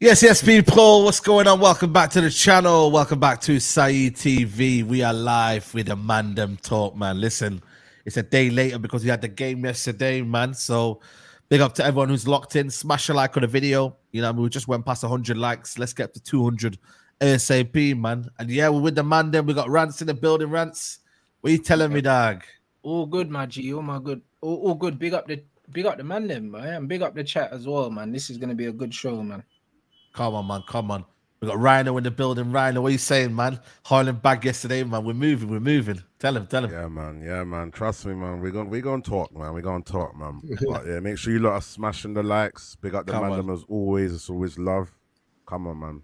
Yes, people, what's going on? Welcome back to the channel. Welcome back to Saeed TV. We are live with the Mandem talk, man. Listen, it's a day later because we had the game yesterday, man. So big up to everyone who's locked in. Smash a like on the video. You know, we just went past 100 likes. Let's get to 200 ASAP, man. And yeah, we're with the Mandem. We got Rants in the building. Rants, what are you telling me, dog? All good, my G. All my good. All good. Big up the Mandem, man. And big up the chat as well, man. This is gonna be a good show, man. Come on, man. Come on. We got Rhino in the building. Rhino, what are you saying, man? Hojlund bag yesterday, man. We're moving. Tell him. Yeah, man. Trust me, man. We're gonna talk, man. But yeah, make sure you lot are smashing the likes. Big up the Mandem as always. It's always love. Come on, man.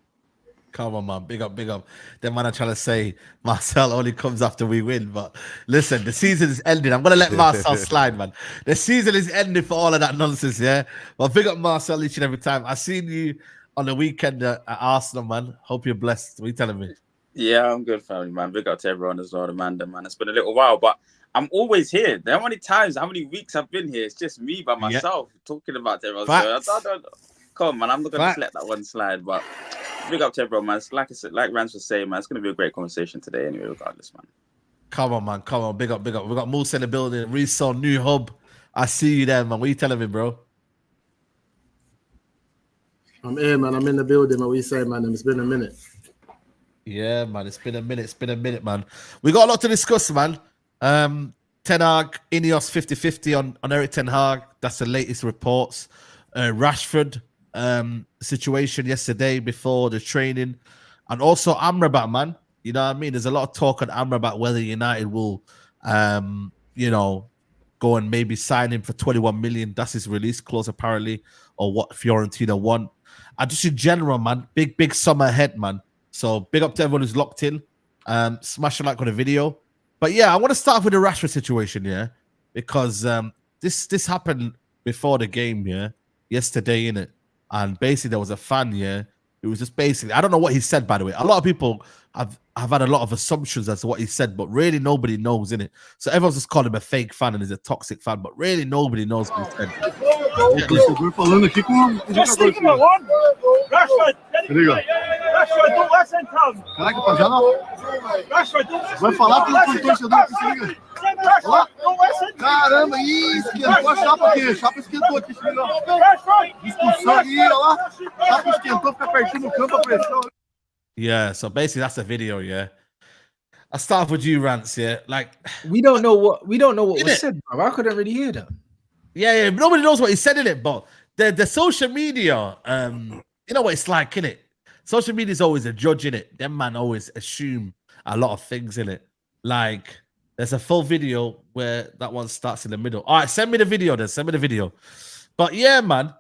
Big up. Then man, I'm trying to say Marcel only comes after we win. But listen, the season is ending. I'm gonna let Marcel slide, man. The season is ending for all of that nonsense, yeah. Well, big up Marcel each and every time. I seen you on the weekend at Arsenal, man. Hope you're blessed. What are you telling me? Yeah, I'm good, family, man. Big up to everyone as well, the Mandem, man. It's been a little while, but I'm always here. How many weeks I've been here? It's just me by myself talking about everyone. So come on, man. I'm not going to let that one slide, but big up to everyone, man. It's like I said, like Rance was saying, man, it's going to be a great conversation today anyway, regardless, man. Come on, man. Big up. We got Moose in the building. Resell, new hub. I see you there, man. What are you telling me, bro? I'm here, man. I'm in the building. What you say, man? It's been a minute. Yeah, man. It's been a minute, man. We got a lot to discuss, man. Ten Hag, Ineos 50-50 on Eric Ten Hag. That's the latest reports. Rashford situation yesterday before the training. And also Amrabat, man. You know what I mean? There's a lot of talk on Amrabat whether United will, go and maybe sign him for 21 million. That's his release clause, apparently, or what Fiorentina want. And just in general, man, big summer ahead, man. So big up to everyone who's locked in. Smash a like on the video. But yeah, I want to start with the Rashford situation, yeah, because this happened before the game, yeah, yesterday, innit? And basically there was a fan, yeah, it was just basically, I don't know what he said, by the way. A lot of people have had a lot of assumptions as to what he said, but really nobody knows, innit? So everyone's just called him a fake fan and he's a toxic fan, but really nobody knows what he said. Falando aqui com Rashford, don't listen to him. Caraca, rapaziada. Rashford, vai falar pro torcedor aqui, se liga. Caramba, esquentou a chapa aqui. A chapa esquentou aqui, se liga. Discussão aí, olha lá. A chapa esquentou, fica pertinho do campo, a pressão. Yeah, so basically that's the video, yeah. I start with you, Rance, yeah. Like we don't know what was said, bro. I couldn't really hear that. Yeah, nobody knows what he said in it, but the social media, you know what it's like, innit? Social media is always a judge, innit? Them man always assume a lot of things, innit? Like, there's a full video where that one starts in the middle. All right, send me the video then. Send me the video. But yeah, man,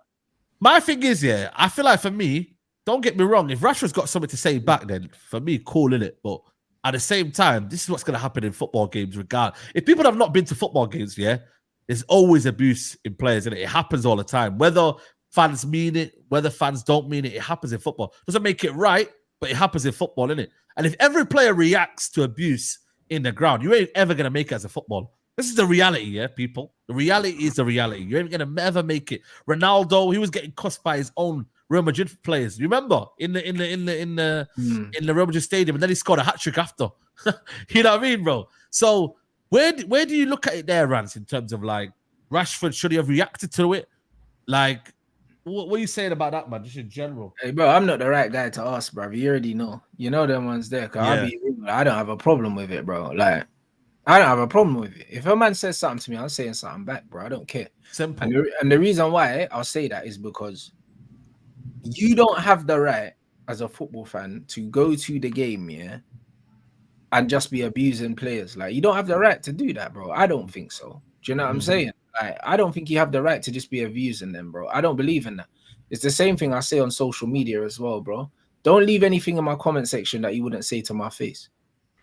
my thing is, yeah, I feel like for me, don't get me wrong, if Rashford's got something to say back then, for me, cool, innit? But at the same time, this is what's going to happen in football games, regardless. If people have not been to football games, yeah, there's always abuse in players, and it happens all the time. Whether fans mean it, whether fans don't mean it, it happens in football. Doesn't make it right, but it happens in football, innit? And if every player reacts to abuse in the ground, you ain't ever gonna make it as a footballer. This is the reality, yeah, people. The reality is the reality. You ain't gonna ever make it. Ronaldo, he was getting cussed by his own Real Madrid players. You remember in the Real Madrid stadium, and then he scored a hat trick after. You know what I mean, bro? So where do you look at it there, Rance, in terms of like Rashford? Should he have reacted to it? Like, what are you saying about that, man? Just in general. Hey, bro, I'm not the right guy to ask, bro. You already know. You know them ones there. I don't have a problem with it, bro. Like, I don't have a problem with it. If a man says something to me, I'm saying something back, bro. I don't care. Simple. And the reason why I'll say that is because you don't have the right as a football fan to go to the game, yeah, and just be abusing players. Like, you don't have the right to do that, bro. I don't think so. Do you know what I'm saying? Like, I don't think you have the right to just be abusing them, bro. I don't believe in that. It's the same thing I say on social media as well, bro. Don't leave anything in my comment section that you wouldn't say to my face.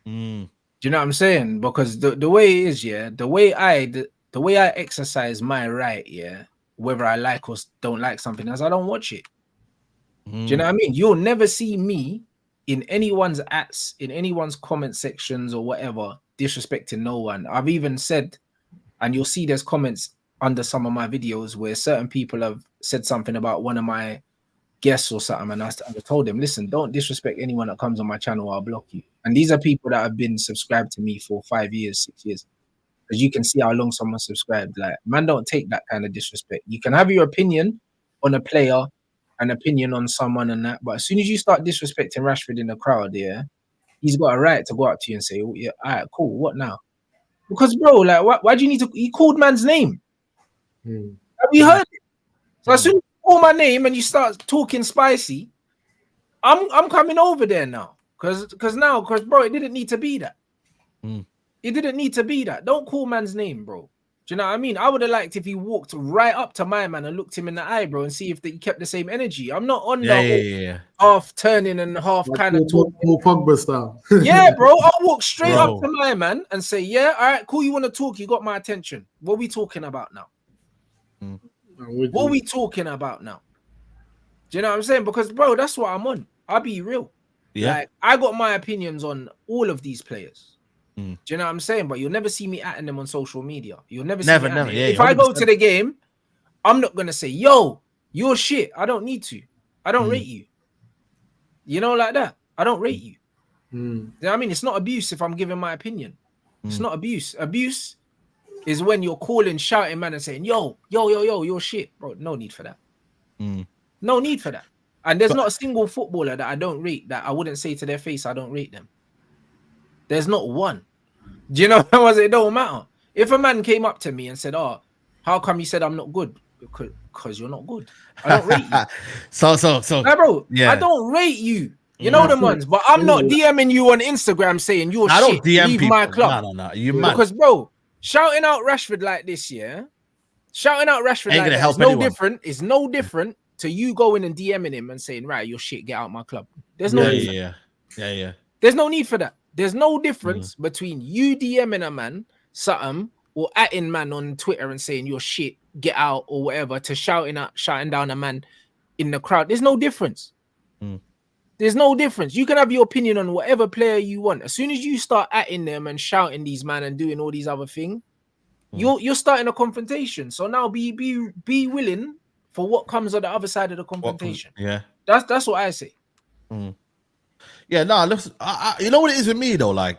Do you know what I'm saying? Because the way it is, yeah, the way I exercise my right, yeah, whether I like or don't like something, as I don't watch it. Do you know what I mean? You'll never see me in anyone's ads, in anyone's comment sections or whatever, disrespecting no one. I've even said, and you'll see there's comments under some of my videos where certain people have said something about one of my guests or something, and I told them, listen, don't disrespect anyone that comes on my channel, I'll block you. And these are people that have been subscribed to me for 5 years, 6 years. Because you can see how long someone subscribed. Like, man, don't take that kind of disrespect. You can have your opinion on a player, an opinion on someone and that, but as soon as you start disrespecting Rashford in the crowd, yeah, he's got a right to go up to you and say, oh, yeah, all right, cool, what now? Because, bro, like, why do you need to? He called man's name. Have you heard it? So as soon as you call my name and you start talking spicy, I'm coming over there now. Because bro, it didn't need to be that. It didn't need to be that. Don't call man's name, bro. Do you know what I mean? I would have liked if he walked right up to my man and looked him in the eye, bro, and see if he kept the same energy. I'm not on half turning and half kind of talking. More Pogba style. Yeah, bro. I'll walk straight up to my man and say, yeah, all right, cool, you want to talk? You got my attention. What are we talking about now? What are we talking about now? Do you know what I'm saying? Because, bro, that's what I'm on. I'll be real. Yeah. Like, I got my opinions on all of these players. Do you know what I'm saying? But you'll never see me atting them on social media. You'll never see me. Never. Yeah, if 100%. I go to the game, I'm not gonna say, yo, you're shit. I don't need to. I don't rate you. You know, like that. I don't rate you. You know what I mean? It's not abuse if I'm giving my opinion. It's not abuse. Abuse is when you're calling, shouting, man, and saying, yo, you're shit. Bro, no need for that. No need for that. And there's not a single footballer that I don't rate that I wouldn't say to their face, I don't rate them. There's not one. Do you know what I was? It don't matter. If a man came up to me and said, oh, how come you said I'm not good? Because you're not good. I don't rate you. So. Nah, bro, yeah. I don't rate you. You know them ones, but I'm not DMing you on Instagram saying you're shit. I don't DM leave people. My club. No. You mad. Because, bro, shouting out Rashford like this, yeah? Shouting out Rashford like that is no different. It's no different to you going and DMing him and saying, right, you're shit, get out my club. There's no need for that. Yeah. There's no need for that. There's no difference between you DMing a man something or atting man on Twitter and saying you're shit, get out or whatever, to shouting down a man in the crowd. There's no difference. There's no difference. You can have your opinion on whatever player you want. As soon as you start atting them and shouting these man and doing all these other things, you're starting a confrontation. So now be willing for what comes on the other side of the confrontation. That's what I say. Yeah, no, listen, you know what it is with me though? Like,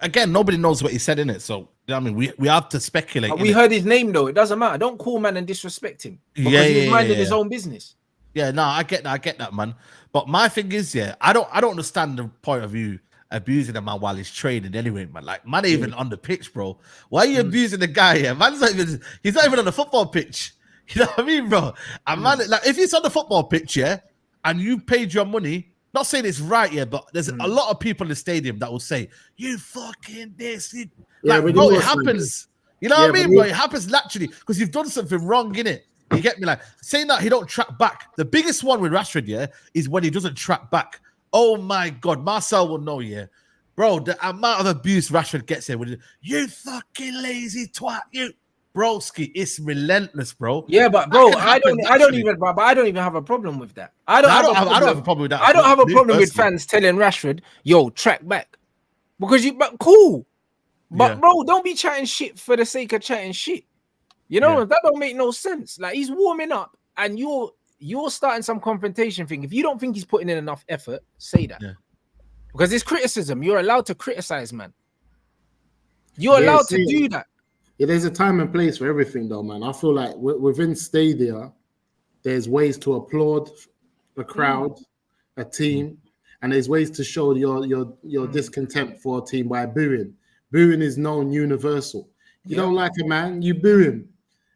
again, nobody knows what he said in it, so you know what I mean, we have to speculate. We heard his name though. It doesn't matter. Don't call man and disrespect him because he's minding his own business. Yeah, no, I get that, man. But my thing is, I don't understand the point of you abusing a man while he's training anyway, man. Like, man, ain't even on the pitch, bro. Why are you abusing the guy? Yeah, man's he's not even on the football pitch. You know what I mean, bro? And man, like, if he's on the football pitch, and you paid your money. Not saying it's right, but there's a lot of people in the stadium that will say, you fucking this. Like, bro, it happens. You know what I mean, bro? It happens naturally because you've done something wrong, innit? You get me? Like, saying that he don't track back. The biggest one with Rashford, is when he doesn't track back. Oh, my God. Marcel will know, Bro, the amount of abuse Rashford gets here, you fucking lazy twat, you. Broski, it's relentless, bro. Yeah, but bro, I don't even have a problem with that. I don't have a problem with that. I don't have a problem with fans telling Rashford, yo, track back. But cool. But bro, don't be chatting shit for the sake of chatting shit. You know, that don't make no sense. Like, he's warming up and you're starting some confrontation thing. If you don't think he's putting in enough effort, say that. Because it's criticism. You're allowed to criticize, man. You're allowed to do that. Yeah, there's a time and place for everything, though, man. I feel like within stadia, there's ways to applaud a crowd, a team, and there's ways to show your discontent for a team by booing. Booing is known universal. You don't like a man, you boo him,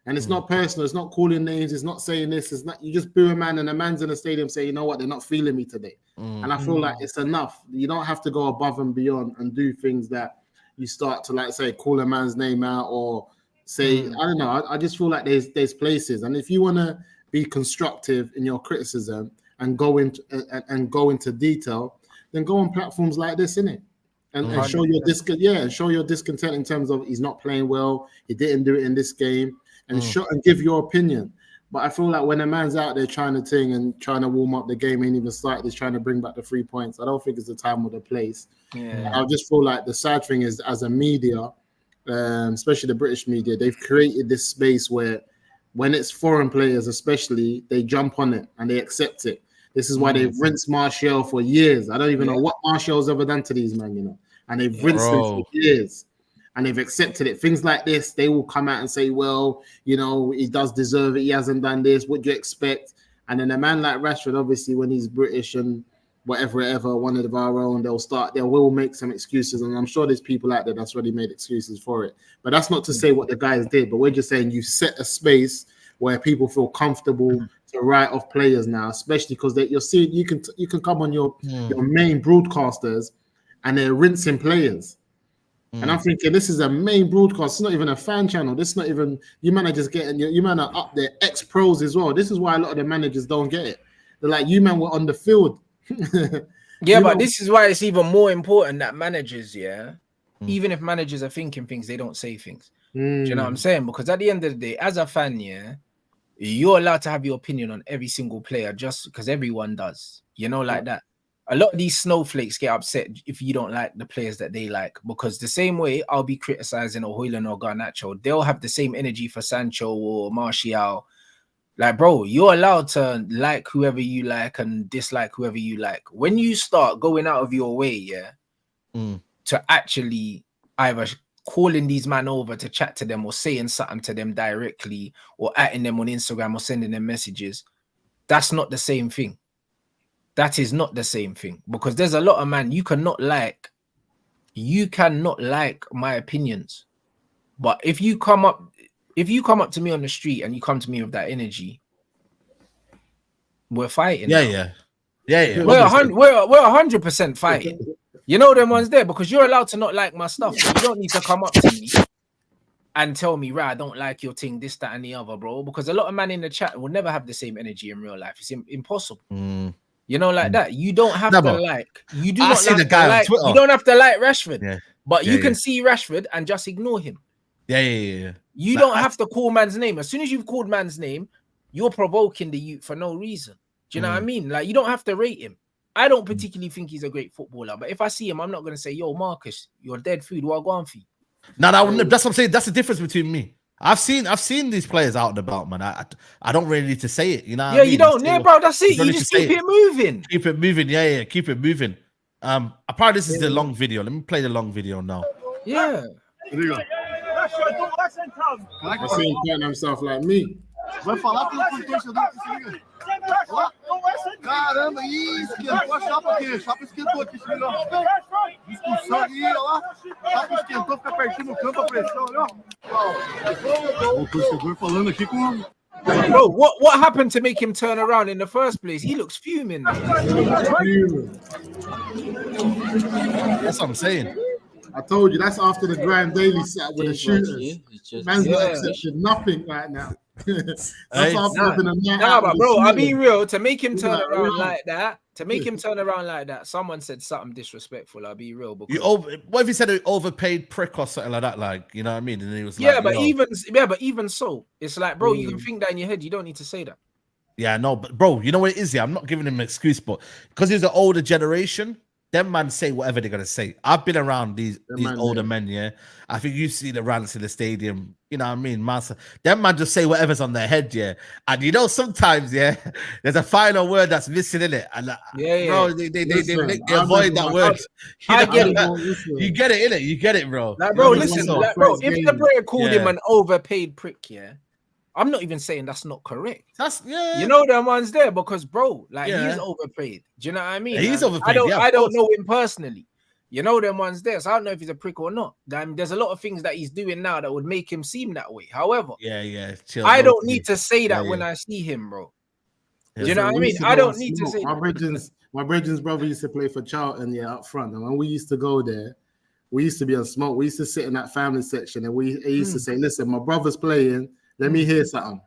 and it's not personal. It's not calling names. It's not saying this. It's not. You just boo a man, and a man's in the stadium say, you know what, they're not feeling me today, and I feel like it's enough. You don't have to go above and beyond and do things that. You start to, like, say, call a man's name out or say, I don't know. I just feel like there's places, and if you want to be constructive in your criticism and go into detail, then go on platforms like this, innit? And show your show your discontent in terms of he's not playing well, he didn't do it in this game, and show and give your opinion. But I feel like when a man's out there trying to ting and trying to warm up the game, ain't even started, he's trying to bring back the 3 points. I don't think it's the time or the place. Yeah. I just feel like the sad thing is, as a media, especially the British media, they've created this space where when it's foreign players, especially, they jump on it and they accept it. This is why they've rinsed Martial for years. I don't even know what Martial's ever done to these men, you know. And they've rinsed him for years. And they've accepted it. Things like this, they will come out and say, well, you know, he does deserve it. He hasn't done this. What do you expect? And then a man like Rashford, obviously, when he's British and whatever, one of our own, they will make some excuses. And I'm sure there's people out there that's already made excuses for it. But that's not to say what the guys did. But we're just saying you set a space where people feel comfortable to write off players now, especially because you're seeing you can come on your main broadcasters and they're rinsing players. And I'm thinking, this is a main broadcast. It's not even a fan channel. This is not even, you man are just getting, you man are up there, ex-pros as well. This is why a lot of the managers don't get it. They're like, you man were on the field. Yeah, but this is why it's even more important that managers, even if managers are thinking things, they don't say things. Do you know what I'm saying? Because at the end of the day, as a fan, you're allowed to have your opinion on every single player just because everyone does. You know, like that. A lot of these snowflakes get upset if you don't like the players that they like, because the same way I'll be criticizing a Hojlund or Garnacho, they'll have the same energy for Sancho or Martial. Like, bro, you're allowed to like whoever you like and dislike whoever you like. When you start going out of your way, to actually either calling these men over to chat to them or saying something to them directly or atting them on Instagram or sending them messages, that's not the same thing. That is not the same thing, because there's a lot of man you cannot like my opinions. But if you come up to me on the street and you come to me with that energy, we're fighting. Yeah. We're 100% fighting. You know them ones there, because you're allowed to not like my stuff. But you don't need to come up to me and tell me, right, I don't like your thing, this, that, and the other, bro. Because a lot of men in the chat will never have the same energy in real life. It's impossible. You know, like that. You don't have to like. You do not have to like. You don't have to like Rashford, but you can see Rashford and just ignore him. Yeah. You don't have to call man's name. As soon as you've called man's name, you're provoking the youth for no reason. Do you know what I mean? Like, you don't have to rate him. I don't particularly think he's a great footballer, but if I see him, I'm not going to say, yo, Marcus, you're dead food. What I go on for you? No, that's what I'm saying. That's the difference between me. I've seen these players out and about, man. I don't really need to say it, you know. Yeah, you don't. Yeah, bro, that's it. You just keep it moving. Keep it moving. Yeah. Keep it moving. Apparently this is the long video. Let me play the long video now. Yeah. Here you go. I see him playing himself like me. Vai falar com o torcedor que se liga. Caramba, esquentou a chapa aqui. A chapa esquentou aqui, se liga. Discussão aí, olha lá. A chapa esquentou, fica pertinho no campo, a pressão, olha. O torcedor falando aqui com... Bro, what happened to make him turn around in the first place? He looks fuming. That's what I'm saying. I told you, that's after the Grand Daily set with the shooters. Man's not accepting nothing right now. That's after but bro, I'll be real. To make him turn around like that, someone said something disrespectful. I'll be real. What if he said an overpaid prick or something like that? Like, you know what I mean? And he was like, but even so, it's like, bro, you can think that in your head. You don't need to say that. Yeah, no, but bro, you know what it is? Yeah, I'm not giving him an excuse, but because he's an older generation, them man say whatever they're gonna say. I've been around these older men, yeah. I think you see the rants in the stadium, you know what I mean, master. Them man just say whatever's on their head, yeah. And you know, sometimes, yeah, there's a final word that's missing in it, and bro, they avoid that word. You get it, innit? You get it, bro. Like, bro, listen, like, bro, if the player called him an overpaid prick, yeah, I'm not even saying that's not correct. You know them ones there, because bro, like, he's overpaid. Do you know what I mean? Yeah, he's overpaid. I don't know him personally. You know them ones there, so I don't know if he's a prick or not. There's a lot of things that he's doing now that would make him seem that way. However, chill, I don't need to say that when I see him, bro. Do you know what I mean? I don't need to say that. My brethren's brother used to play for Charlton, up front. And when we used to go there, we used to be on smoke. We used to sit in that family section, and he used to say, listen, my brother's playing. Let me hear something.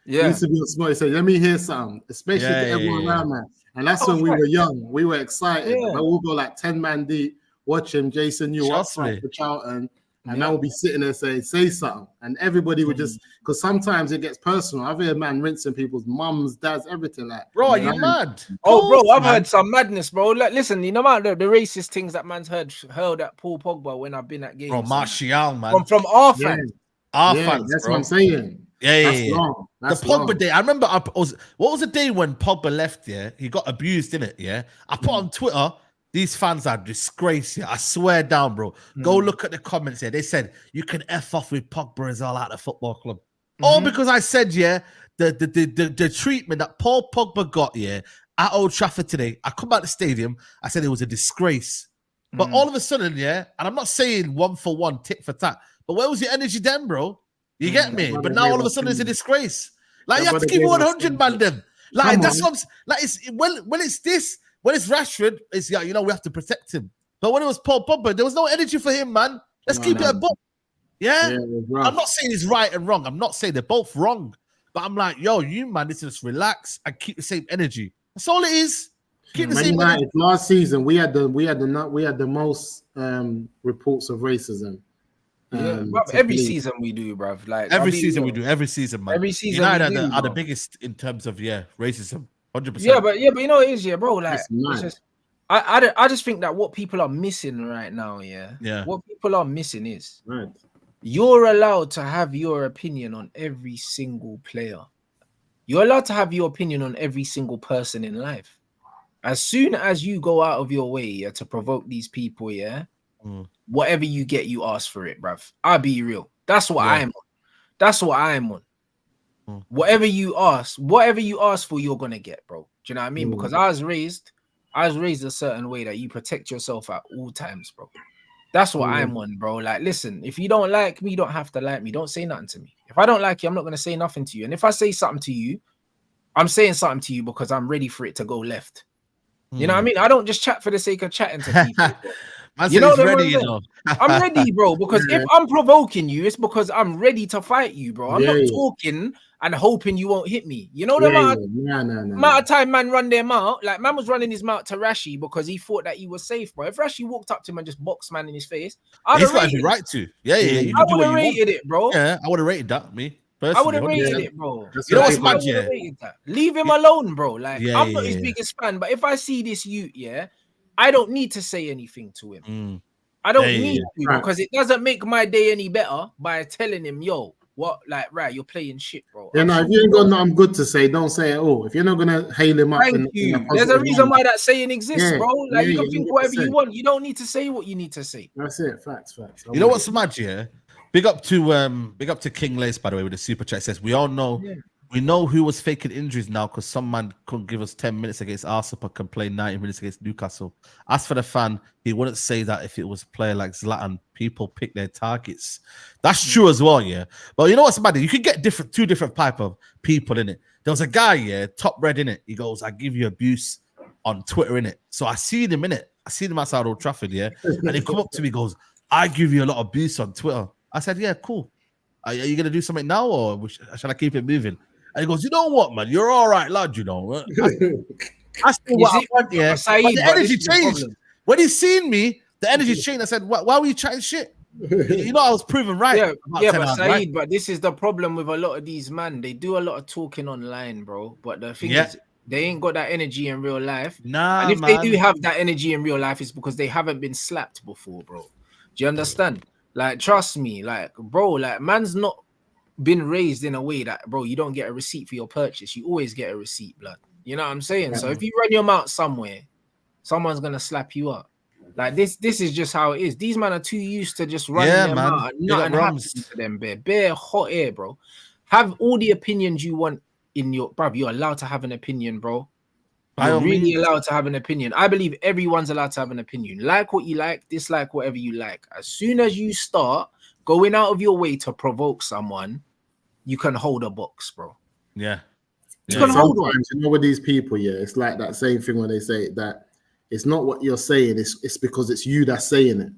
Yeah. He used to be on smoke. He said, let me hear something, especially to everyone around, man. And that's when we were young. We were excited. We'll go like 10 man deep, watch him, Jason New up front for Charlton. And I will be sitting there saying, say something. And everybody would just, because sometimes it gets personal. I've heard man rinsing people's mums, dads, everything like. Bro, are you mad? Oh, bro, I've heard some madness, bro. Like, listen, you know about the racist things that man's hurled at Paul Pogba when I've been at games. Bro, Martial, man. From our fans. Our fans, that's bro. what I'm saying. Yeah. That's the Pogba long. day. I remember what was the day when Pogba left, yeah? He got abused, didn't it? Yeah. I put on Twitter, these fans are disgraced, yeah. I swear down, bro. Go look at the comments here. They said you can F off with Pogba as all at the football club. All because I said, yeah, the treatment that Paul Pogba got, yeah, at Old Trafford today. I come out the stadium, I said it was a disgrace. But all of a sudden, yeah, and I'm not saying 1 for 1, tit for tat, but where was your energy then, bro? You get me? But now all of a sudden it's a disgrace. Like, you have to keep 100, Mandem. Like, that's what like, it's when it's this, when it's Rashford, it's, yeah, you know, we have to protect him. But when it was Paul Pogba, there was no energy for him, man. Let's keep it a book. Yeah? I'm not saying it's right and wrong. I'm not saying they're both wrong. But I'm like, yo, you, man, need to just relax and keep the same energy. That's all it is. Keep the same energy. Last season, we had the most reports of racism. Every season we do, bruv. Like every season we do. Every season, man. Every season United are the biggest in terms of racism. 100%. Yeah, but you know it is, bro. Like, it's just, I just think that what people are missing right now, what people are missing is you're allowed to have your opinion on every single player. You're allowed to have your opinion on every single person in life. As soon as you go out of your way to provoke these people, whatever you get, you ask for it, bruv. I'll be real. That's what I'm on. That's what I'm on. Whatever you ask for, you're gonna get, bro. Do you know what I mean? Because I was raised a certain way that you protect yourself at all times, bro. That's what I'm on, bro. Like, listen, if you don't like me, you don't have to like me. Don't say nothing to me. If I don't like you, I'm not gonna say nothing to you. And if I say something to you, I'm saying something to you because I'm ready for it to go left. You know what I mean? I don't just chat for the sake of chatting to people. You know what ready, I'm ready, bro, because if I'm provoking you, it's because I'm ready to fight you, bro. I'm not talking and hoping you won't hit me. You know the amount of time man run their mouth, like man was running his mouth to Rashi because he thought that he was safe, bro. If Rashi walked up to him and just boxed man in his face, he's got every right to. You I would have rated it, bro. Yeah, I would have rated that, me. I would have rated it, bro. You know what's mad, Leave him alone, bro. Like, I'm not his biggest fan, but if I see this youth, I don't need to say anything to him. I don't need to, because it doesn't make my day any better by telling him, yo, what, like, right, you're playing shit, bro. Yeah, no, if you ain't got nothing good to say, don't say it all. If you're not gonna hail him up, thank you. There's a reason why that saying exists, bro. Like, you can think whatever you want. You don't need to say what you need to say. That's it. Facts. You know what's mad, Big up to King Lace, by the way, with the super chat. Says we all know. We know who was faking injuries now because some man couldn't give us 10 minutes against Arsenal but can play 90 minutes against Newcastle. As for the fan, he wouldn't say that if it was a player like Zlatan. People pick their targets. That's true as well, But you know what's mad? You can get two different type of people in it. There was a guy, top red in it. He goes, I give you abuse on Twitter in it. So I seen him in it. I seen him outside Old Trafford, And he come up to me, goes, I give you a lot of abuse on Twitter. I said, yeah, cool. Are you going to do something now or shall I keep it moving? And he goes, you know what, man? You're all right, lad, you know. I still what I want, Saeed, but the energy changed. When he seen me, the energy changed. I said, why were you chatting shit? You know, I was proven right. But Saeed, but this is the problem with a lot of these man. They do a lot of talking online, bro. But the thing is, they ain't got that energy in real life. And if they do have that energy in real life, it's because they haven't been slapped before, bro. Do you understand? Like, trust me, like, bro, like, man's not been raised in a way that, bro, you don't get a receipt for your purchase. You always get a receipt, blood. You know what I'm saying? So if you run your mouth somewhere, someone's gonna slap you up. Like, this is just how it is. These men are too used to just running their mouth. Nothing happens to them, bare hot air, bro. Have all the opinions you want in your, bruv. You're allowed to have an opinion, bro. You're really allowed to have an opinion. I believe everyone's allowed to have an opinion. Like what you like, dislike whatever you like. As soon as you start going out of your way to provoke someone, you can hold a box, bro. Yeah. You can hold one. You know, with these people, it's like that same thing when they say that it's not what you're saying, it's because it's you that's saying it.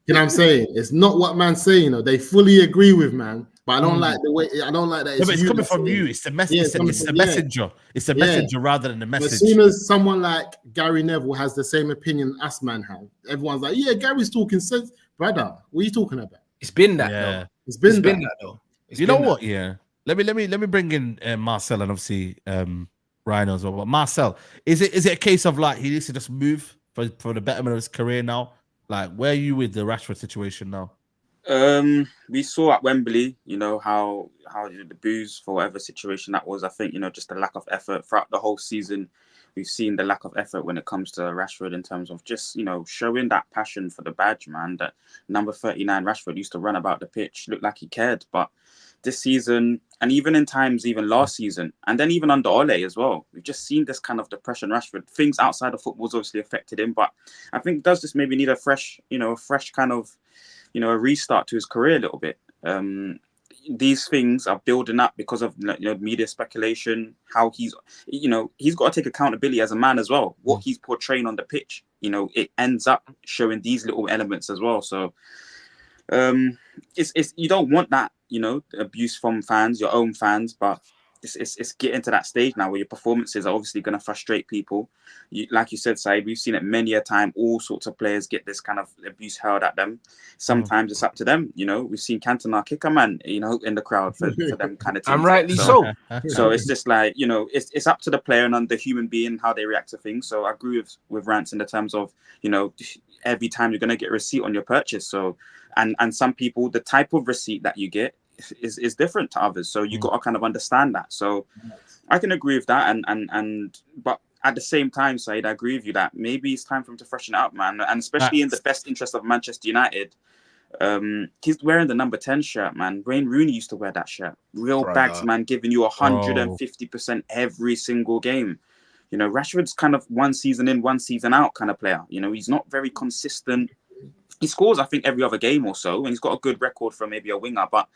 You know what I'm saying? It's not what man's saying. They fully agree with man, but I don't like the way. I don't like that. It's coming from you. It's the message. It's the messenger. It's the messenger rather than the message. As soon as someone like Gary Neville has the same opinion as man have, everyone's like, yeah, Gary's talking sense. brother, what are you talking about? It's been that though. It's been that though. You know what? Yeah. Let me bring in Marcel and obviously Rhino as well. But Marcel, is it a case of like he needs to just move for the betterment of his career now? Like, where are you with the Rashford situation now? We saw at Wembley, how the boos for whatever situation that was. I think just the lack of effort throughout the whole season. We've seen the lack of effort when it comes to Rashford in terms of just showing that passion for the badge, man. That number 39 Rashford used to run about the pitch, looked like he cared, but this season, and even in times even last season, and then even under Ole as well, we've just seen this kind of depression. Rashford, things outside of football's obviously affected him, but I think does just maybe need a fresh kind of a restart to his career a little bit. These things are building up because of media speculation, how he's got to take accountability as a man as well. What he's portraying on the pitch, it ends up showing these little elements as well. So it's you don't want that, abuse from fans, your own fans, but it's getting to that stage now where your performances are obviously going to frustrate people. Like you said, Saeed, we've seen it many a time. All sorts of players get this kind of abuse hurled at them. Sometimes it's up to them. We've seen Cantona kick a man, in the crowd for them kind of things. And rightly so. So it's just like, it's up to the player and the human being how they react to things. So I agree with Rance in the terms of, every time you're going to get a receipt on your purchase. So and some people, the type of receipt that you get is different to others, so you got to kind of understand that. So I can agree with that, and but at the same time, Saeed, I agree with you that maybe it's time for him to freshen it up, man, and especially in the best interest of Manchester United. He's wearing the number 10 shirt, man. Wayne Rooney used to wear that shirt. Real bags, man, giving you 150% every single game. Rashford's kind of one season in, one season out kind of player. He's not very consistent. He scores, I think, every other game or so, and he's got a good record for maybe a winger, but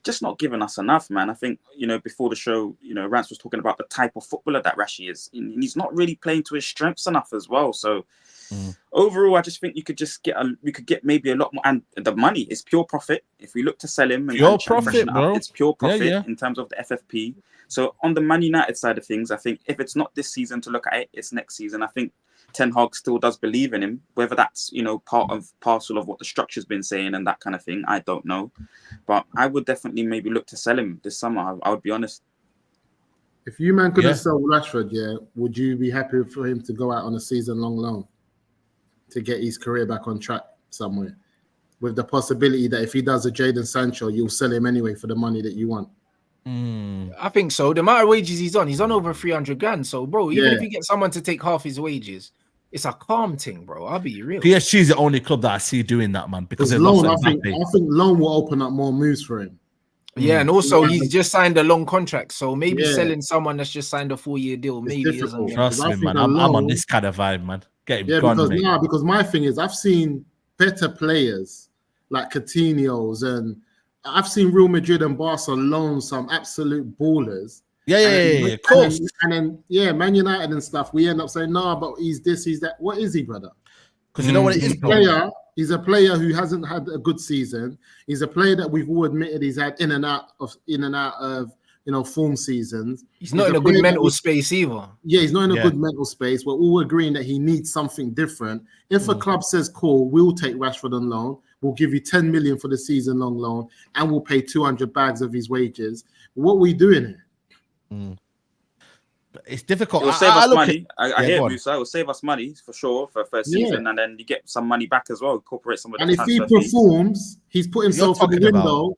just not giving us enough, man. I think, before the show, Rance was talking about the type of footballer that Rashi is, and he's not really playing to his strengths enough as well. So overall, I just think we could get maybe a lot more, and the money is pure profit. If we look to sell him, and pure profit, bro. It's pure profit in terms of the FFP. So on the Man United side of things, I think if it's not this season to look at it, it's next season. I think Ten Hag still does believe in him. Whether that's part of parcel of what the structure's been saying and that kind of thing, I don't know. But I would definitely maybe look to sell him this summer. I would be honest. If you man couldn't sell Rashford, would you be happy for him to go out on a season-long loan to get his career back on track somewhere, with the possibility that if he does a Jadon Sancho, you'll sell him anyway for the money that you want? I think so. The amount of wages he's on over 300 grand. So, bro, even if you get someone to take half his wages, it's a calm thing, bro. I'll be real. PSG is the only club that I see doing that, man. Because loan, I think loan will open up more moves for him. Yeah, and also he's just signed a long contract, so maybe selling someone that's just signed a 4-year deal maybe isn't. Trust me, man. I'm on this kind of vibe, man. Get him gone, because my thing is, I've seen better players like Coutinho's, and I've seen Real Madrid and Barca loan some absolute ballers. Of course. And then, Man United and stuff, we end up saying, but he's this, he's that. What is he, brother? Because you know what it is, bro? He's a player who hasn't had a good season. He's a player that we've all admitted he's had in and out of form seasons. He's not in a good mental space either. Yeah, he's not in a good mental space. We're all agreeing that he needs something different. If a club says, cool, we'll take Rashford on loan, we'll give you 10 million for the season-long loan, and we'll pay 200 bags of his wages, what are we doing here? It's difficult. It will save us money. I hear Musa. It will save us money for sure for first season, and then you get some money back as well. Incorporate some of the. And if he performs, he's put himself in the window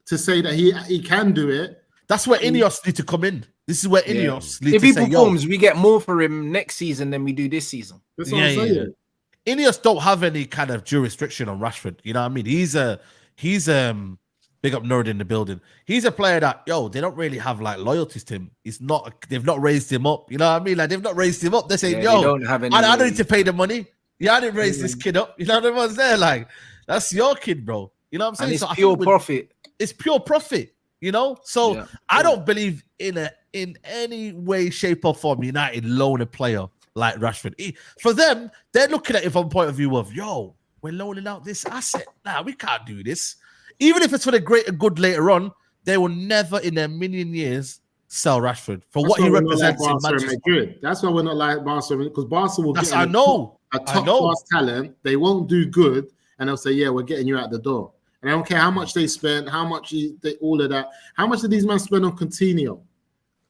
to say that he can do it. That's where Ineos need to come in. This is where Ineos need to say, if he performs, we get more for him next season than we do this season. That's what I'm saying. Ineos don't have any kind of jurisdiction on Rashford. You know what I mean? He's big up Nerd in the building. He's a player that, they don't really have like loyalties to him. They've not raised him up. You know what I mean? Like they've not raised him up. They say, I don't need to pay the money. I didn't raise this kid up. You know what everyone's there? Like, that's your kid, bro. You know what I'm saying? And it's pure profit. It's pure profit, So I don't believe in any way, shape, or form United loan a player like Rashford. For them, they're looking at it from a point of view of, we're loaning out this asset. Nah, we can't do this. Even if it's for the greater good later on, they will never in a million years sell Rashford for what he represents in Manchester. Madrid. That's why we're not like Barca, because Barca will get a top-class talent. They won't do good, and they'll say, yeah, we're getting you out the door. And I don't care how much they spent, how much all of that. How much did these men spend on Coutinho?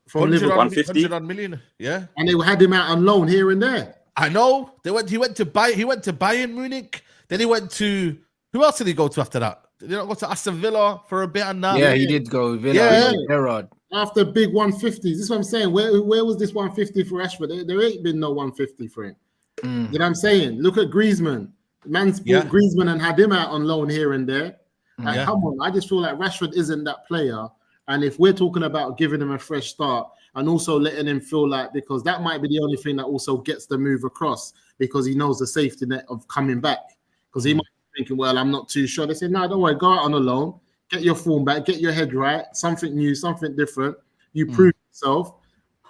From Liverpool, 150 million, yeah. And they had him out on loan here and there. I know. He went to Bayern Munich. Then he went to, who else did he go to after that? Did he not go to Aston Villa for a bit and that? Yeah, he did go Villa. Yeah. Gerrard. After big 150s. This is what I'm saying. Where was this 150 for Rashford? There ain't been no 150 for him. You know what I'm saying? Look at Griezmann. Man's bought Griezmann and had him out on loan here and there. Like, come on. I just feel like Rashford isn't that player. And if we're talking about giving him a fresh start and also letting him feel like, because that might be the only thing that also gets the move across, because he knows the safety net of coming back. Because he might be thinking, well, I'm not too sure. They say, no, don't worry, go out on a loan, get your form back, get your head right, something new, something different. You prove yourself,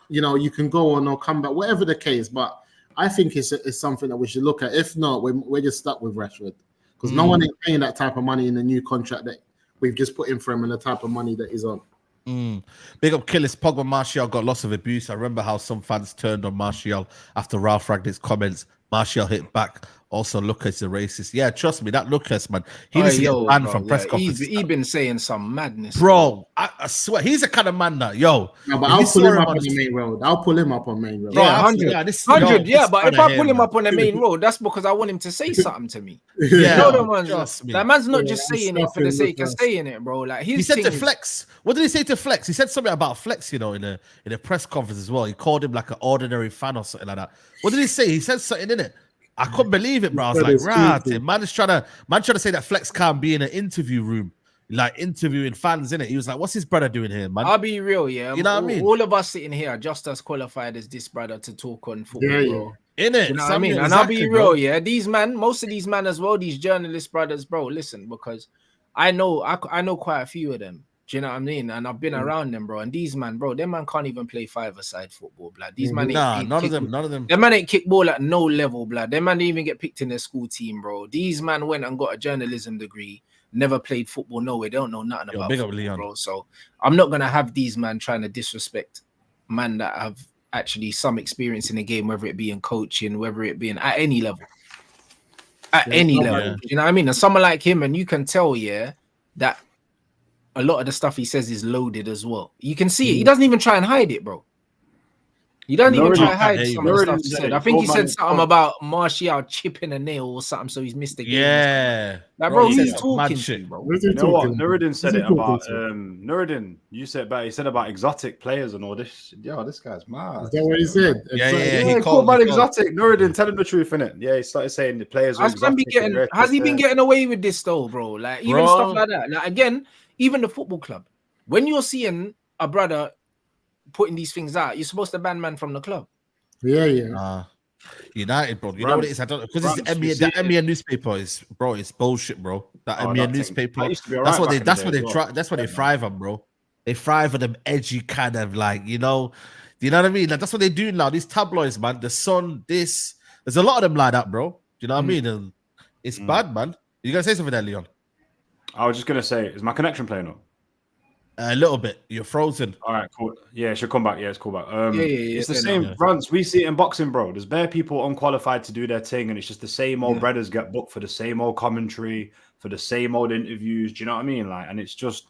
you know, you can go on or come back, whatever the case. But I think it's something that we should look at. If not, we're just stuck with Rashford, because no one is paying that type of money in the new contract that we've just put in for him and the type of money that he's on. Big up Killis. Pogba Martial got lots of abuse. I remember how some fans turned on Martial after Ralph Ragnick's comments. Martial hit back. Also, Lucas a racist. Yeah, trust me, that Lucas, man. He needs to get banned from press conferences. He's been saying some madness. Bro, I swear, he's the kind of man that, No, but I'll pull him up on the main road. I'll pull him up on main road. Yeah, 100. But if I pull him up on the main road, that's because I want him to say something to me. Yeah, that man's not just saying it for the sake of saying it, bro. Like he said to Flex. What did he say to Flex? He said something about Flex, you know, in a press conference as well. He called him like an ordinary fan or something like that. What did he say? He said something in it. I couldn't believe it, bro. I was like, right, man is trying to say that Flex can't be in an interview room, like interviewing fans, in it. He was like, what's his brother doing here, man? I'll be real, yeah. You know what I mean? All of us sitting here are just as qualified as this brother to talk on football, bro. In it, you know what I mean? And I'll be real, yeah. Most of these men as well, these journalist brothers, bro. Listen, because I know quite a few of them. Do you know what I mean? And I've been around them, bro. And these man, bro, them man can't even play five-a-side football, blood. These man ain't none of them. Them man ain't kick ball at no level, blood. Them man didn't even get picked in their school team, bro. These man went and got a journalism degree, never played football, no way. They don't know nothing about football, bro. So I'm not gonna have these man trying to disrespect man that have actually some experience in the game, whether it be in coaching, whether it be at any level. At any level. You know what I mean? And someone like him, and you can tell, that a lot of the stuff he says is loaded as well. You can see it. He doesn't even try and hide it, bro. He doesn't even try to hide some of the stuff he said. I think he said something about Martial chipping a nail or something, so he's missed the game. Yeah. Like, bro, who's talking to, bro? You know what? Nuruddin said it about Nuruddin. You said about exotic players and all this. Yo, this guy's mad. Is that what he said? He called about exotic. Nuruddin, tell him the truth, innit? Yeah, he started saying the players are exotic. Has he been getting away with this though, bro? Like even stuff like that. Like again, even the football club. When you're seeing a brother putting these things out, you're supposed to ban man from the club. United, bro. You know what it is? I don't know, because it's the MEN newspaper is, bro. It's bullshit, bro. That MEN newspaper. That's what they thrive on, bro. They thrive on them edgy kind of like, you know what I mean? Like, that's what they do now. These tabloids, man. The Sun, there's a lot of them like that, bro. Do you know what I mean? And it's bad, man. You gonna say something there, Leon? I was just gonna say, is my connection playing up? A little bit. You're frozen. All right, cool. Yeah, it should come back. Yeah, it's cool back. It's the yeah, same runs. We see it in boxing, bro. There's bare people unqualified to do their thing, and it's just the same old brothers get booked for the same old commentary, for the same old interviews. Do you know what I mean? Like, and it just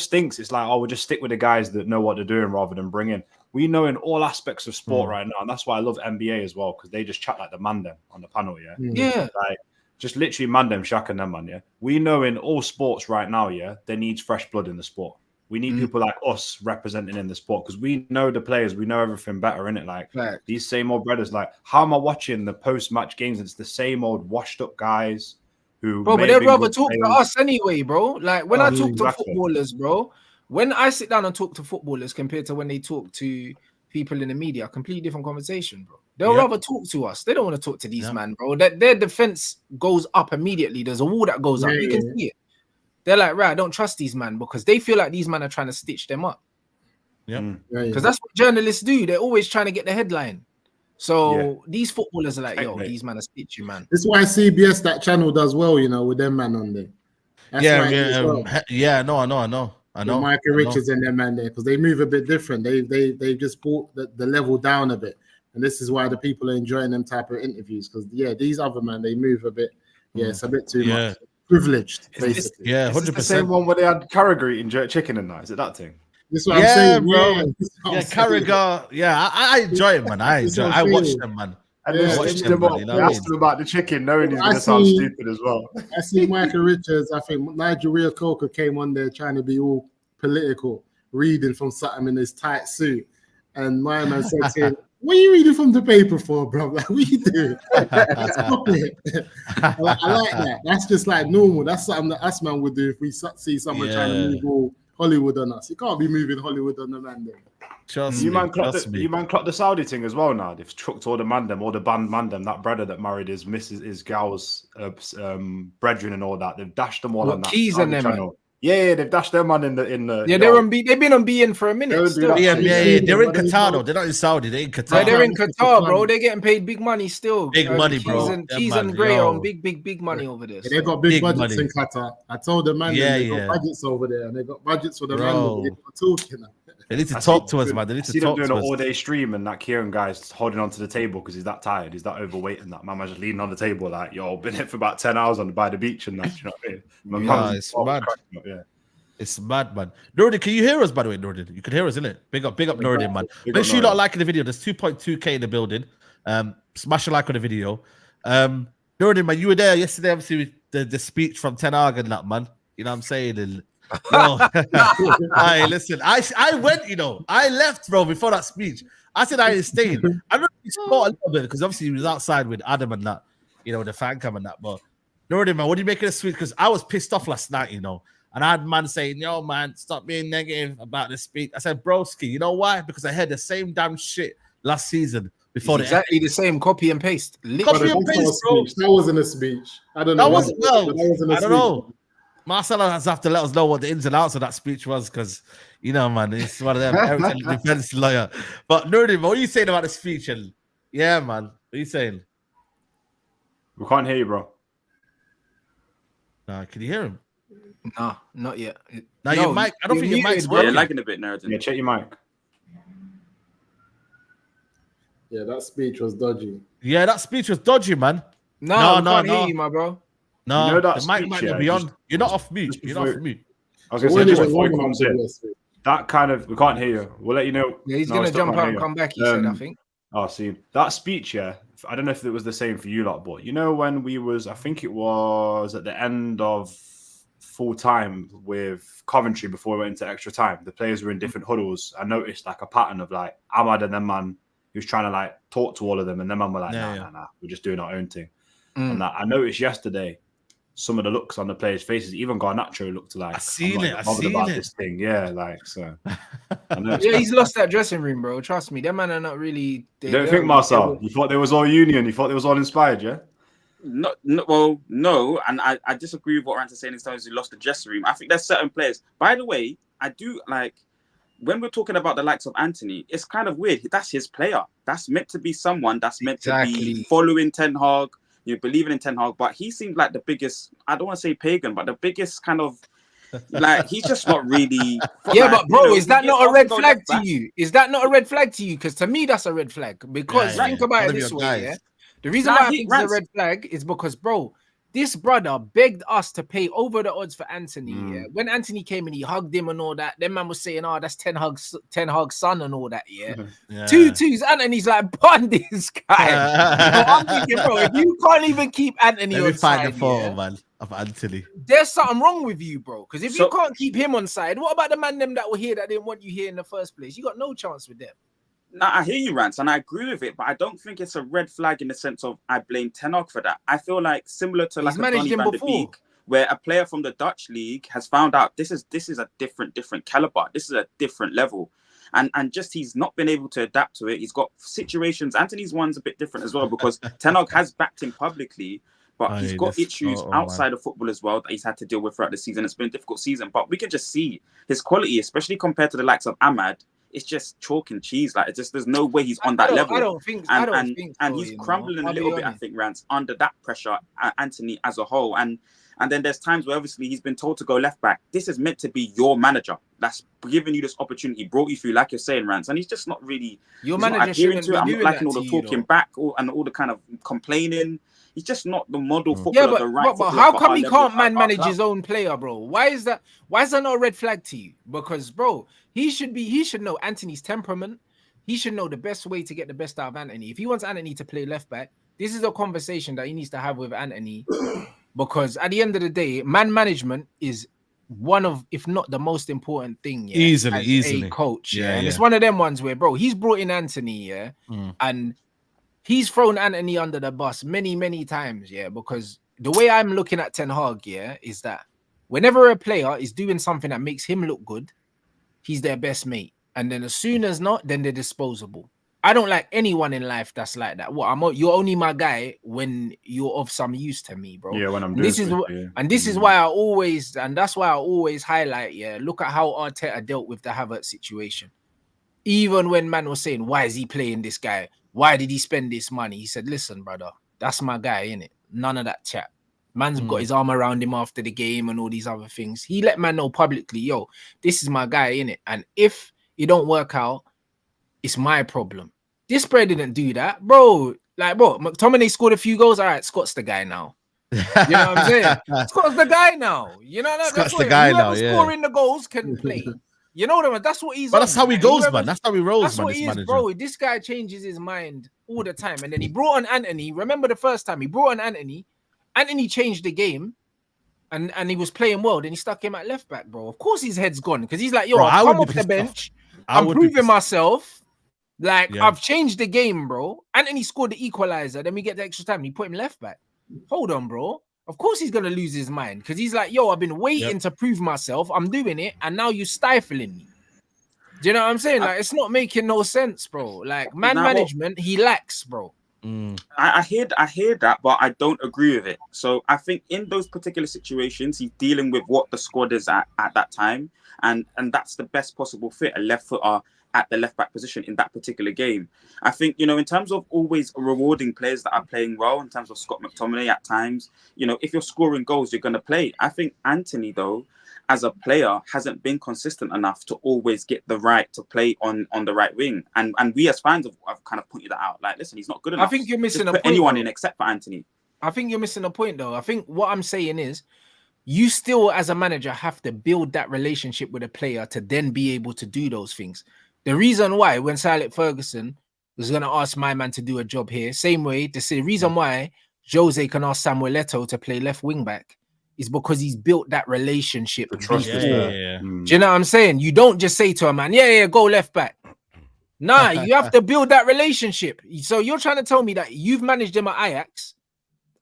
stinks. It's like, we'll just stick with the guys that know what they're doing rather than bring in. We know in all aspects of sport right now, and that's why I love NBA as well, because they just chat like the Mandem on the panel. Yeah. Like, just literally Mandem, Shaq and them, man, yeah? We know in all sports right now, there needs fresh blood in the sport. We need people like us representing in the sport, because we know the players, we know everything better, innit? Like, these same old brothers, like, how am I watching the post-match games? It's the same old washed-up guys who... Bro, but they'd rather talk to us anyway, bro. Like, when I talk to footballers, bro, when I sit down and talk to footballers compared to when they talk to people in the media, completely different conversation, bro. They'll rather talk to us. They don't want to talk to these man, bro. Their defense goes up immediately. There's a wall that goes up. You can see it. They're like, right, I don't trust these man, because they feel like these men are trying to stitch them up. Because that's what journalists do. They're always trying to get the headline. So these footballers are like, yo, these men are stitching, man. This is why CBS, that channel, does well, you know, with them man on there. I know. Michael Richards and them man there, because they move a bit different. They just brought the level down a bit. And this is why the people are enjoying them type of interviews, because these other men, they move a bit Yeah, it's a bit too much. Privileged, basically. Yeah, 100%. Is this the same one where they had Carragher eating jerk chicken and that? Is it that thing? That's what I'm saying, bro. Yeah, Carragher. Yeah, I enjoy it, man. I watch them, man. And they asked him about the chicken, knowing he's going to sound stupid as well. I see Michael Richards. I think Nigel Reo-Coker came on there trying to be all political, reading from something in his tight suit. And my man said to him, what are you reading from the paper for, bro? Like, what are you doing? Stop it. I like that. That's just like normal. That's something that us man would do if we see someone trying to move all Hollywood on us. You can't be moving Hollywood on the man there. You man clocked the Saudi thing as well now. They've trucked all the Mandem, all the band Mandem, that brother that married his gal's brethren and all that. They've dashed them all on that. Keys on them, man. Yeah, they've dashed them on in the. Yeah, they've been on BN for a minute. They're in Qatar though. They're not in Saudi. They're in Qatar. Yeah, they're in Qatar, bro. They're getting paid big money still. Big money, bro. Keys and Gray on big money over there. They got big budgets in Qatar. I told the man they got budgets over there, and they got budgets for the man. They're not talking. They need to talk to us, man. They need to talk to us. See them doing an all-day stream, and that Kieran guy's holding onto the table because he's that tired. He's that overweight, and that man just leaning on the table like, yo, been here for about 10 hours by the beach and that. You know what I mean? It's mad. It's mad, man. Nuruddin, can you hear us, by the way, Nuruddin? You can hear us, innit? Big up Nuruddin, man. Make sure you're not liking the video. There's 2.2k in the building. Smash a like on the video. Nuruddin, man, you were there yesterday, obviously, with the speech from Ten Hag and that, man. You know what I'm saying? And, hey, listen, I went, I left, bro, before that speech. I said I stayed. I don't know if he sport a little bit because obviously he was outside with Adam and that, the fan cam and that. But Nuruddin, man, what do you make of the speech? Because I was pissed off last night, and I had man saying, yo, man, stop being negative about this speech. I said, broski, you know why? Because I heard the same damn shit last season before exactly the same copy and paste. Copy and paste, bro. That wasn't a speech. I don't know. That wasn't I don't know. Marcelo has to let us know what the ins and outs of that speech was because, man, it's one of them. Everything defense lawyer. But Nuruddin, what are you saying about the speech? And yeah, man, what are you saying? We can't hear you, bro. Nah, can you hear him? Nah, not yet. Now your mic, I don't think your mic's working. Yeah, lagging a bit, Nuruddin. Yeah, check your mic. Yeah, that speech was dodgy. Yeah, that speech was dodgy, man. No, can't hear you, my bro. No, the mic might not be on. You're not off mute. You're not off mute. I was going to say, before he comes in, that kind of, we can't hear you. We'll let you know. Yeah, he's going to jump out and come back, he said, I think. Oh, see, that speech, I don't know if it was the same for you lot, but when we was, I think it was at the end of full time with Coventry before we went into extra time, the players were in different huddles. I noticed like a pattern of like Amad and them man who was trying to like talk to all of them, and them man were like, nah, we're just doing our own thing. And that I noticed yesterday some of the looks on the players' faces, even Garnacho looked like I seen it. This thing, so. Yeah, he's lost that dressing room, bro. Trust me, them man are not really. You don't think, Marcel? You thought they was all union? You thought they was all inspired? Yeah. No, and I disagree with what Rant's saying in terms of he lost the dressing room. I think there's certain players. By the way, I do like when we're talking about the likes of Anthony, it's kind of weird. That's his player. That's meant to be someone that's meant to be following Ten Hag, believing in Ten Hag, but he seemed like the biggest, I don't want to say pagan, but the biggest kind of like he's just not really. Yeah, but bro, is that not a red flag to you? Is that not a red flag to you? Because to me, that's a red flag. Because think about it this way, the reason why I think it's a red flag is because, bro, this brother begged us to pay over the odds for Anthony. Yeah? When Anthony came in, he hugged him and all that. Then man was saying, "Oh, that's Ten Hag's son and all that." Yeah, 2-2s. Anthony's like, "Bun this guy." I'm thinking, bro, if you can't even keep Anthony on side, find the photo, man, of Anthony. There's something wrong with you, bro. Because if you can't keep him on side, what about the man them that were here that didn't want you here in the first place? You got no chance with them. Now, I hear you, Rants, and I agree with it, but I don't think it's a red flag in the sense of I blame Ten Hag for that. I feel like similar to like a Donny van de Beek, where a player from the Dutch league has found out this is a different caliber. This is a different level. And just he's not been able to adapt to it. He's got situations. Anthony's one's a bit different as well because Ten Hag has backed him publicly, but he's got issues outside of football as well that he's had to deal with throughout the season. It's been a difficult season, but we can just see his quality, especially compared to the likes of Amad. It's just chalk and cheese. Like, it's just there's no way he's on that level. I don't think and he's crumbling a little bit, I think, Rants, under that pressure, Anthony as a whole. And then there's times where obviously he's been told to go left back. This is meant to be your manager that's giving you this opportunity, brought you through, like you're saying, Rants, and he's just not really. Your manager shouldn't be doing I'm not liking that all the to you, talking back and all the kind of complaining. He's just not the model Yeah, footballer. but, the right but footballer how for come our he level, can't our manage club. his own player, bro? Why is that not a red flag to you? Because, bro, he should know Anthony's temperament. He should know the best way to get the best out of Anthony. If he wants Anthony to play left back, this is a conversation that he needs to have with Anthony. Because at the end of the day, man management is one of, if not the most important thing, easily a coach. yeah, And it's one of them ones where, bro, he's brought in Anthony, and he's thrown Anthony under the bus many times, because the way I'm looking at Ten Hag, is that whenever a player is doing something that makes him look good, he's their best mate. And then as soon as not, then they're disposable. I don't like anyone in life that's like that. You're only my guy when you're of some use to me, bro. Yeah, when I'm and doing this is this is why I always, and that's why I always highlight, look at how Arteta dealt with the Havertz situation. Even when man was saying, why is he playing this guy? Why did he spend this money? He said, listen, brother, that's my guy, innit? None of that chat. Man's got his arm around him after the game and all these other things. He let man know publicly, yo, this is my guy, innit? And if it don't work out, it's my problem. This bro didn't do that, bro. Like, bro, McTominay scored a few goals. All right, Scott's the guy now. You know what I'm saying? Scott's the guy now. You know that? Scott's the guy now. Yeah. Scoring the goals can play. You know what I mean? That's what he's. But that's how he goes, man. That's how he rolls, that's man. What he is, bro. This guy changes his mind all the time, and then he brought on Anthony. Remember the first time he brought on Anthony? Anthony changed the game. And he was playing well. Then he stuck him at left back, bro. Of course his head's gone because he's like, yo, I've come off the bench. I'm proving myself. Like, I've changed the game, bro. Anthony scored the equalizer. Then we get the extra time. And he put him left back. Hold on, bro. Of course he's going to lose his mind because he's like, yo, I've been waiting to prove myself. I'm doing it. And now you're stifling me. Do you know what I'm saying? Like, it's not making no sense, bro. Like, management, he lacks, bro. I hear that, but I don't agree with it. So I think in those particular situations, he's dealing with what the squad is at that time, and that's the best possible fit, a left footer at the left back position in that particular game. I think, in terms of always rewarding players that are playing well, in terms of Scott McTominay at times, if you're scoring goals, you're going to play. I think Anthony, though, as a player, hasn't been consistent enough to always get the right to play on the right wing. And we as fans have kind of pointed that out. Like, listen, he's not good enough. I think you're missing a point. Anyone in except for Anthony. I think you're missing a point, though. I think what I'm saying is you still, as a manager, have to build that relationship with a player to then be able to do those things. The reason why, when Sir Alex Ferguson was going to ask my man to do a job here, same way, the reason why Jose can ask Samuel Eto'o to play left wing back is because he's built that relationship. The trust is there. Do you know what I'm saying? You don't just say to a man, go left back. Nah, you have to build that relationship. So you're trying to tell me that you've managed him at Ajax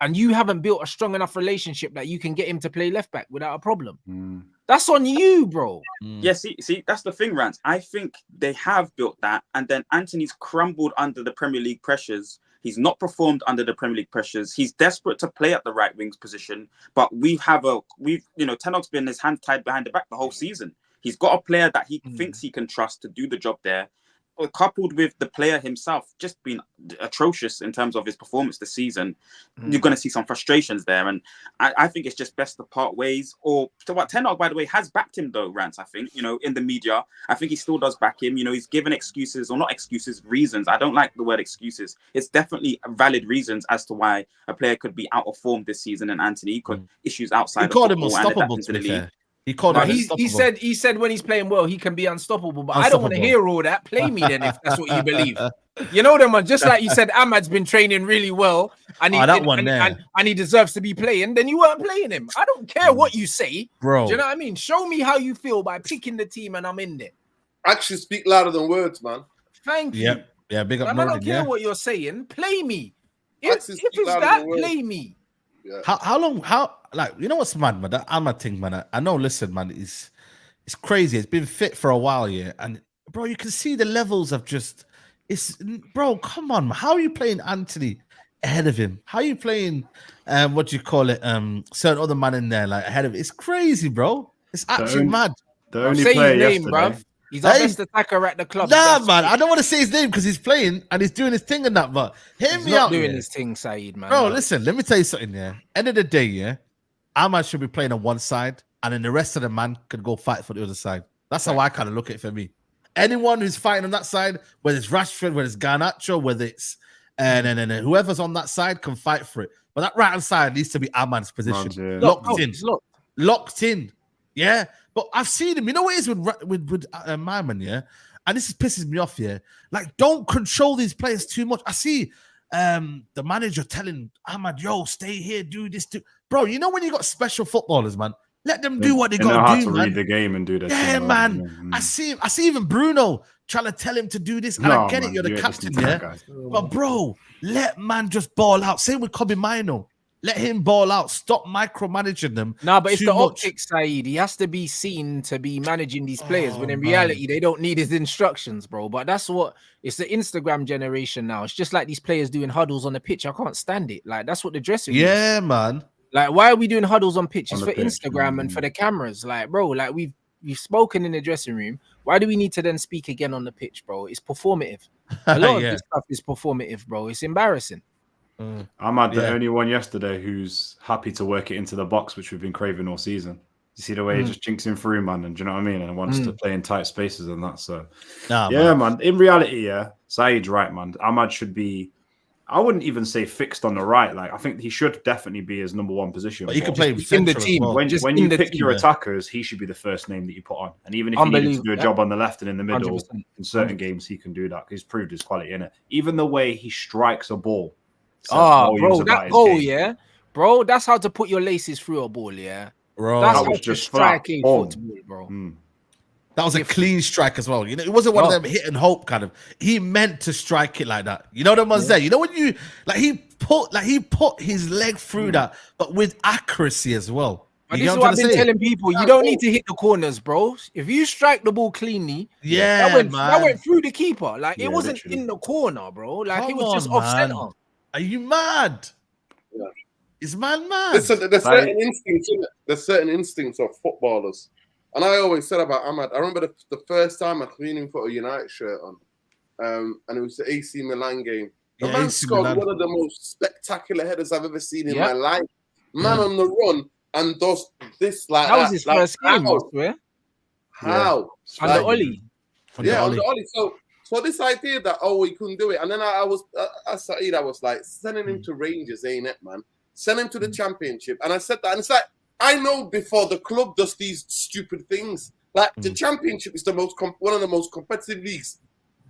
and you haven't built a strong enough relationship that you can get him to play left back without a problem. That's on you, bro. Yeah, see, that's the thing, Rance. I think they have built that, and then Anthony's crumbled under the Premier League pressures. He's not performed under the Premier League pressures. He's desperate to play at the right wing's position, but Ten Hag's been his hands tied behind the back the whole season. He's got a player that he thinks he can trust to do the job there, coupled with the player himself just being atrocious in terms of his performance this season. You're going to see some frustrations there, and I think it's just best to part ways. Or so what? Ten Hag, by the way, has backed him though, Rance. I think in the media, I think he still does back him. He's given excuses, or not excuses, reasons. I don't like the word excuses. It's definitely valid reasons as to why a player could be out of form this season, and Anthony could issues outside. He called him unstoppable to the league. He said when he's playing well, he can be unstoppable. But I don't want to hear all that. Play me then, if that's what you believe. You know them, man. Just like you said, Amad's been training really well, and he deserves to be playing. Then you weren't playing him. I don't care what you say, bro. Do you know what I mean? Show me how you feel by picking the team, and I'm in there. Actions speak louder than words, man. Thank you. Yeah, big up. I don't care what you're saying. Play me. If it's that, play me. Yeah. How long? You know what's mad, man? That Amad thing, man. I know. Listen, man, it's crazy. It's been fit for a while, and bro, you can see the levels of bro. Come on, man. How are you playing Anthony ahead of him? How are you playing? What do you call it? Certain other man in there, like ahead of it. It's crazy, bro. It's actually mad. The only player yesterday. Bruv. He's our best attacker at the club. Nah, man, I don't want to say his name because he's playing and he's doing his thing and that, but he's not doing his thing, Saeed, man. Bro, listen, let me tell you something, End of the day, Amad should be playing on one side and then the rest of the man could go fight for the other side. That's how I kind of look at it for me. Anyone who's fighting on that side, whether it's Rashford, whether it's Garnacho, whether it's and then whoever's on that side can fight for it. But that right hand side needs to be Amad's position, locked in. Yeah, but I've seen him. You know what it is with my man, yeah, and this pisses me off. Yeah, like don't control these players too much. I see the manager telling Amad, "Yo, stay here, do this, bro." You know when you got special footballers, man. Let them do what they got to do, man. Read the game and do that. Yeah, man. I see even Bruno trying to tell him to do this. And I get it, you're the captain, yeah. But bro, let man just ball out. Same with Kobe Mino. Let him ball out. Stop micromanaging them. No, but it's the optics, Saeed. He has to be seen to be managing these players when in reality they don't need his instructions, bro. But that's what it's the Instagram generation now. It's just like these players doing huddles on the pitch. I can't stand it. Like that's what the dressing room is. Man. Like, why are we doing huddles on pitches for Instagram and for the cameras? Like, bro, like we've spoken in the dressing room. Why do we need to then speak again on the pitch, bro? It's performative. A lot of this stuff is performative, bro. It's embarrassing. I'm the only one yesterday who's happy to work it into the box, which we've been craving all season. You see the way he just jinks him through, man, and do you know what I mean? And wants to play in tight spaces and that. So, man. In reality, Saeed's right, man. Amad should be. I wouldn't even say fixed on the right. Like I think he should definitely be his number one position. But he can play in the team. Well. When you pick your attackers, he should be the first name that you put on. And even if he needs to do a job on the left and in the middle, 100%. In certain games, he can do that. He's proved his quality in it. Even the way he strikes a ball. Bro, that goal, bro, that's how to put your laces through a ball, bro. That's how to strike a football, bro. That was a clean strike as well. You know, it wasn't one of them hit and hope kind of. He meant to strike it like that. You know the ones there. You know when you he put his leg through that, but with accuracy as well. But this is what I've been telling people. You don't need to hit the corners, bro. If you strike the ball cleanly, that went through the keeper. Like it wasn't in the corner, bro. Like it was just off center. Are you mad? Yeah. Is man mad? Listen, there's certain instincts. There's certain instincts of footballers. And I always said about Amad, I remember the first time I cleaned him for a United shirt on, and it was the AC Milan game. The man scored one of the most spectacular headers I've ever seen in my life. Man on the run and does this like that. Was his first game, I swear. How? On the Ollie. On the Ollie. So this idea that, he couldn't do it. And then I was like, sending him to Rangers, ain't it, man? Send him to the Championship. And I said that, and it's like, I know before the club does these stupid things. Like the Championship is one of the most competitive leagues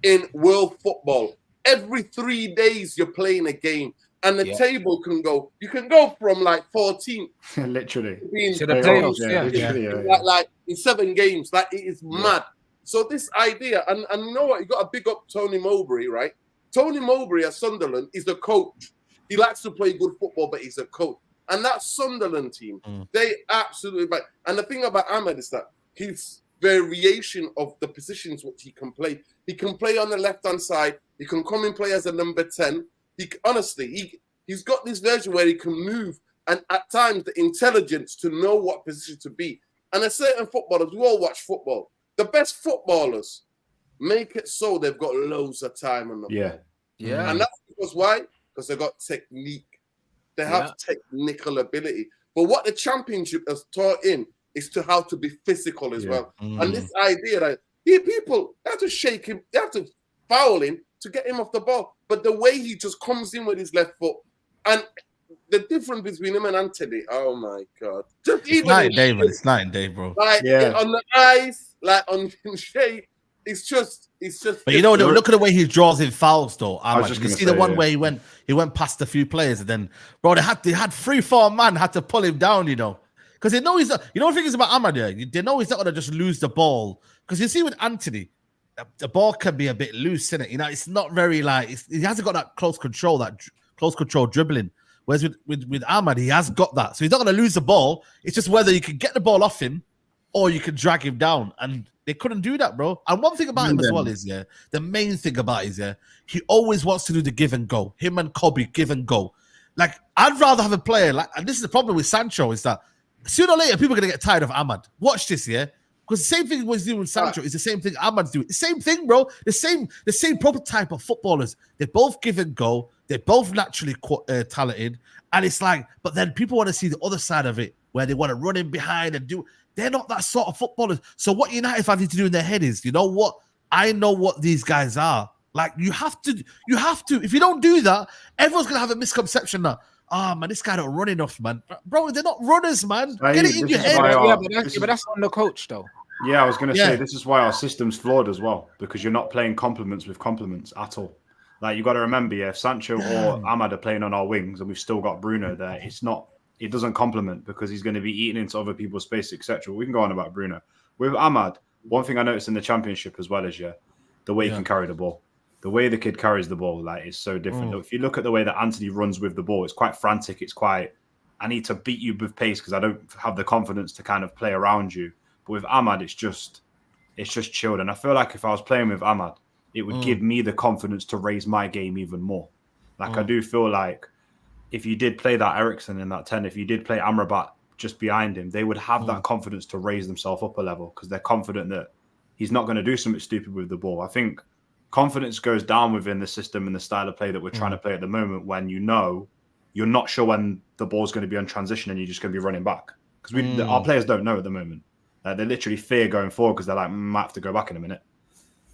in world football. Every 3 days you're playing a game, and the table can go. You can go from like 14, literally, to the playoffs. Like in 7 games. Like it is mad. So this idea, and you know what? You got to big up Tony Mowbray, right? Tony Mowbray at Sunderland is the coach. He likes to play good football, but he's a coach. And that Sunderland team, they absolutely. And the thing about Amad is that his variation of the positions which he can play. He can play on the left-hand side. He can come and play as a number 10. He's got this version where he can move, and at times the intelligence to know what position to be. And a certain footballers, we all watch football. The best footballers make it so they've got loads of time on the ball. Yeah. And that's because why? Because they've got technique. They have technical ability. But what the Championship has taught in is to how to be physical as well. And this idea that people have to shake him, they have to foul him to get him off the ball. But the way he just comes in with his left foot, and the difference between him and Anthony, oh my God. It's night and day, man. It's night and day, bro. Like on the eyes, like on shape, it's just. But you know, look at the way he draws in fouls, though. You see the one where he went past a few players, and then, bro, they had 3-4 man had to pull him down, you know, because they know he's not. You know, the thing is about Amad, they know he's not gonna just lose the ball, because you see with Anthony, the ball can be a bit loose, innit? You know, it's not very he hasn't got that close control dribbling. Whereas with Amad, he has got that, so he's not gonna lose the ball. It's just whether you can get the ball off him or you can drag him down, and they couldn't do that, bro. And one thing about him as well is, the main thing about it is, he always wants to do the give and go. Him and Kobe, give and go. Like, I'd rather have a player and this is the problem with Sancho, is that sooner or later people are gonna get tired of Amad. Watch this, because the same thing was doing with Sancho is the same thing Amad's doing. The same thing, bro. The same proper type of footballers. They both give and go. They're both naturally talented, and it's like, but then people want to see the other side of it, where they want to run in behind and do. They're not that sort of footballers. So what United fans need to do in their head is, you know what? I know what these guys are. Like you have to. If you don't do that, everyone's gonna have a misconception that, man, this guy don't run enough, man. Bro, they're not runners, man. Get it in your head. But that's on the coach, though. Yeah, I was going to say, this is why our system's flawed as well, because you're not playing compliments with compliments at all. Like, you got to remember, if Sancho or Amad are playing on our wings and we've still got Bruno there, it doesn't complement because he's going to be eating into other people's space, etc. We can go on about Bruno. With Amad, one thing I noticed in the championship as well is, the way he can carry the ball. The way the kid carries the ball, like, is so different. If you look at the way that Anthony runs with the ball, it's quite frantic. It's quite, I need to beat you with pace because I don't have the confidence to kind of play around you. But with Amad, it's just chilled. And I feel like if I was playing with Amad, it would give me the confidence to raise my game even more. Like, I do feel like if you did play that Eriksen in that 10, if you did play Amrabat just behind him, they would have that confidence to raise themselves up a level because they're confident that he's not going to do something stupid with the ball. I think confidence goes down within the system and the style of play that we're trying to play at the moment when you're not sure when the ball's going to be on transition and you're just going to be running back. Because our players don't know at the moment. They literally fear going forward because they're like, might have to go back in a minute.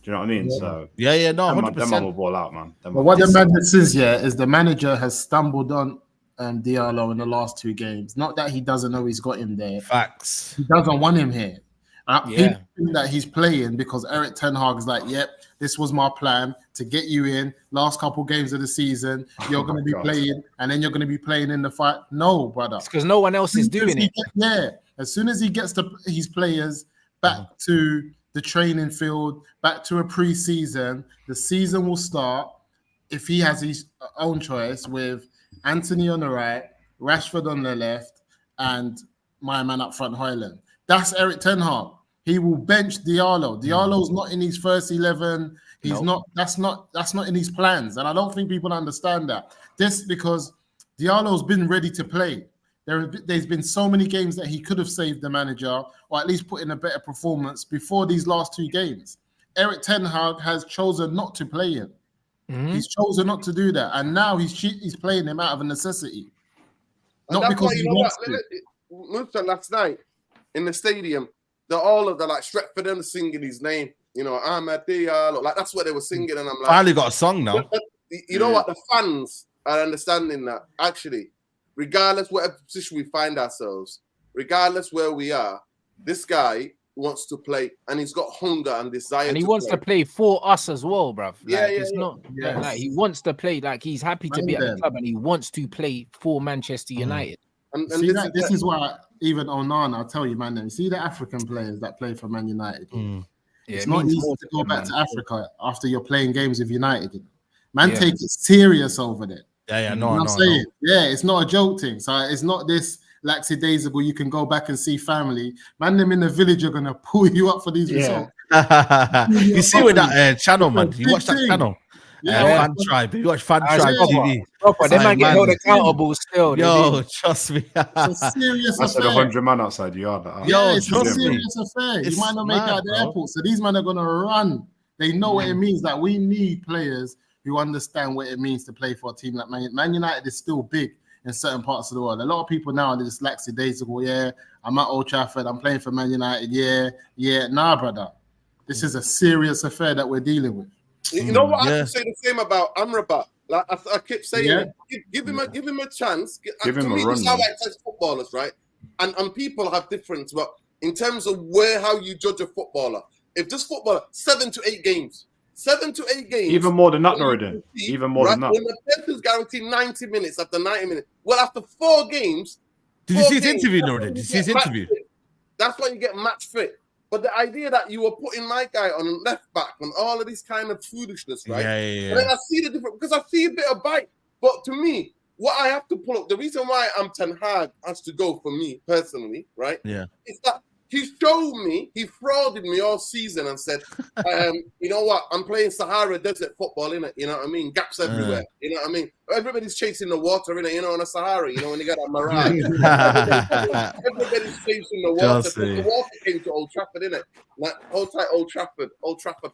Do you know what I mean? Yeah. So no, 100%. Them man will ball out, man. But what the madness is, is the manager has stumbled on Diallo in the last 2 games. Not that he doesn't know he's got him there. Facts. He doesn't want him here. That he's playing because Erik ten Hag is like, this was my plan to get you in last couple games of the season. You're going to be playing, and then you're going to be playing in the fight. No, brother. It's because no one else is doing it. As soon as he gets his players back to the training field, back to a pre-season, the season will start if he has his own choice with Anthony on the right, Rashford on the left, and my man up front, Hojlund. That's Erik ten Hag. He will bench Diallo. Diallo's not in his first 11. He's not. That's not in his plans, and I don't think people understand that. This because Diallo's been ready to play. There's been so many games that he could have saved the manager, or at least put in a better performance before these last 2 games. Erik ten Hag has chosen not to play him. He's chosen not to do that, and now he's playing him out of a necessity, not because he wants to. Last night in the stadium, all of the like Stretford and singing his name, Amad Diallo, like that's what they were singing, and I'm like, finally got a song now. You know what? The fans are understanding that actually, regardless whatever position we find ourselves, regardless where we are, this guy wants to play, and he's got hunger and desire. And he wants to play for us as well, bruv. Not like he wants to play. Like he's happy to be at the club, and he wants to play for Manchester United. And this is why even Onana, I'll tell you, man. See the African players that play for Man United. It's not easy to go back to Africa after you're playing games with United. Take it serious over there. It's not a joke thing. So it's not this lackadaisical. You can go back and see family. Man, them in the village are gonna pull you up for these results. You see with that channel, man. You watch that channel. Fan Tribe. You watch Fan Tribe TV. They might get held accountable still. Yo, trust me. It's a serious affair. I said 100 man outside the yard. It's a serious affair. You might not make it out the airport. So these men are going to run. They know what it means. That we need players who understand what it means to play for a team like Man United. Man United is still big in certain parts of the world. A lot of people now are just lackadaisical. I'm at Old Trafford. I'm playing for Man United. Nah, brother. This is a serious affair that we're dealing with. You know what? I can say the same about Amrabat. Like I keep saying, give him a chance. Give him a run. This is how I test footballers, right? And people have different, but in terms of how you judge a footballer, if this footballer 7 to 8 games, even more than that, Norridin. Even more than that. When the person's guaranteed 90 minutes after 90 minutes, well, after 4 games, did you see his interview, Norridin? Did you see his interview? That's when you get match fit. But the idea that you were putting my guy on left back and all of this kind of foolishness, right? And then I see the difference because I see a bit of bite. But to me, what I have to pull up, the reason why Ten Hag has to go for me personally, right? Is that he showed me, he frauded me all season and said, you know what? I'm playing Sahara Desert football, innit? You know what I mean? Gaps everywhere. You know what I mean? Everybody's chasing the water, innit? On the Sahara, when you got a mirage. Everybody's chasing the water. The water came to Old Trafford, innit? Like, hold tight, Old Trafford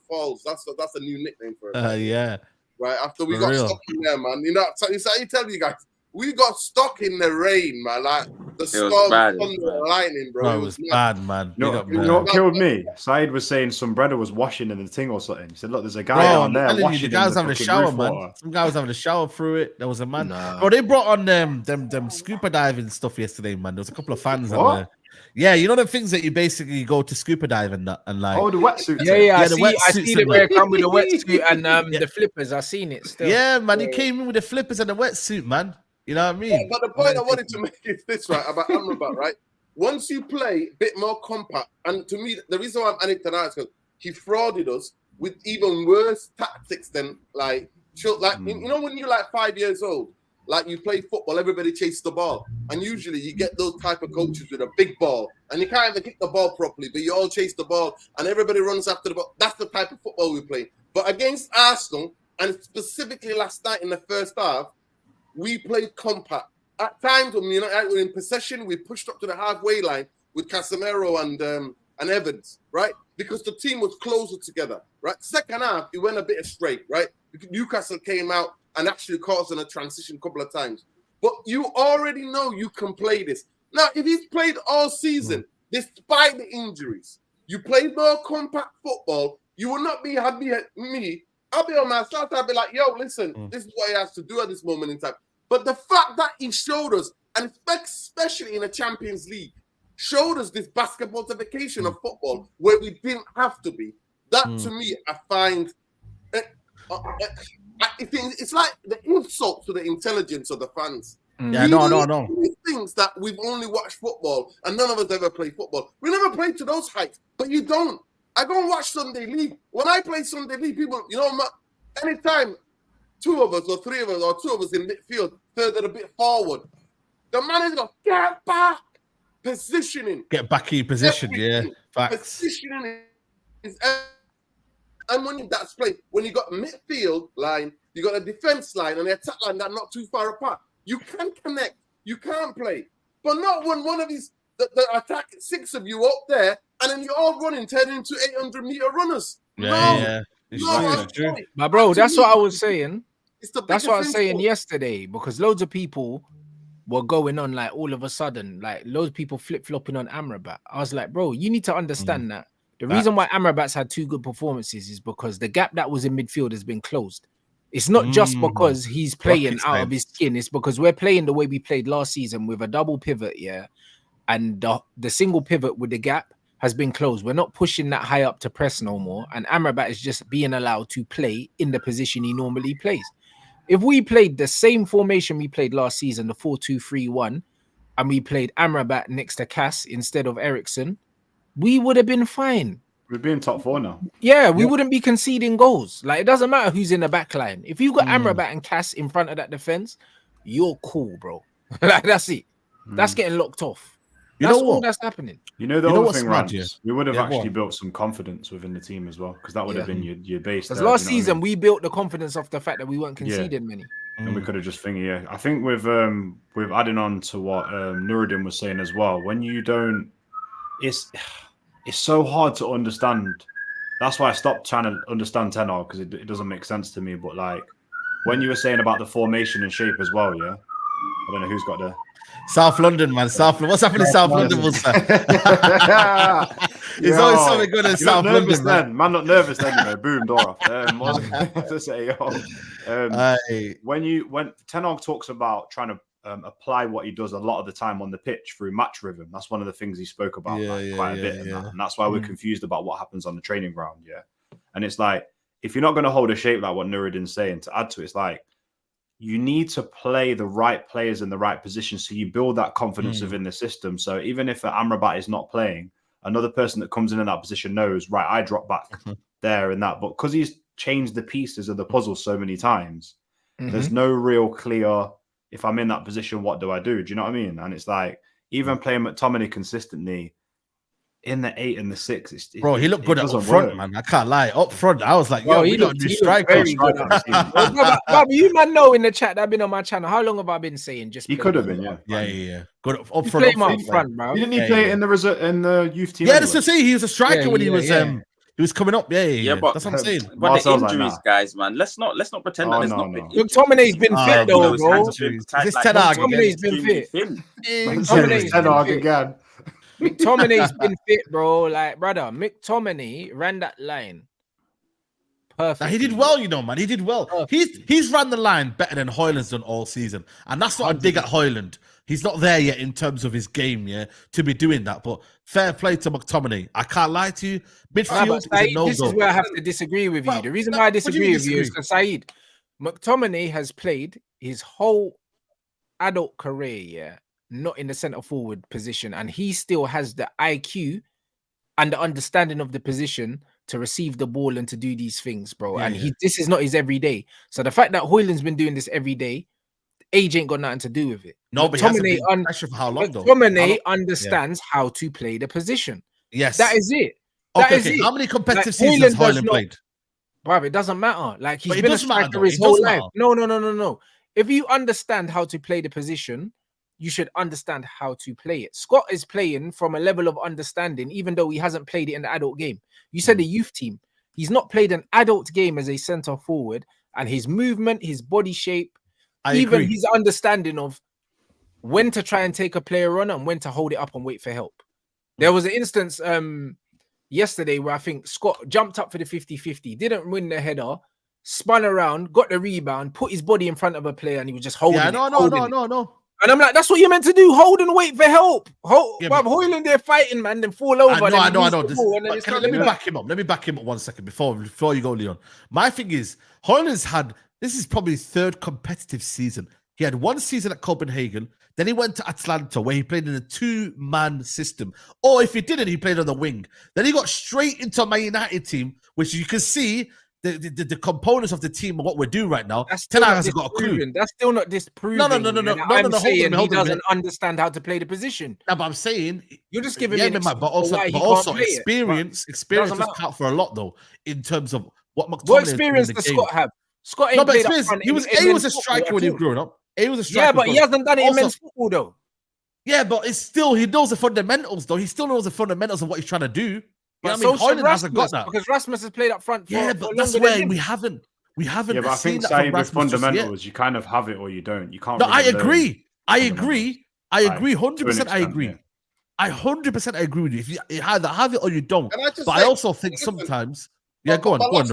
Falls. That's a new nickname for it. Right, after we got stuck in there, man. It's how you tell you guys. we got stuck in the rain, man. Like the storm, thunder, lightning, bro. It was bad, man. You know what killed me? Saeed was saying some brother was washing in the thing or something. He said, "Look, there's a guy down there washing." The guy was having a shower, man. Water. Some guy was having a shower through it. There was a man. Bro, they brought on them scuba diving stuff yesterday, man. There was a couple of fans on there. Yeah, you know the things that you basically go to scuba dive and like. Oh, the wetsuits. Yeah, I see the bear come with the wetsuit and the flippers. I seen it still. Yeah, man, he came in with the flippers and the wetsuit, man. You know what I mean? Yeah, but the point I wanted to make is this, right, about Amrabat, right? Once you play a bit more compact, and to me, the reason why I'm adding to that is because he frauded us with even worse tactics than you know, when you're like 5 years old, like you play football, everybody chases the ball, and usually you get those type of coaches with a big ball, and you can't even kick the ball properly, but you all chase the ball, and everybody runs after the ball. That's the type of football we play. But against Arsenal, and specifically last night in the first half, we played compact. At times when we're in possession, we pushed up to the halfway line with Casemiro and Evans, right? Because the team was closer together, right? Second half, it went a bit astray, right? Newcastle came out and actually caused in a transition a couple of times. But you already know you can play this. Now, if he's played all season, despite the injuries, you played more compact football, you will not be happy at me. I'll be on my side. I'll be like, yo, listen, this is what he has to do at this moment in time. But the fact that he showed us, and especially in the Champions League, showed us this basketballification of football where we didn't have to be. That, to me, I find... it's like the insult to the intelligence of the fans. Yeah, no. Things that we've only watched football, and none of us ever played football. We never played to those heights, but you don't. I go and watch Sunday League. When I play Sunday League, people, anytime 2 of us or 3 of us or 2 of us in midfield, further a bit forward, the manager goes, get back. Positioning. Get back in position, everything. Yeah. Facts. Positioning is and when that's played, when you got a midfield line, you got a defense line and the attack line that not too far apart. You can connect, you can't play. But not when one of these the attack 6 of you up there and then you're all running, turning into 800-meter runners. Yeah. It's true. My bro, that's what I was saying. That's what I was saying yesterday, because loads of people were going on like all of a sudden, like loads of people flip-flopping on Amrabat. I was like, bro, you need to understand that the reason why Amrabat's had 2 good performances is because the gap that was in midfield has been closed. It's not just because he's playing out of his skin. It's because we're playing the way we played last season with a double pivot, and the single pivot with the gap has been closed. We're not pushing that high up to press no more, and Amrabat is just being allowed to play in the position he normally plays. If we played the same formation we played last season, the 4-2-3-1, and we played Amrabat next to Cass instead of Eriksen, we would have been fine. We'd be in top 4 now. Yeah, we wouldn't be conceding goals. Like, it doesn't matter who's in the back line. If you got Amrabat and Cass in front of that defense, you're cool, bro. Like, that's it. That's getting locked off. That's all that's happening. You know the other thing, Rams, we would have actually built some confidence within the team as well, because that would have been your base. Because last season we built the confidence off the fact that we weren't conceding many, and we could have just thinking. I think with adding on to what Nuruddin was saying as well, when you don't, it's so hard to understand. That's why I stopped trying to understand Ten Hag, because it doesn't make sense to me. But like when you were saying about the formation and shape as well, I don't know who's got the. South London, man. What's happening in South London? It's always something good in South London, man. Man, not nervous then, boom, door off. When Ten Hag talks about trying to apply what he does a lot of the time on the pitch through match rhythm, that's one of the things he spoke about quite a bit. And that's why we're confused about what happens on the training ground. And it's like, if you're not going to hold a shape like what Nuruddin's saying, to add to it, it's like, you need to play the right players in the right position so you build that confidence within the system. So even if Amrabat is not playing, another person that comes in that position knows, right, I drop back there and that. But because he's changed the pieces of the puzzle so many times, there's no real clear, if I'm in that position, what do I do? Do you know what I mean? And it's like, even playing McTominay consistently, in the 8 and the 6, bro, he looked good up front, man. I can't lie. Up front, I was like, yo, we got a new striker. You man know in the chat that I've been on my channel. How long have I been saying? Just he could have been, yeah. Good up front, bro. Didn't he play in the youth team? Yeah, that's to say he was a striker when he was He was coming up. Yeah. But That's what I'm saying. But the injuries, guys, man. Let's not pretend that there's not been injuries. McTominay's been fit though, bro. This Ten Hag McTominay's been fit. McTominay's been fit, bro. Like, brother, McTominay ran that line perfect. Now, he did well, man. He did well. He's ran the line better than Hojlund's done all season, and that's not a dig at Hojlund. He's not there yet in terms of his game, to be doing that. But fair play to McTominay. I can't lie to you. Midfield is a no-go. This is where I have to disagree with you. The reason why I disagree with you is because Saeed, McTominay has played his whole adult career, not in the centre forward position, and he still has the IQ and the understanding of the position to receive the ball and to do these things, bro. This is not his everyday. So the fact that Hojlund's been doing this every day, age ain't got nothing to do with it. No, but McTominay understands how to play the position. Yes, that is it. Okay. How many competitive seasons has Hojlund played? Bro, it doesn't matter. Like, he's been a striker his whole life. No. If you understand how to play the position, you should understand how to play it. Scott is playing from a level of understanding, even though he hasn't played it in the adult game. You said the youth team. He's not played an adult game as a centre forward, and his movement, his body shape, even his understanding of when to try and take a player on and when to hold it up and wait for help. There was an instance yesterday where I think Scott jumped up for the 50-50, didn't win the header, spun around, got the rebound, put his body in front of a player, and he was just holding it. No. And I'm like, that's what you're meant to do. Hold and wait for help. Hojlund there fighting, man, then fall over. I know. Let me back him up. Let me back him up 1 second before you go, Leon. My thing is, Hojlund's had, this is probably his third competitive season. He had one season at Copenhagen, then he went to Atlanta where he played in a 2-man system. Or if he didn't, he played on the wing. Then he got straight into a Man United team, which you can see the components of the team and what we're doing right now. Ten Hag hasn't got a clue. That's still not disproving. No. I'm saying he doesn't understand how to play the position. No, but I'm saying you're just giving me but also experience does count for a lot though in terms of what McTominay. What experience does Scott have? Scott ain't played up front. He was a striker when he was growing up. He was a striker. Yeah, but he hasn't done it in men's football though. Yeah, but it's still, he knows the fundamentals though. He still knows the fundamentals of what he's trying to do. But so should Rasmus, because Rasmus has played up front. But that's where we haven't. Yeah, but I think saying with fundamentals, you kind of have it or you don't. You can't. No, I agree. 100%. I agree. I 100% agree with you. If you either have it or you don't. But I also think sometimes. Yeah, go on. Let's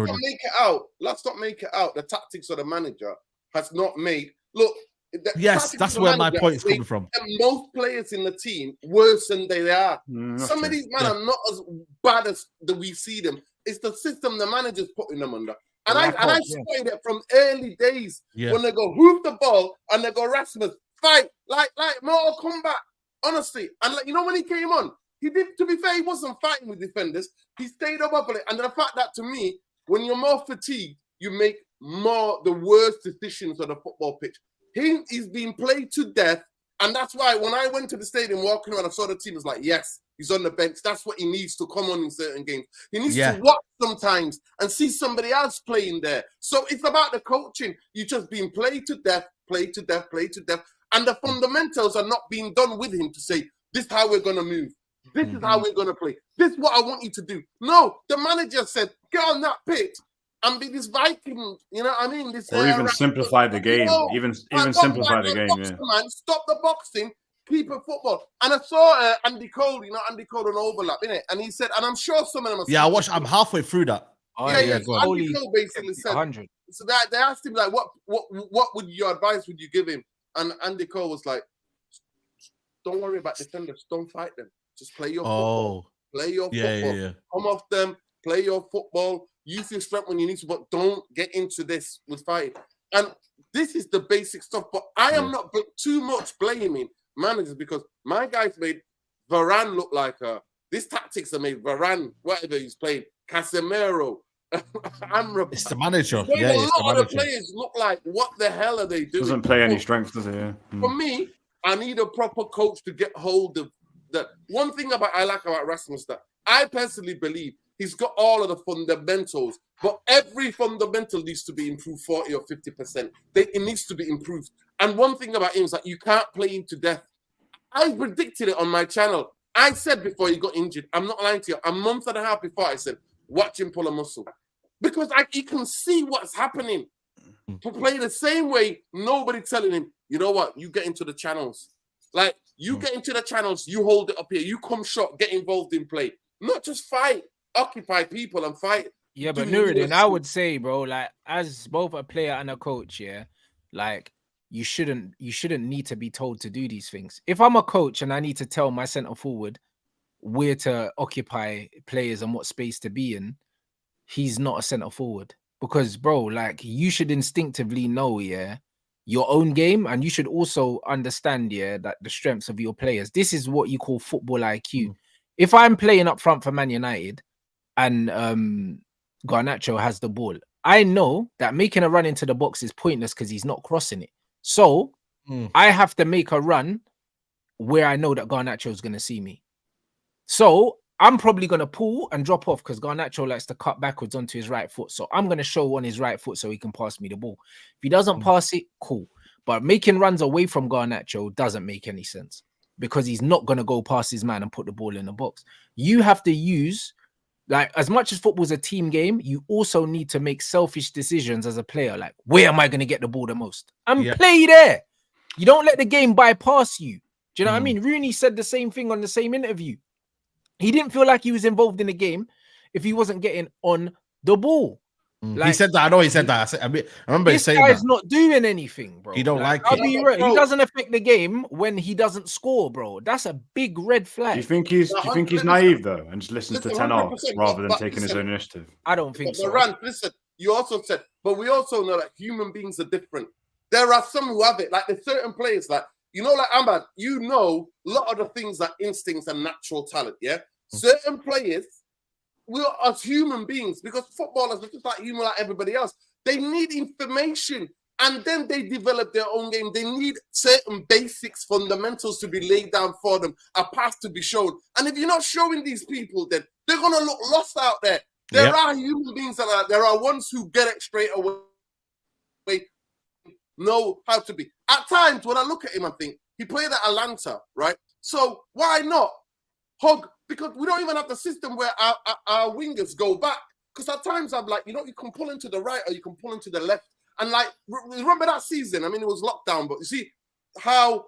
not make it out. The tactics of the manager has not made. Look. Yes, that's where my point is coming from. Most players in the team worse than they are. Some of these men are not as bad as we see them. It's the system the manager's putting them under. And I spotted it from early days when they go hoof the ball and they go Rasmus fight like Mortal Kombat. Honestly, and when he came on, he did. To be fair, he wasn't fighting with defenders. He stayed up on it, and the fact that to me, when you're more fatigued, you make the worst decisions on the football pitch. He's been played to death, and that's why when I went to the stadium walking around, I saw the team, was like, yes, he's on the bench. That's what he needs to come on in certain games. He needs to watch sometimes and see somebody else playing there. So it's about the coaching. You've just been played to death, and the fundamentals are not being done with him to say, this is how we're going to move. This is how we're going to play. This is what I want you to do. No, the manager said, get on that pitch and be this Viking, you know what I mean? Or even simplify the game. Even simplify the game, man. Stop the boxing, keep it football. And I saw Andy Cole, Andy Cole on Overlap, innit? And he said, and I'm sure some of them are I'm halfway through that. So Andy Cole basically said, 100. So they asked him, like, what would your advice would you give him? And Andy Cole was like, don't worry about defenders, don't fight them. Just play your football. Play your football. Yeah. Come off them, play your football. Use your strength when you need to, but don't get into this with fighting. And this is the basic stuff. But I am not too much blaming managers because my guys made Varane look like this tactics are made Varane, whatever he's playing, Casemiro, Amrabat. It's the manager. A lot of the players look like, what the hell are they doing? Doesn't play any strength, does it? Yeah. For me, I need a proper coach to get hold of that. One thing I like about Rasmus that I personally believe he's got all of the fundamentals, but every fundamental needs to be improved 40 or 50%. It needs to be improved. And one thing about him is that you can't play him to death. I predicted it on my channel. I said before he got injured, I'm not lying to you, a month and a half before I said, watch him pull a muscle. Because he can see what's happening. To play the same way, nobody telling him, you know what, you get into the channels. Like, you get into the channels, you hold it up here, you come shot, get involved in play. Not just fight, occupy people and fight. Yeah, but Nuruddin, I would say, bro, like, as both a player and a coach, yeah, like, you shouldn't need to be told to do these things. If I'm a coach and I need to tell my centre forward where to occupy players and what space to be in, he's not a centre forward. Because, bro, like, you should instinctively know, yeah, your own game, and you should also understand, yeah, that the strengths of your players. This is what you call football IQ. If I'm playing up front for Man United and Garnacho has the ball, I know that making a run into the box is pointless because he's not crossing it. So I have to make a run where I know that Garnacho is going to see me. So I'm probably going to pull and drop off because Garnacho likes to cut backwards onto his right foot. So I'm going to show on his right foot so he can pass me the ball. If he doesn't pass it, cool. But making runs away from Garnacho doesn't make any sense because he's not going to go past his man and put the ball in the box. You have to use, like, as much as football's a team game, you also need to make selfish decisions as a player. Like, where am I going to get the ball the most? And play there. You don't let the game bypass you. Do you know what I mean? Rooney said the same thing on the same interview. He didn't feel like he was involved in the game if he wasn't getting on the ball. Like, he said that. I know he said that. I remember he saying that. This guy's not doing anything, bro. He don't like I'll it. be real. He doesn't affect the game when he doesn't score, bro. That's a big red flag. Do you think he's naive though, and just listens to 10 hours rather than taking his own initiative? I don't think so. Rand, listen, you also said, but we also know that human beings are different. There are some who have it, like there's certain players, like, you know, like Amad, you know, a lot of the things are instincts and natural talent, yeah? Certain players, we are as human beings, because footballers are just like human, like everybody else. They need information, and then they develop their own game. They need certain basics, fundamentals to be laid down for them, a path to be shown. And if you're not showing these people, then they're going to look lost out there. There are human beings that are, there are ones who get it straight away, know how to be. At times, when I look at him, I think, he played at Atlanta, right? So why not hug? Because we don't even have the system where our wingers go back. Because at times I'm like, you know, you can pull into the right or you can pull into the left. And like, remember that season? I mean, it was lockdown, but you see how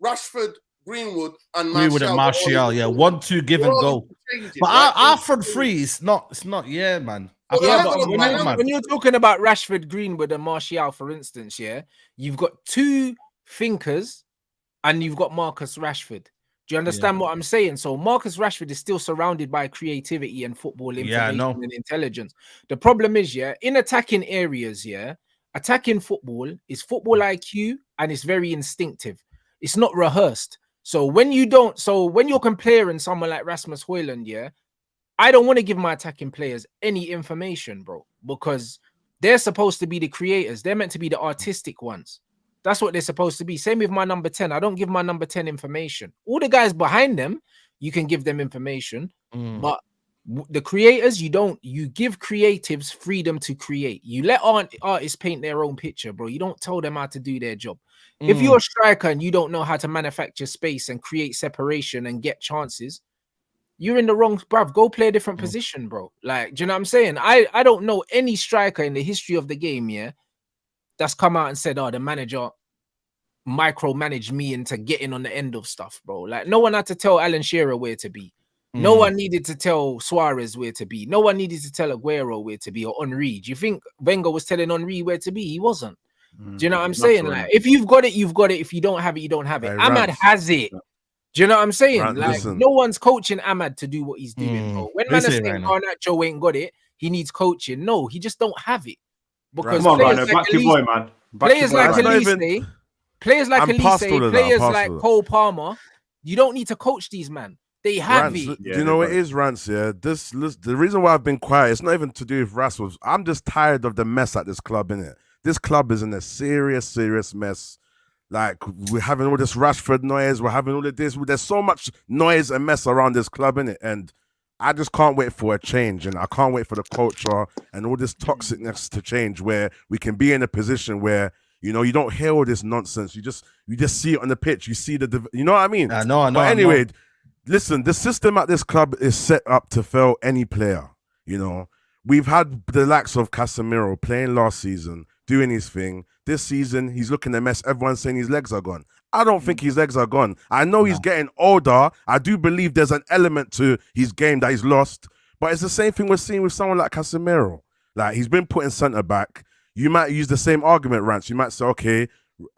Rashford, Greenwood, and Martial, yeah, 1-2 give and go. But our front three is not, man. When you're talking about Rashford, Greenwood, and Martial, for instance, yeah, you've got two thinkers and you've got Marcus Rashford. Do you understand what I'm saying? So Marcus Rashford is still surrounded by creativity and football information and intelligence. The problem is, in attacking areas, attacking football is football IQ and it's very instinctive. It's not rehearsed. So when you're comparing someone like Rasmus Hojlund, I don't want to give my attacking players any information, bro, because they're supposed to be the creators. They're meant to be the artistic ones. That's what they're supposed to be. Same with my number 10. I don't give my number 10 information. All the guys behind them, you can give them information. But the creators, you don't. You give creatives freedom to create. You let artists paint their own picture, bro. You don't tell them how to do their job. If you're a striker and you don't know how to manufacture space and create separation and get chances, you're in the wrong, bruv. Go play a different position, bro. Like, do you know what I'm saying? I don't know any striker in the history of the game, that's come out and said, oh, the manager micromanaged me into getting on the end of stuff, bro. Like, no one had to tell Alan Shearer where to be. No one needed to tell Suarez where to be. No one needed to tell Aguero where to be or Henry. Do you think Wenger was telling Henry where to be? He wasn't. Do you know what I'm saying? Like, if you've got it, you've got it. If you don't have it, you don't have it. Ahmad has it. Do you know what I'm saying? Like, no one's coaching Ahmad to do what he's doing, bro. When man is saying Garnacho ain't got it, he needs coaching. No, he just don't have it. Because players like Elise, players like Cole Palmer, you don't need to coach these man. They have it. Do you know what it is, Rance? Yeah, the reason why I've been quiet, it's not even to do with Rashford. I'm just tired of the mess at this club, innit? This club is in a serious mess. Like, we're having all this Rashford noise, we're having all of this. There's so much noise and mess around this club, innit? And I just can't wait for a change, and I can't wait for the culture and all this toxicness to change, where we can be in a position where, you know, you don't hear all this nonsense. You just see it on the pitch. You see you know what I mean? I know. But anyway, listen, the system at this club is set up to fail any player. You know, we've had the likes of Casemiro playing last season, doing his thing. This season, he's looking a mess. Everyone's saying his legs are gone. I don't think his legs are gone. I know he's getting older. I do believe there's an element to his game that he's lost. But it's the same thing we're seeing with someone like Casemiro. Like, he's been put in centre back. You might use the same argument, Rance. You might say, okay,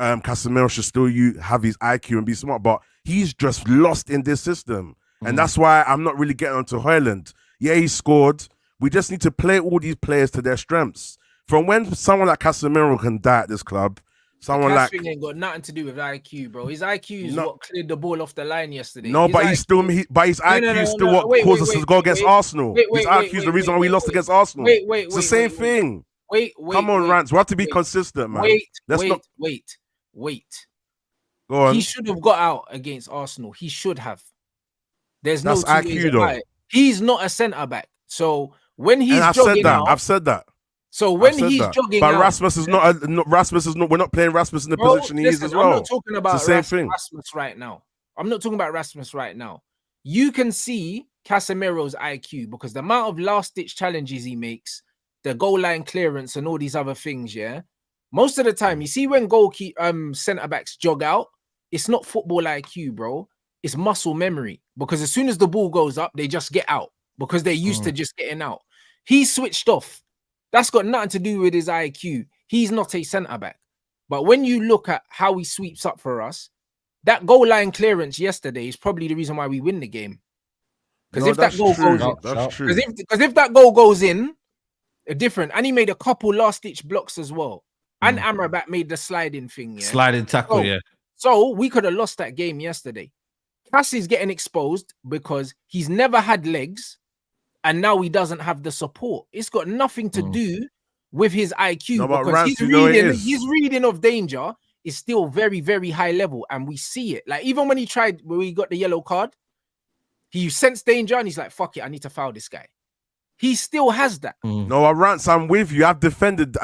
Casemiro should still have his IQ and be smart, but he's just lost in this system. And that's why I'm not really getting onto Hojlund. Yeah, he scored. We just need to play all these players to their strengths. From when someone like Casemiro can die at this club, someone like ain't got nothing to do with IQ, bro. His IQ is what cleared the ball off the line yesterday. No, but his IQ is still what caused us to go against Arsenal. His IQ is the reason why we lost against Arsenal. It's the same thing. Come on, Rance. We have to be consistent, man. Wait. Go on. He should have got out against Arsenal. He should have. There's That's no IQ though. He's not a centre back. So when he's jogging out, I've said that. So when he's jogging but out, Rasmus is not. Rasmus is not. We're not playing Rasmus in the position he is as well. I'm not talking about it's the same thing. Rasmus right now. I'm not talking about Rasmus right now. You can see Casemiro's IQ because the amount of last-ditch challenges he makes, the goal line clearance, and all these other things. Yeah, most of the time, you see when centre backs jog out, it's not football IQ, bro. It's muscle memory because as soon as the ball goes up, they just get out because they're used to just getting out. He switched off. That's got nothing to do with his IQ. He's not a centre-back. But when you look at how he sweeps up for us, that goal line clearance yesterday is probably the reason why we win the game. Because if that goal goes in, because if that goal goes in, different. And he made a couple last-ditch blocks as well. And Amrabat made the sliding thing. Yeah? Sliding tackle, So we could have lost that game yesterday. Cass is getting exposed because he's never had legs. And now he doesn't have the support. It's got nothing to do with his IQ because his reading of danger is still very, very high level. And we see it. Like, even when he got the yellow card, he sensed danger and he's like, fuck it, I need to foul this guy. He still has that. No, Rance, I'm with you. I defended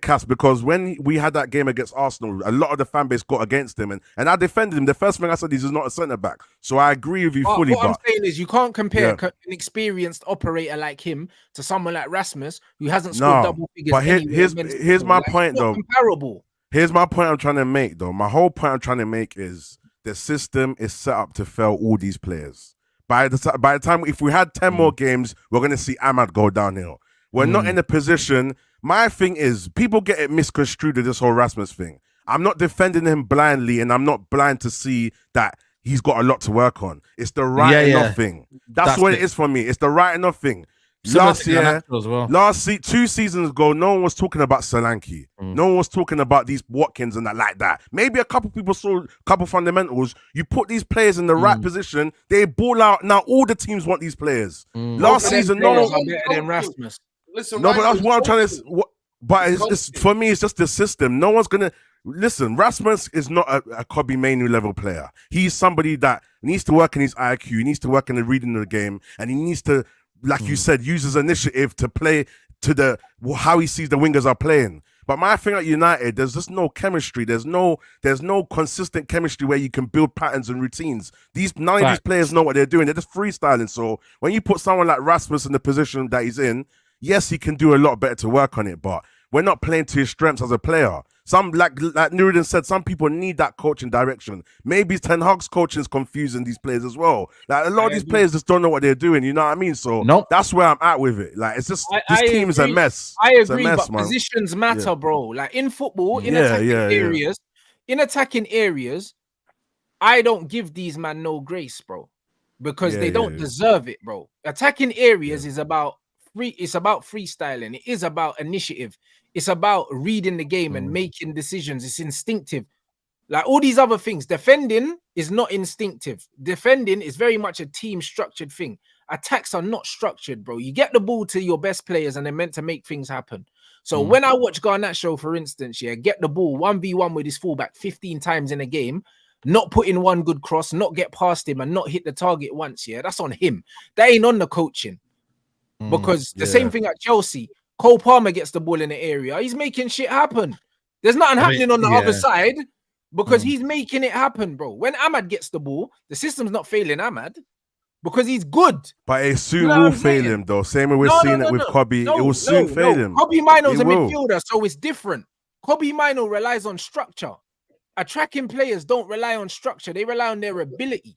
Cass because when we had that game against Arsenal, a lot of the fan base got against him, and I defended him. The first thing I said is he's not a centre back, so I agree with you fully. What I'm saying is you can't compare an experienced operator like him to someone like Rasmus who hasn't scored double figures. But here's my point though. Comparable. Here's my point I'm trying to make though. My whole point I'm trying to make is the system is set up to fail all these players. By the time, if we had 10 more games, we're going to see Amad go downhill. We're not in a position. My thing is, people get it misconstrued with this whole Rasmus thing. I'm not defending him blindly, and I'm not blind to see that he's got a lot to work on. It's the writing off thing. That's what it is for me. It's the writing off thing. Last year, 2 seasons ago, no one was talking about Solanke. No one was talking about these Watkins and that like that. Maybe a couple people saw a couple fundamentals. You put these players in the right position, they ball out. Now all the teams want these players. Last season, no one better than Rasmus. Listen, no, but that's what I'm trying to. But it's for me, it's just the system. No one's gonna listen. Rasmus is not a Kobe Mainu level player. He's somebody that needs to work in his IQ. He needs to work in the reading of the game, and he needs to, like you said, use his initiative to play to how he sees the wingers are playing. But my thing at United, there's just no chemistry. There's no consistent chemistry where you can build patterns and routines. None of these players know what they're doing. They're just freestyling. So when you put someone like Rasmus in the position that he's in, yes, he can do a lot better to work on it. But we're not playing to his strengths as a player. Some, like Nuruddin said, some people need that coaching direction. Maybe Ten Hag's coaching is confusing these players as well. Like, a lot of these players just don't know what they're doing. You know what I mean? So that's where I'm at with it. Like, it's just this team is a mess. I agree, but positions matter, bro. Like in football, in attacking areas, I don't give these men no grace, bro, because they don't deserve it, bro. Attacking areas is about it's about freestyling. It is about initiative. It's about reading the game and making decisions. It's instinctive. Like all these other things. Defending is not instinctive. Defending is very much a team structured thing. Attacks are not structured, bro. You get the ball to your best players and they're meant to make things happen. So when I watch Garnacho, for instance, get the ball 1v1 with his fullback 15 times in a game, not put in one good cross, not get past him and not hit the target once, that's on him. That ain't on the coaching. Because the same thing at Chelsea, Cole Palmer gets the ball in the area. He's making shit happen. There's nothing happening on the other side because he's making it happen, bro. When Amad gets the ball, the system's not failing Amad because he's good. But it soon You know will what I'm fail saying? him, though. Same way we're No, seeing no, it with no. Kobe. No, It will soon fail him. Kobe Mino's It a will. midfielder, so it's different. Kobe Mino relies on structure. Attacking players don't rely on structure; they rely on their ability.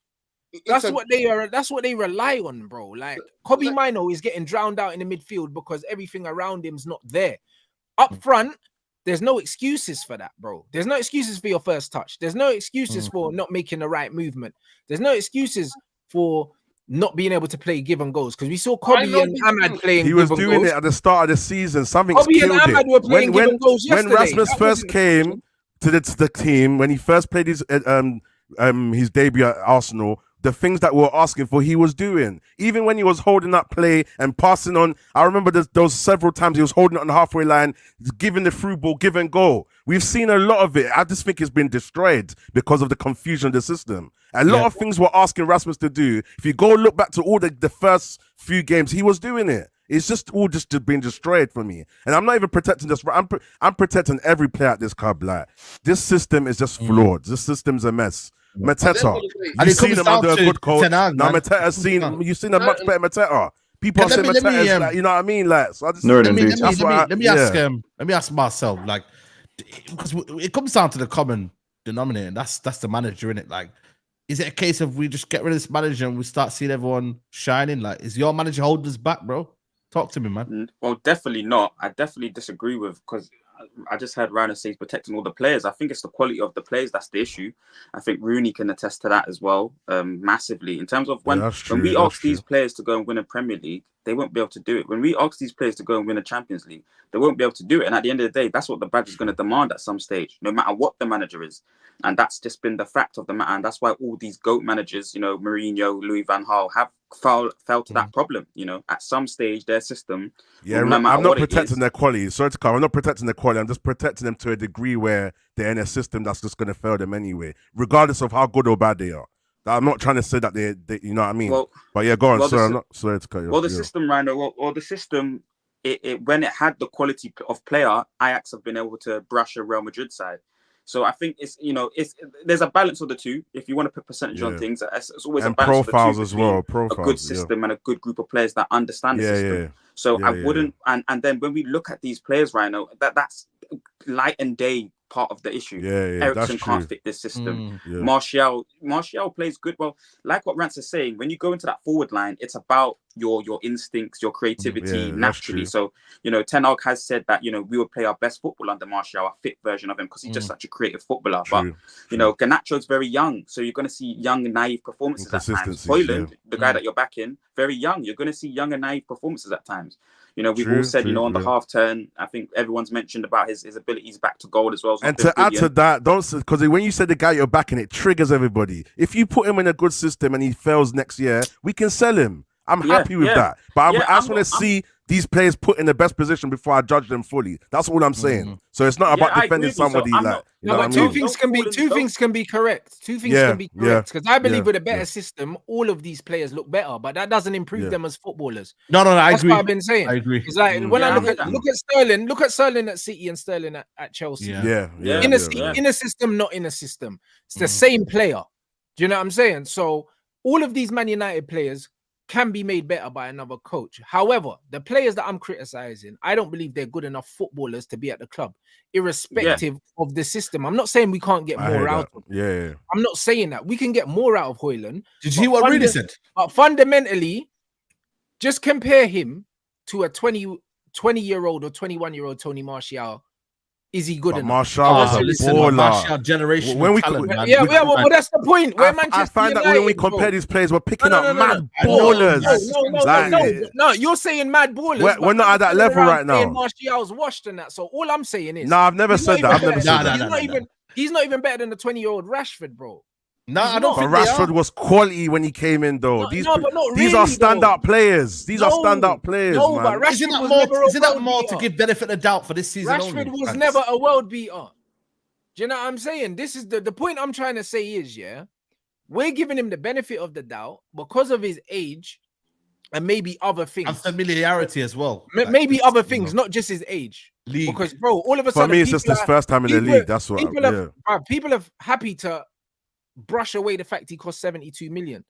That's what they are. That's what they rely on, bro. Like Kobe Mino is getting drowned out in the midfield because everything around him's not there. Up front, there's no excuses for that, bro. There's no excuses for your first touch. There's no excuses for not making the right movement. There's no excuses for not being able to play given goals, because we saw Kobe and Amad playing. He was given doing goals. it at the start of the season. Something Kobe killed and Amad it. were playing given goals when yesterday. Rasmus first came to the team, when he first played his debut at Arsenal, the things that we're asking for, he was doing. Even when he was holding up play and passing on, I remember those several times he was holding it on the halfway line, giving the through ball, give and go. We've seen a lot of it. I just think it's been destroyed because of the confusion of the system. A lot of things we're asking Rasmus to do, if you go look back to all the first few games, he was doing it. It's just all just been destroyed for me. And I'm not even protecting this. I'm protecting every player at this club. Like, this system is just flawed. This system's a mess. Mateta, you've seen him under a good coach. Now Mateta's seen, you've seen a much better Mateta. People are saying Mateta's like, you know what I mean? Like, so I just, let me ask Marcel, like, because it comes down to the common denominator, and that's the manager, innit? Like, is it a case of we just get rid of this manager and we start seeing everyone shining? Like, is your manager holding us back, bro? Talk to me, man. Well, definitely not. I definitely disagree with, because I just heard Rana say he's protecting all the players. I think it's the quality of the players that's the issue. I think Rooney can attest to that as well, massively. In terms of when we ask these players to go and win a Premier League, they won't be able to do it. When we ask these players to go and win a Champions League, they won't be able to do it. And at the end of the day, that's what the badge is going to demand at some stage, no matter what the manager is. And that's just been the fact of the matter. And that's why all these GOAT managers, you know, Mourinho, Louis van Gaal, have fell to that problem. You know, at some stage, their system. Yeah, I'm not protecting their quality. Sorry to come. I'm not protecting their quality. I'm just protecting them to a degree where they're in a system that's just going to fail them anyway, regardless of how good or bad they are. I'm not trying to say that they you know what I mean. Well, but yeah, go on. Sorry, I'm not sorry to cut you off. Well, the system, Rhino, the system, it when it had the quality of player, Ajax have been able to brush a Real Madrid side. So I think there's a balance of the two. If you want to put percentage on things, it's always a balance profiles of the two, as well. Profiles, a good system and a good group of players that understand the system. Yeah. So I wouldn't. And then when we look at these players, Rhino, that's light and day part of the issue. Eriksen can't fit this system. Martial plays good. Well, like what Rance is saying, when you go into that forward line, it's about your instincts, your creativity naturally. So, you know, Ten Hag has said that, you know, we would play our best football under Martial, a fit version of him, because he's just such a creative footballer. But, you know, Garnacho's very young. So you're going to see young and naive performances at times. Hojlund, the guy that you're backing, very young. You're going to see young and naive performances at times. You know, we've all said, you know, on the half turn, I think everyone's mentioned about his abilities back to goal as well. And to add to that, because when you said the guy you're backing, it triggers everybody. If you put him in a good system and he fails next year, we can sell him. I'm happy with that. But I just want to see these players put in the best position before I judge them fully. That's all I'm saying. So it's not about defending somebody like. Two things can be correct. Two things can be correct, because I believe with a better system, all of these players look better, but that doesn't improve them as footballers. No, I That's agree. what I've been saying. I agree. It's like when I look at Sterling at City and Sterling at Chelsea. In a system, not in a system. It's the same player. Do you know what I'm saying? So all of these Man United players can be made better by another coach. However, the players that I'm criticizing, I don't believe they're good enough footballers to be at the club, irrespective of the system. I'm not saying we can't get more out of them. I'm not saying that. We can get more out of Hojlund. Did you hear what Rudy said? But fundamentally, just compare him to a 20-year-old or 21-year-old Tony Martial. Is he good enough? Martial was a baller. Martial generation. Well, that's the point. I find that when we compare these players, we're picking up mad ballers. No, you're saying mad ballers. We're not at that level right now. Martial's washed and that. So all I'm saying is, no, I've never said that. He's not even better than the 20-year-old Rashford, bro. No, I don't think Rashford was quality when he came in, though. These are standout players. These are standout players, man. But Rashford isn't that more to give benefit of the doubt for this season? Rashford was never a world beater. Do you know what I'm saying? This is the point I'm trying to say is, we're giving him the benefit of the doubt because of his age and maybe other things. And familiarity as well. Maybe other things, not just his age. League. Because, bro, all of a sudden... For me, it's just his first time in the league. That's what... People are happy to brush away the fact he cost 72 million.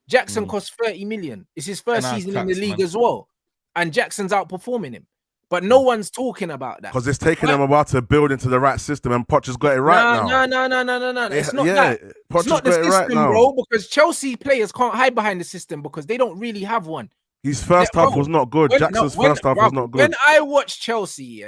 Jackson costs 30 million. It's his first season in the league as well. And Jackson's outperforming him. But no one's talking about that. Because it's taking them a while to build into the right system, and Poch has got it right now. No. It's not that. Poch It's not the got it right system, now. bro, because Chelsea players can't hide behind the system because they don't really have one. His first half was not good. Jackson's first half was not good. When I watch Chelsea,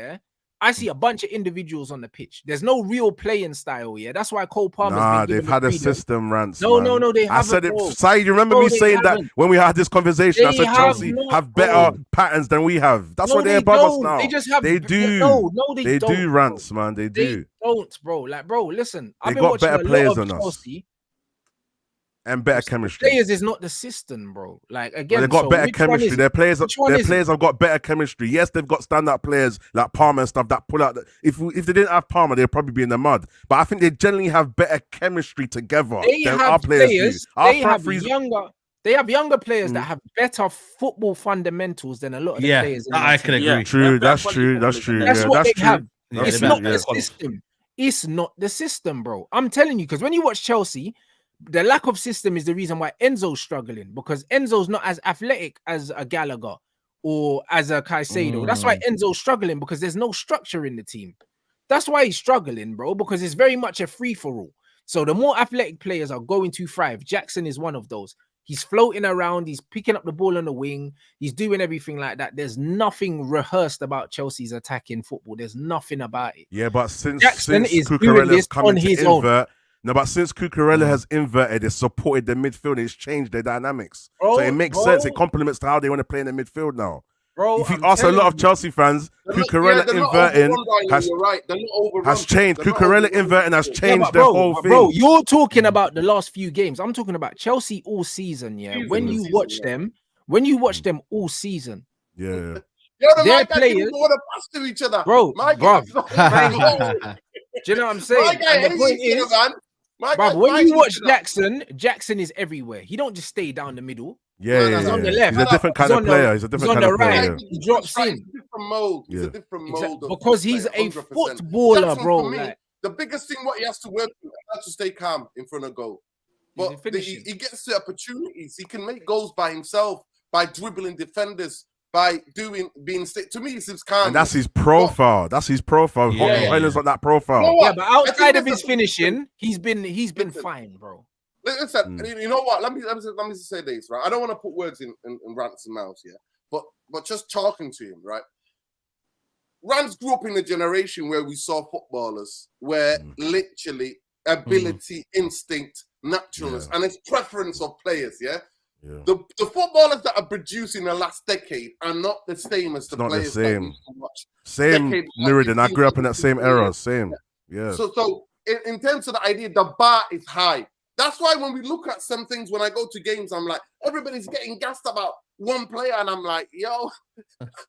I see a bunch of individuals on the pitch. There's no real playing style, That's why Cole Palmer's been they've had a system, Rants. No, they haven't. I said it. Saeed, you remember me saying that when we had this conversation? I said Chelsea have better patterns than we have. That's why they're above us now. They just have. They do. No, they don't. They do, Rants, man. They do. They don't, bro. Like, bro, listen. They got better players than us. And better chemistry. Players is not the system, bro. Like again, they've got better chemistry. Their players have got better chemistry. Yes, they've got stand-up players like Palmer and stuff that pull out. If they didn't have Palmer, they'd probably be in the mud. But I think they generally have better chemistry together than our players do. They have younger players that have better football fundamentals than a lot of the players. I can agree. Yeah. True. That's true. That's what they have. It's not the system. It's not the system, bro. I'm telling you, because when you watch Chelsea, the lack of system is the reason why Enzo's struggling, because Enzo's not as athletic as a Gallagher or as a Caicedo. That's why Enzo's struggling, because there's no structure in the team. That's why he's struggling, bro, because it's very much a free-for-all. So the more athletic players are going to thrive. Jackson is one of those. He's floating around. He's picking up the ball on the wing. He's doing everything like that. There's nothing rehearsed about Chelsea's attacking football. There's nothing about it. Yeah, but since Cucurella's come on his own. No, but since Cucurella has inverted, it's supported the midfield. It's changed their dynamics. So it makes sense. It complements to how they want to play in the midfield now. Bro, if you ask a lot of Chelsea fans, Cucurella inverting has changed. Cucurella inverting has changed the whole thing. Bro, you're talking about the last few games. I'm talking about Chelsea all season, When you watch them all season. Yeah. Their players want to pass to each other. Bro, my bro. Do you know what I'm saying? And the point is, when you watch Jackson is everywhere. He don't just stay down the middle. He's on the left. He's a different kind of player. He's a different kind of player. He drops in. He's a different mode. He's a different mode. Because he's a footballer, Jackson, bro. For me, the biggest thing what he has to work with is to stay calm in front of goal. But he gets the opportunities. He can make goals by himself, by dribbling defenders, by to me, it's calm. And that's his profile. Hojlund's got that profile. But outside of his finishing, he's been fine, bro. Listen, you know what? Let me say this, right? I don't want to put words in Rant's mouth here, but just talking to him, right? Rance grew up in a generation where we saw footballers where literally ability, instinct, naturalness, and it's preference of players, The footballers that are produced in the last decade are not the same as the players that we used to watch. Same, Nuruddin. I grew up in that same era. Same, yeah. So in terms of the idea, the bar is high. That's why when we look at some things, when I go to games, I'm like, everybody's getting gassed about one player, and I'm like, yo,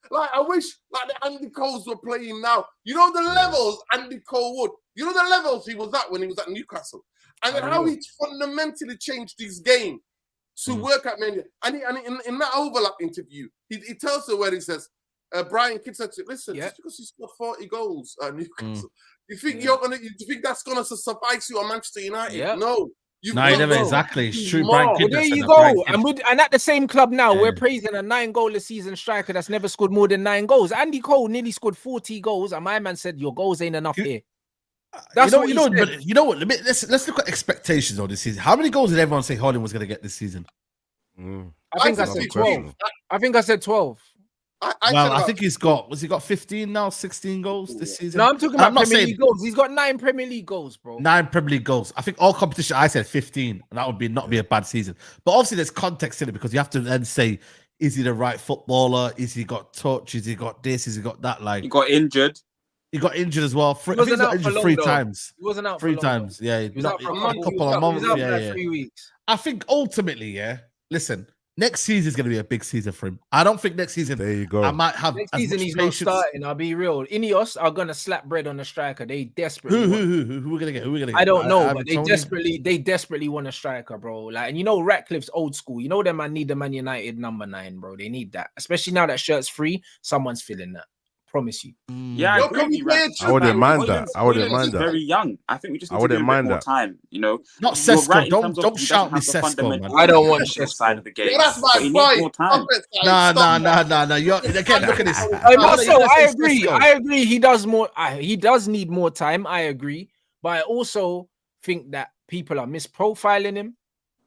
like I wish like the Andy Coles were playing now. You know the levels Andy Cole would. You know the levels he was at when he was at Newcastle, and then how he fundamentally changed his game to work at many. And in that overlap interview, he tells her where he says, Brian Kidd said, listen, just because he scored 40 goals at Newcastle, you think you think that's gonna suffice you at Manchester United? Yeah. No. Exactly. It's true. Brian Kidd, there you go. And at the same club now, we're praising a 9-goal a season striker that's never scored more than 9 goals. Andy Cole nearly scored 40 goals, and my man said your goals ain't enough here. That's you know what? Let's look at expectations on this season. How many goals did everyone say Hojlund was going to get this season? I think I said 12. I think I said 12. I think he's got 15 now, 16 goals this season. No, I'm talking about Premier League goals. He's got 9 Premier League goals, bro. 9 Premier League goals. I think all competition, I said 15, and that would not be a bad season. But obviously there's context in it, because you have to then say, is he the right footballer? Is he got touch? Is he got this? Is he got that? Like, he got injured. He got injured as well. I think he got injured 3 times. He wasn't out 3 times. Yeah, he was out for a couple of months. Yeah, 3 weeks. I think ultimately, listen, next season is going to be a big season for him. I don't think next season. There you go. I might have next season. He's not starting. I'll be real. Ineos are gonna slap bread on the striker. They desperately. Who we're gonna get? Who we're gonna get? I don't know, but they desperately want a striker, bro. Like, and you know, Ratcliffe's old school. You know them. I need the Man United number 9, bro. They need that, especially now that shirt's free. Someone's filling that. promise you. Yeah, I agree with you, right? I wouldn't mind that. I wouldn't mind that. Very young. I think we just need I to give wouldn't him a bit mind more that. time. You know, Not you're Sesko. right in terms of Don't he shout doesn't me have the Sesko, fundamental man. I don't want technical Sesko. side of the game. Yeah, that's but he my needs point. more time. Nah. You're again. Look at this. Also, I agree. I agree. He does more. He does need more time. I agree, but I also think that people are misprofiling him.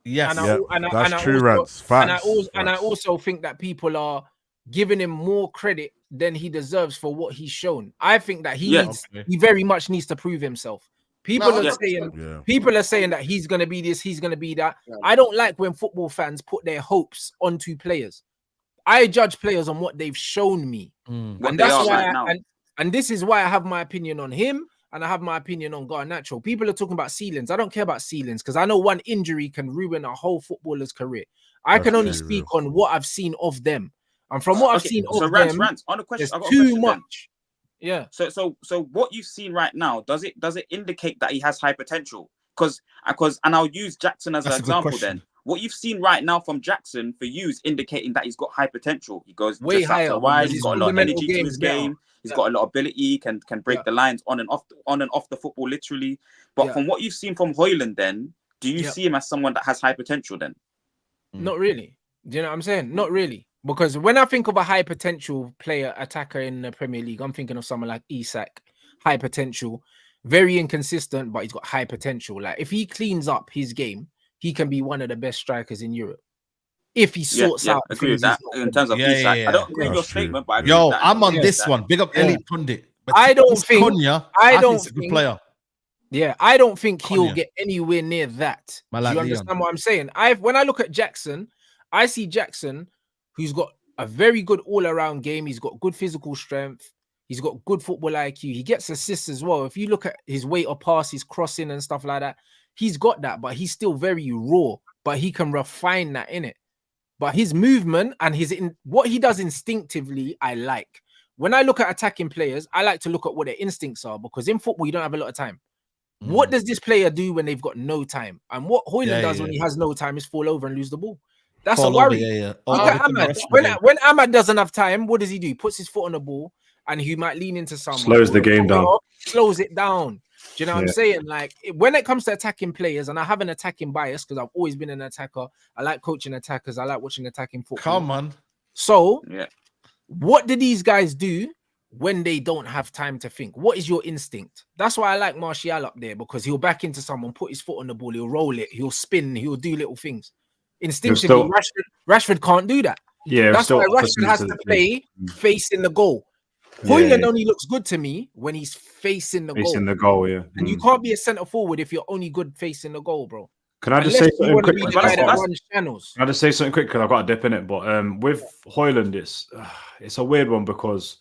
Yes, that's true, Rance. Facts. And I also think that people are giving him more credit than he deserves for what he's shown. I think that he very much needs to prove himself. People are saying that he's gonna be this, he's gonna be that. Yeah. I don't like when football fans put their hopes onto players. I judge players on what they've shown me, and that's why. And this is why I have my opinion on him. And I have my opinion on Garnacho. People are talking about ceilings. I don't care about ceilings because I know one injury can ruin a whole footballer's career. I can only speak on what I've seen of them. And from what I've seen of them, Rance, on the question, there's too much. Yeah. So what you've seen right now, does it indicate that he has high potential? Because and I'll use Jackson as an example then. What you've seen right now from Jackson for you is indicating that he's got high potential. He goes way higher. Wide, he's got a lot of energy to his game. He's got a lot of ability, can break the lines on and off the football, literally. But from what you've seen from Hojlund, then, do you see him as someone that has high potential then? Not really. Do you know what I'm saying? Not really. Because when I think of a high potential player, attacker in the Premier League, I'm thinking of someone like Isak, high potential, very inconsistent, but he's got high potential. Like if he cleans up his game, he can be one of the best strikers in Europe. If he sorts out, agree with that in terms of Isak. I don't agree with your statement, but I agree with that. I'm on this one. Big up Elite Pundit. But I don't think Cunha, I don't think he's a good player. Yeah, I don't think he'll get anywhere near that. Do you understand Leon. what I'm saying? When I look at Jackson, I see Jackson, who's got a very good all-around game. He's got good physical strength. He's got good football IQ. He gets assists as well. If you look at his weight of pass, his crossing and stuff like that, he's got that, but he's still very raw. But he can refine that in it. But his movement and what he does instinctively, I like. When I look at attacking players, I like to look at what their instincts are because in football, you don't have a lot of time. What does this player do when they've got no time? And what Hojlund does when he has no time is fall over and lose the ball. That's a worry. Look at Amad. When Amad doesn't have time, what does he do? Puts his foot on the ball and he might lean into someone. Slows the game down. Slows it down. Do you know what I'm saying? Like when it comes to attacking players, and I have an attacking bias because I've always been an attacker. I like coaching attackers. I like watching attacking football. Come on. So what do these guys do when they don't have time to think? What is your instinct? That's why I like Martial up there because he'll back into someone, put his foot on the ball, he'll roll it, he'll spin, he'll do little things. Instinctively, Rashford can't do that. Yeah, that's why Rashford has to play facing the goal. Hojlund only looks good to me when he's facing the goal. Facing the goal, yeah. And you can't be a centre forward if you're only good facing the goal, bro. Can I just say something quick? Can I just say something quick because I've got a dip in it. But with Hojlund, it's a weird one because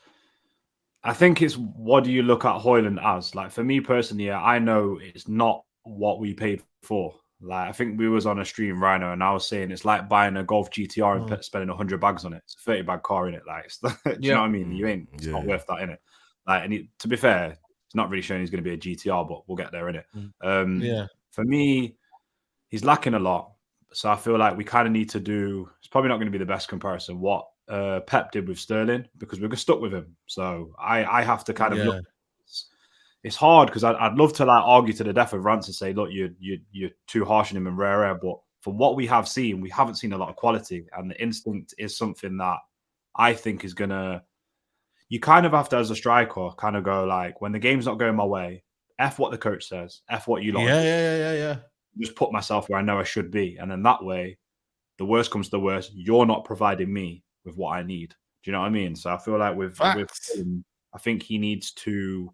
I think it's what do you look at Hojlund as? Like for me personally, I know it's not what we paid for. Like I think we was on a stream right now, and I was saying it's like buying a Golf GTR and spending 100 bags on it. It's a 30 bag car in it. Like, do you know what I mean? You ain't. It's not worth that in it. Like, and to be fair, it's not really showing he's going to be a GTR, but we'll get there in it. For me, he's lacking a lot. So I feel like we kind of need to do. It's probably not going to be the best comparison. What Pep did with Sterling because we're stuck with him. So I have to kind of look. It's hard because I'd love to like argue to the death of Rance and say, look, you're too harsh on him and rare air. But for what we have seen, we haven't seen a lot of quality. And the instinct is something that I think is gonna. You kind of have to, as a striker, kind of go like, when the game's not going my way, F what the coach says, F what you like. Yeah. Just put myself where I know I should be. And then that way, the worst comes to the worst, you're not providing me with what I need. Do you know what I mean? So I feel like with him, I think he needs to.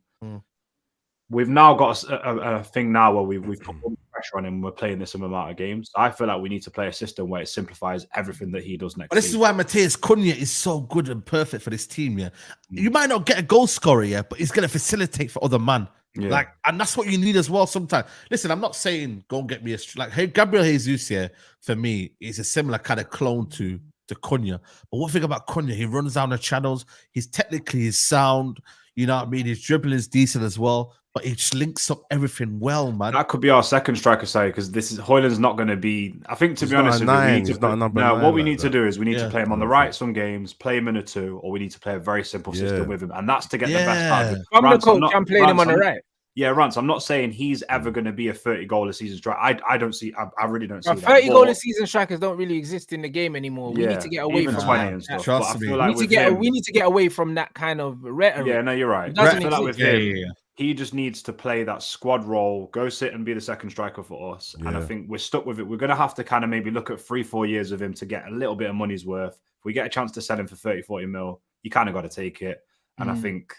We've now got a thing now where we've put pressure on him. We're playing this amount of games. I feel like we need to play a system where it simplifies everything that he does next. But this is why Mateus Cunha is so good and perfect for this team. Yeah, you might not get a goal scorer, but he's going to facilitate for other man. Yeah. Like, and that's what you need as well. Sometimes, listen, I'm not saying go and get me hey, Gabriel Jesus here for me is a similar kind of clone to Cunha. But one thing about Cunha, he runs down the channels. He's technically sound. You know what I mean? His dribbling is decent as well. but he just links up everything well, man. That could be our second striker, say, because this is Hojlund's not going to be. I think, to be honest, with you, we need to what we need to do is we need to play him on the right some games, play him in a 2, or we need to play a very simple system with him, and that's to get the best out of him. I'm the coach. I'm playing him on the right. Yeah, Rance, I'm not saying he's ever going to be a 30-goal a season striker. I don't see. I really don't see that. 30-goal a season strikers don't really exist in the game anymore. We need to get away from 20 and stuff. Trust me. We need to get away from that kind of rhetoric. Yeah, no, you're right. I feel like with him, he just needs to play that squad role, go sit and be the second striker for us. And I think we're stuck with it. We're going to have to kind of maybe look at 3-4 years of him to get a little bit of money's worth. If we get a chance to sell him for 30-40 mil, you kind of got to take it. And I think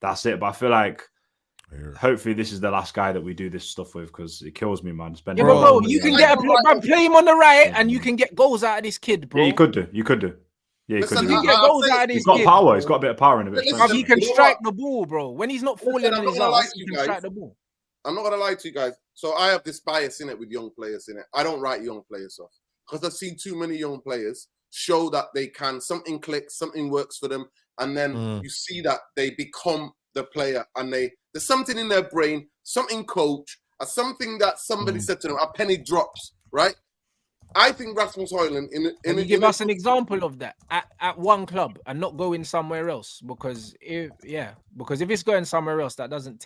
that's it. But I feel like hopefully this is the last guy that we do this stuff with, because it kills me, man. Bro, you can get play him on the right and you can get goals out of this kid, bro. Yeah, you could do. Yeah, he could get goals out of this He's got kid, power. bro. He's got a bit of power in a bit. He can strike the ball, bro. When he's not falling on his ass, he can strike the ball. I'm not gonna lie to you guys. So I have this bias in it with young players in it. I don't write young players off because I've seen too many young players show that they can. Something clicks, something works for them, and then you see that they become the player, and there's something in their brain, something coach, or something that somebody said to them. A penny drops, right? I think Rasmus Hojlund Can you give us an example of that at one club and not going somewhere else? Because if it's going somewhere else, that doesn't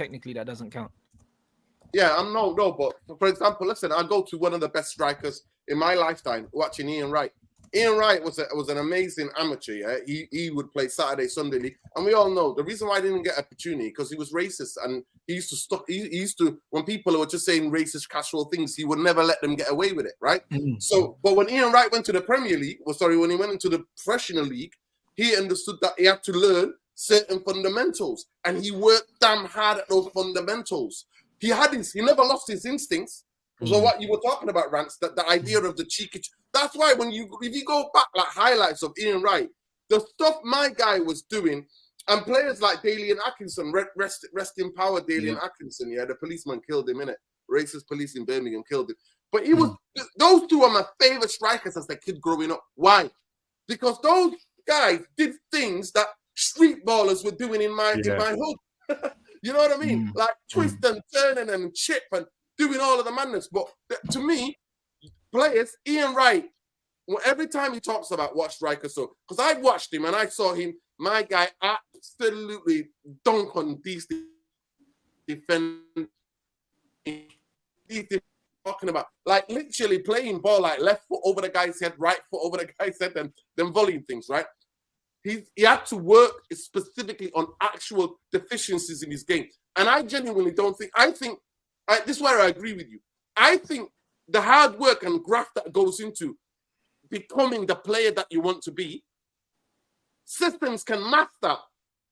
count. Yeah, I'm no, but for example, listen, I go to one of the best strikers in my lifetime, watching Ian Wright. Ian Wright was an amazing amateur. Yeah? He would play Saturday, Sunday league, and we all know the reason why I didn't get an opportunity because he was racist, and he used to stop. He used to, when people were just saying racist, casual things, he would never let them get away with it, right? So, but when Ian Wright went to the Premier League, when he went into the professional league, he understood that he had to learn certain fundamentals, and he worked damn hard at those fundamentals. He never lost his instincts. So what you were talking about, Rance, that the idea of the cheeky. That's why if you go back like highlights of Ian Wright, the stuff my guy was doing, and players like Dalian Atkinson, rest in power, Dalian Atkinson, the policeman killed him, innit? Racist police in Birmingham killed him. But he was those two are my favorite strikers as a kid growing up. Why? Because those guys did things that street ballers were doing in my hood. You know what I mean? Like twist and turning and chip and doing all of the madness. But to me, players, Ian Wright, every time he talks about what strikers so, because I watched him and I saw him, my guy absolutely dunk on these defenders. He's talking about like literally playing ball like left foot over the guy's head, right foot over the guy's head, and then volleying things, right? He had to work specifically on actual deficiencies in his game. And I genuinely this is where I agree with you. I think the hard work and graft that goes into becoming the player that you want to be, systems can match that,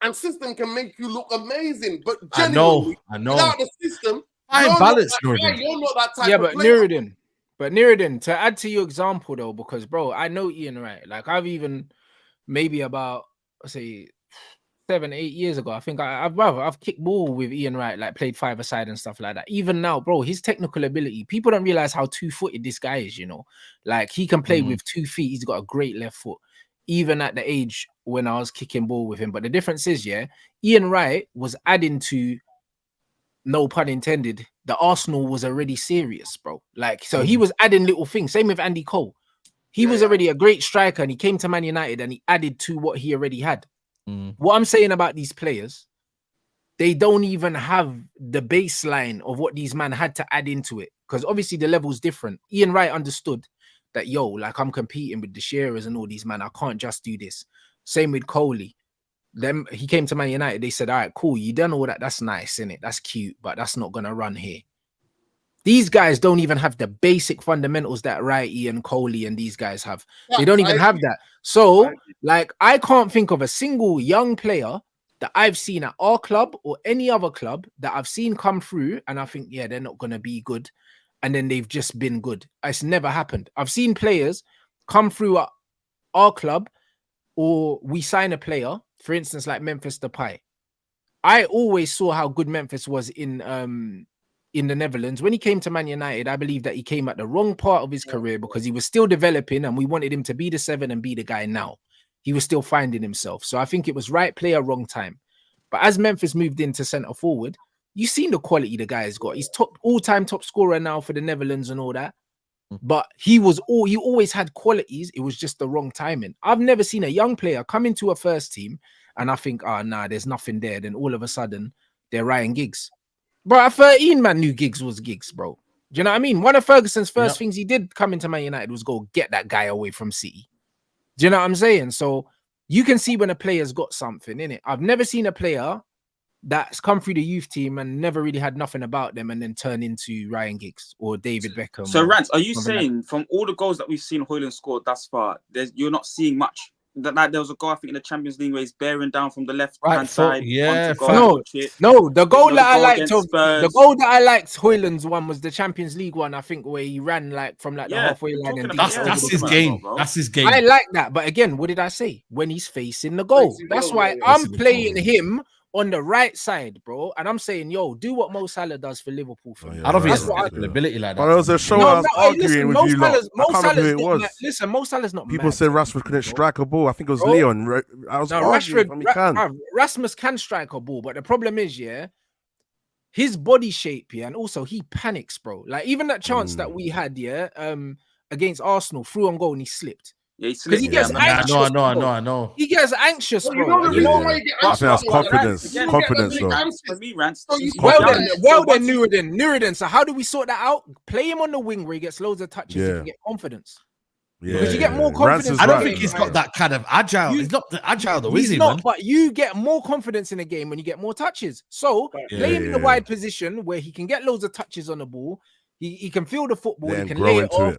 and system can make you look amazing. But genuinely, I know. Without the system, you're not that type of player. But Nuruddin, to add to your example though, because bro, I know Ian Wright. Like I've even maybe about, let's say, 7-8 years ago, I think I've kicked ball with Ian Wright, like played 5-a-side and stuff like that. Even now, bro, his technical ability, people don't realize how 2-footed this guy is, you know. Like he can play with 2 feet. He's got a great left foot, even at the age when I was kicking ball with him. But the difference is, Ian Wright was adding to, no pun intended, the Arsenal was already serious, bro. Like, so he was adding little things. Same with Andy Cole. He was already a great striker and he came to Man United and he added to what he already had. What I'm saying about these players, they don't even have the baseline of what these men had to add into it. Because obviously the level's different. Ian Wright understood that, like I'm competing with the Shearers and all these men. I can't just do this. Same with Coley. Then he came to Man United. They said, all right, cool. You done all that. That's nice, innit? That's cute, but that's not going to run here. These guys don't even have the basic fundamentals that Wrighty and Coley and these guys have. They don't even have that. So, like, I can't think of a single young player that I've seen at our club or any other club that I've seen come through and I think, they're not going to be good. And then they've just been good. It's never happened. I've seen players come through at our club or we sign a player, for instance, like Memphis Depay. I always saw how good Memphis was in the Netherlands. When he came to Man United, I believe that he came at the wrong part of his career because he was still developing and we wanted him to be the 7 and be the guy now. He was still finding himself. So I think it was right player, wrong time. But as Memphis moved into centre forward, You've seen the quality the guy's got. He's all-time top scorer now for the Netherlands and all that. But he always had qualities. It was just the wrong timing. I've never seen a young player come into a first team and I think, there's nothing there. Then all of a sudden, they're Ryan Giggs. Bro, at 13, man, knew Giggs was Giggs, bro. Do you know what I mean? One of Ferguson's first things he did come into Man United was go get that guy away from City. Do you know what I'm saying? So you can see when a player's got something in it. I've never seen a player that's come through the youth team and never really had nothing about them and then turn into Ryan Giggs or David Beckham. So, Rance, are you saying from all the goals that we've seen Hojlund score thus far, you're not seeing much? Like there was a goal, I think, in the Champions League where he's bearing down from the left-hand side. Yeah, the goal that I liked Hojlund's one was the Champions League one, I think, where he ran like from like the halfway line. And that's his game. That's his game. I like that. But again, what did I say? When he's facing the goal. That's why I'm playing him on the right side, bro, and I'm saying, do what Mo Salah does for Liverpool. I don't think it's the ability like that. But there was a show I was arguing with you lot. I can't remember who it was. Listen, Mo Salah's not. People said Rashford couldn't strike a ball. I think it was Leon. I was arguing. Rasmus can strike a ball, but the problem is, his body shape, and also he panics, bro. Like even that chance that we had, against Arsenal, through on goal, and he slipped. Yeah, he gets anxious. I know. He gets anxious, bro. I think that's confidence. Confidence, though. Well then, Nuruddin. So how do we sort that out? Play him on the wing where he gets loads of touches. You can get confidence. Because you get more confidence. I don't think he's got that kind of agile. He's not the agile though, is he? Not, but you get more confidence in a game when you get more touches. So play him in the wide position where he can get loads of touches on the ball. He can feel the football. He can lay it off.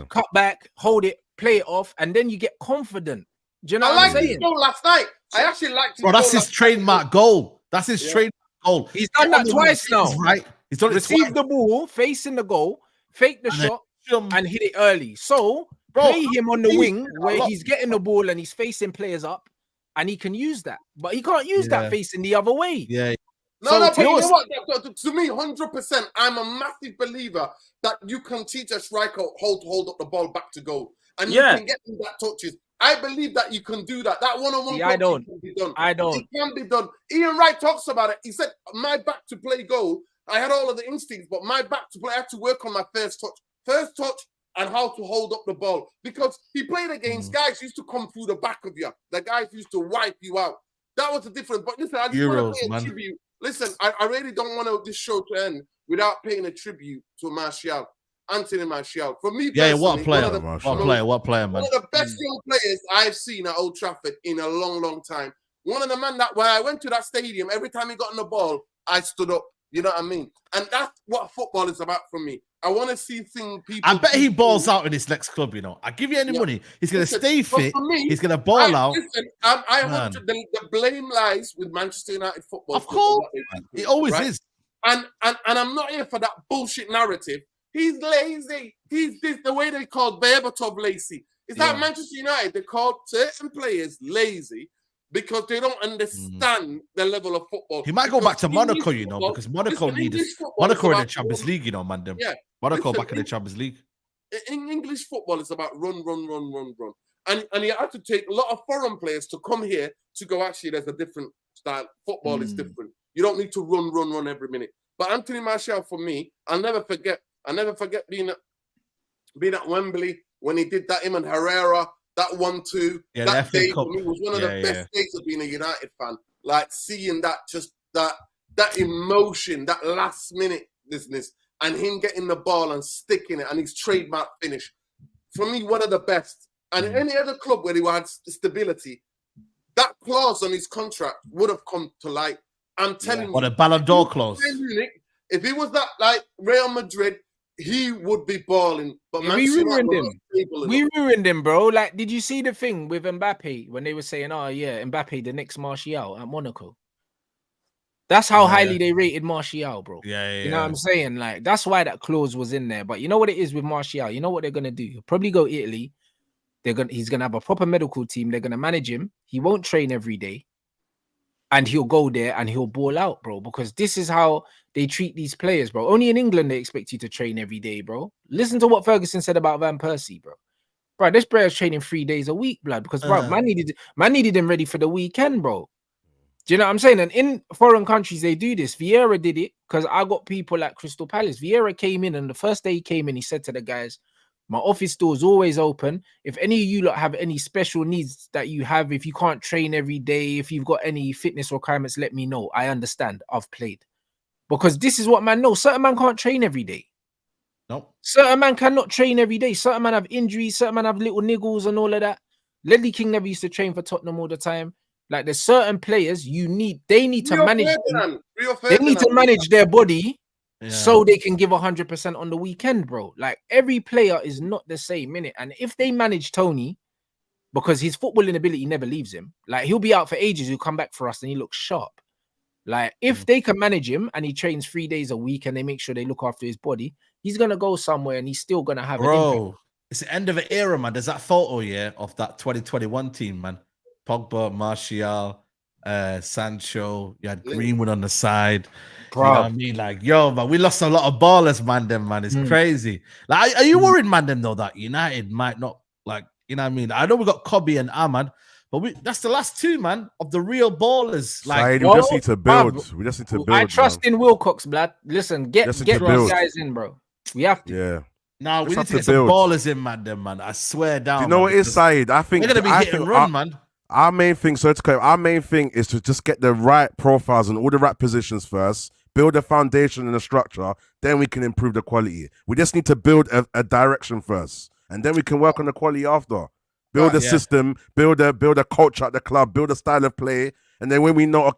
Cut back, hold it, play it off, and then you get confident. Do you know what I'm saying? His goal last night. I actually liked his goal. That's his trademark goal. That's his trademark goal. He's done that twice now. Right? He's done it twice. Receive the ball, facing the goal, fake the shot, and hit it early. So play him on the wing where he's getting the ball and he's facing players up, and he can use that. But he can't use that facing the other way. Yeah. No, but you know what? To me, 100%, I'm a massive believer that you can teach a striker hold up the ball back to goal. And you can get them that touches. I believe that you can do that. That one-on-one can be done. I don't. It can be done. Ian Wright talks about it. He said, my back to play goal, I had all of the instincts, but my back to play, I had to work on my first touch and how to hold up the ball. Because he played against guys who used to come through the back of you. The guys used to wipe you out. That was the difference. But listen, I just want to pay a tribute. Listen, I really don't want this show to end without paying a tribute to Martial. Anthony Martial. For me, what player, man. One of the best young players I've seen at Old Trafford in a long, long time. One of the men that when I went to that stadium, every time he got on the ball, I stood up. You know what I mean? And that's what football is about for me. I want to see people. I bet he balls out in his next club, you know. I give you any money. He's going to stay fit. He's going to ball out. Listen, the blame lies with Manchester United football. Of course. It always is. And I'm not here for that bullshit narrative. He's lazy. He's this, the way they called Berbatov lazy. It's like Manchester United. They called certain players lazy because they don't understand the level of football. He might go back to Monaco, you know, because Monaco needs Monaco in the Champions League, you know, Mandem. Yeah. Monaco back in the Champions League. In English football, it's about run. And you have to take a lot of foreign players to come here to go, actually, there's a different style. Football is different. You don't need to run every minute. But Anthony Martial, for me, I'll never forget being at Wembley when he did that, him and Herrera, that 1-2. Yeah, that day for me was one of the best days of being a United fan. Like seeing that, just that emotion, that last minute business, and him getting the ball and sticking it and his trademark finish. For me, one of the best. And any other club where he had stability, that clause on his contract would have come to light. I'm telling you. What a Ballon d'Or clause. If he was that like Real Madrid, he would be balling. But we ruined him. We ruined him, bro. Like, did you see the thing with Mbappe when they were saying, "Oh yeah, Mbappe, the next Martial at Monaco"? That's how highly they rated Martial, bro. You know what I'm saying? Like, that's why that clause was in there. But you know what it is with Martial? You know what they're gonna do? He'll probably go Italy. He's gonna have a proper medical team. They're gonna manage him. He won't train every day. And he'll go there and he'll ball out, bro, because this is how they treat these players, bro. Only in England they expect you to train every day, bro. Listen to what Ferguson said about Van Persie, bro. Bro, this player's training 3 days a week, blood, because bro, man needed him ready for the weekend, bro. Do you know what I'm saying? And in foreign countries, they do this. Vieira did it because I got people at Crystal Palace. Vieira came in, and the first day he came in, he said to the guys, my office door is always open. If any of you lot have any special needs that you have, if you can't train every day, if you've got any fitness requirements, let me know. I understand. I've played. Because this is what man knows. Certain man can't train every day. Nope. Certain man cannot train every day. Certain man have injuries. Certain man have little niggles and all of that. Ledley King never used to train for Tottenham all the time. Like there's certain players they need to manage. They need to manage their body so they can give 100% on the weekend, bro. Like every player is not the same, innit? And if they manage Tony, because his footballing ability never leaves him, like he'll be out for ages, he'll come back for us and he looks sharp. Like if they can manage him and he trains 3 days a week and they make sure they look after his body, he's gonna go somewhere and he's still gonna have an impact. It's the end of an era, man. There's that photo, of that 2021 team, man. Pogba, Martial, Sancho, you had Greenwood on the side. Bro. You know what I mean? Like, yo, man, we lost a lot of ballers, Mandem, man. It's crazy. Like, are you worried, Mandem, though, that United might not, like, you know what I mean? I know we got Kobe and Ahmad, but that's the last two, man, of the real ballers. Like, we just need to build. We just need to build. I trust in Wilcox, blood. Listen, get those guys in, bro. We have to. Yeah. No, we need to get some ballers in, Mandem, man. I swear down. Do you know what it is, Saeed? I think we're gonna be hit and run, man. Our main thing, our main thing is to just get the right profiles and all the right positions first, build a foundation and a structure, then we can improve the quality. We just need to build a direction first, and then we can work on the quality after. Build a system, build a culture at the club, build a style of play, and then when we know,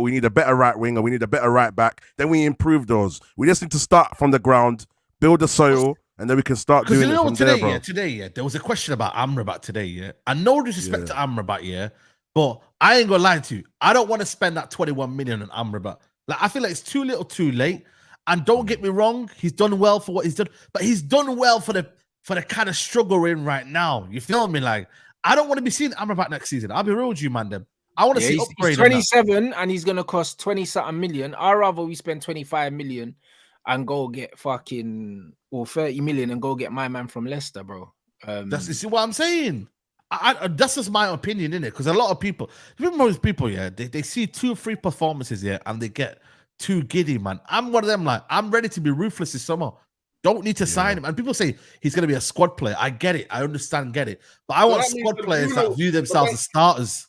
we need a better right wing or we need a better right back, then we improve those. We just need to start from the ground, build the soil, and then we can start doing it from there, bro. Today, there was a question about Amrabat today, and no disrespect to Amrabat, but I ain't gonna lie to you. I don't want to spend that 21 million on Amrabat. Like, I feel like it's too little, too late. And don't get me wrong, he's done well for what he's done, but he's done well for the kind of struggle we're in right now. You feel me? Like, I don't want to be seeing Amrabat next season. I'll be real with you, man. I want to see upgrade. He's 27 and he's gonna cost 20-something million. I'd rather we spend 25 million and go get 30 million and go get my man from Leicester, bro. You see what I'm saying? That's just my opinion, innit? Because a lot of people, most people, they see 2 or 3 performances, and they get too giddy, man. I'm one of them, like, I'm ready to be ruthless this summer. Don't need to sign him. And people say he's going to be a squad player. I get it. I understand, get it. But I want squad players that view themselves as starters.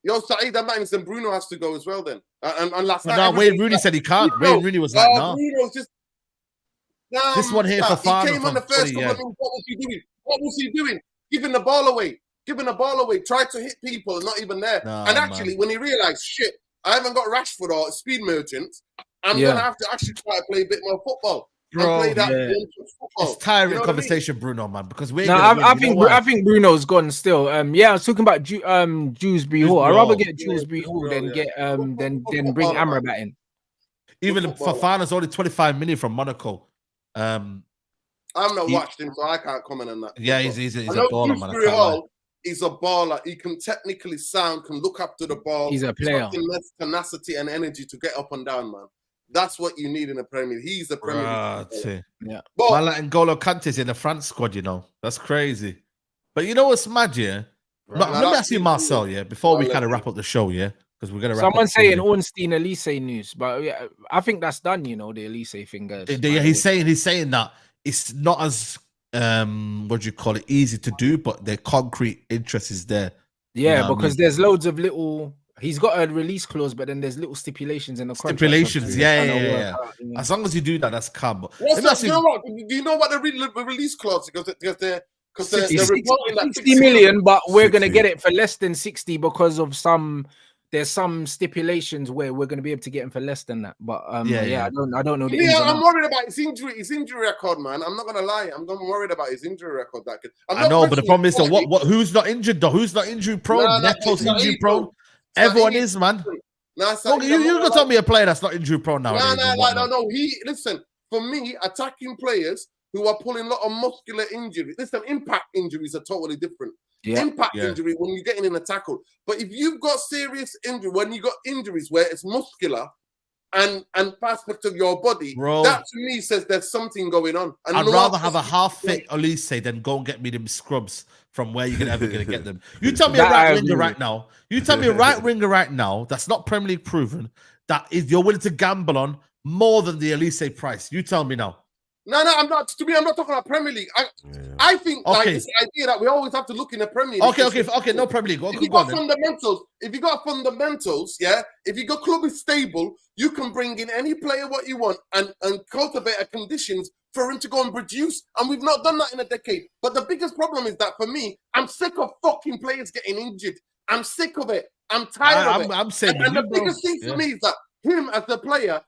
Yo, Saeed, that means then Bruno has to go as well then. And last night, Wayne Rooney said he can't. Wayne Rooney was like, no. Bruno's just... This one here for Farner. He came on the first couple of minutes. What was he doing? What was he doing? Giving the ball away. Tried to hit people, not even there. And actually, when he realized, shit, I haven't got Rashford or Speed Merchants, I'm going to have to actually try to play a bit more football. Bro, play that it's tiring conversation, Bruno, man, because I think Bruno's gone still. I was talking about Dewsbury Hall. I'd rather get Dewsbury Hall than get than bring Amrabat in. Even Fofana's only 25 million from Monaco. I've not watched him, so I can't comment on that. Yeah, he's a baller, man. He's a baller. He can technically sound, can look after the ball. He's a player. Less tenacity and energy to get up and down, man. That's what you need in the Premier League. He's a Premier League. Yeah. But N'Golo Kante's in the front squad, That's crazy. But you know what's mad, Let me ask you, Marcel, before we kind of wrap up the show, because we're going to wrap Someone up saying Ornstein Elise news, but I think that's done, the Elise thing. He's saying that it's not as easy to do, but the concrete interest is there. Yeah, because there's loads of little. He's got a release clause, but then there's little stipulations in the contract. Stipulations, yeah. As long as you do that, that's calm. But do you know what the release clause? Because they're 60 million, but we're going to get it for less than 60 because of there's some stipulations where we're going to be able to get him for less than that. But I don't know. I'm worried about his injury record, man. I'm not going to lie. I'm worried about his injury record. I know, but the problem is who's not injured though? Who's not injury prone? Neto's injury prone. Everyone is, man. You're gonna tell me a player that's not injury prone now? No. Listen, for me, attacking players who are pulling a lot of muscular injuries. Listen, impact injuries are totally different. Impact injury when you're getting in a tackle. But if you've got serious injury, when you got injuries where it's muscular, and aspect of your body, Bro, that to me says there's something going on. And I'd rather have a half-fit Elise than go and get me them scrubs from where you're ever going to get them. You tell me a right winger right now. You tell me a right winger right now that's not Premier League proven, that is you're willing to gamble on more than the Elise price. You tell me now. No, I'm not. To me, I'm not talking about Premier League. I think like this idea that we always have to look in the Premier League. Okay. No Premier League. If you got fundamentals, yeah. If your club is stable, you can bring in any player what you want and cultivate a conditions for him to go and produce. And we've not done that in a decade. But the biggest problem is that for me, I'm sick of fucking players getting injured. I'm sick of it. I'm tired of it. I'm saying, and the biggest thing for me is that him as the player,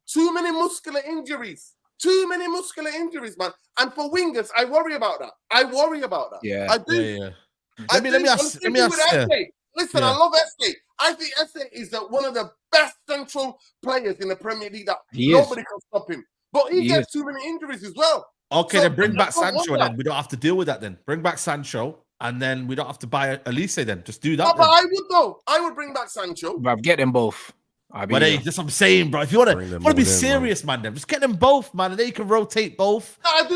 too many muscular injuries. Too many muscular injuries, man. And for wingers, I worry about that. Yeah. I do. Yeah. Let me ask. Listen, I love Esse. I think Esse is one of the best central players in the Premier League that nobody can stop him. But he gets too many injuries as well. Okay, then bring back Sancho, and then we don't have to deal with that. Then bring back Sancho, and then we don't have to buy Elise. Then just do that. No, but I would though. I would bring back Sancho. But get them both. But hey, that's what I'm saying, bro. If you want to be serious, man, then just get them both, man, and then you can rotate both. No, I do.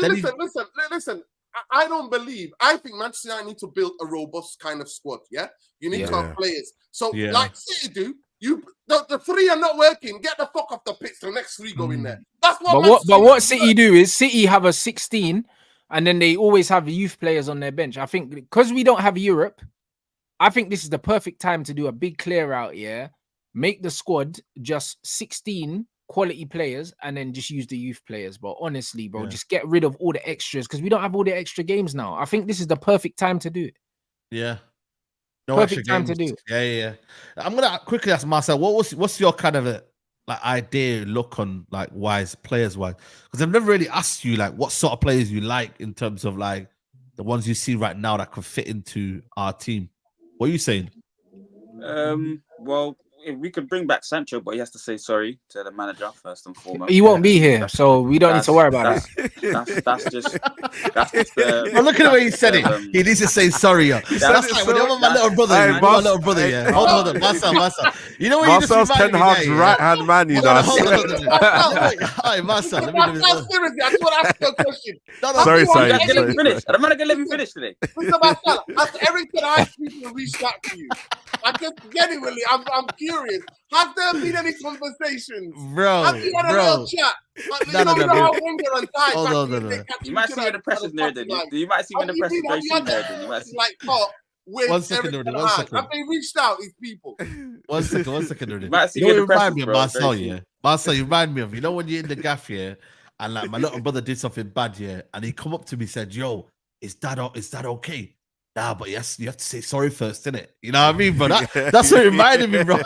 Listen. I don't believe. I think Manchester United need to build a robust kind of squad. Yeah, you need to have players. So, like City do, the three are not working. Get the fuck off the pitch. The next three go in there. That's what. But what City do is City have a 16, and then they always have youth players on their bench. I think because we don't have Europe, I think this is the perfect time to do a big clear out. Yeah. Make the squad just 16 quality players and then just use the youth players. But honestly, bro, just get rid of all the extras because we don't have all the extra games now. I think this is the perfect time to do it. Yeah. No perfect time to do it. Yeah. I'm going to quickly ask Marcel, what's your kind of idea look on like players wise? Because I've never really asked you like what sort of players you like in terms of like the ones you see right now that could fit into our team. What are you saying? Well, if we could bring back Sancho, but he has to say sorry to the manager first and foremost. He won't be here, so we don't need to worry about it. That's just. Well, look at the way he said it. He needs to say sorry. That's like when my little brother. My little brother. Yeah. Hold on, Marcel. You know what? Marcel's Ten Hag's right-hand man. You know. Hi, Marcel. Let me do this. Seriously, I just want to ask you a question. Sorry. I'm not gonna let me finish today. Mr. Marcel, after everything I people reached out to you, I just genuinely, I'm curious. Has there been any conversations? Bro, have you had a little chat? No. You might see when the pressure's there, then. You might see when the pressure's there, then. You might see. Like, one second. Have they reached out, these people? One second. You remind me of Marcel, yeah? Marcel, you remind me of, you know, when you're in the gaff, yeah? And like my little brother did something bad, yeah? And he come up to me and said, yo, is that okay? Nah, but yes, you have to say sorry first, innit? You know what I mean, bro? That's what reminded me, bro.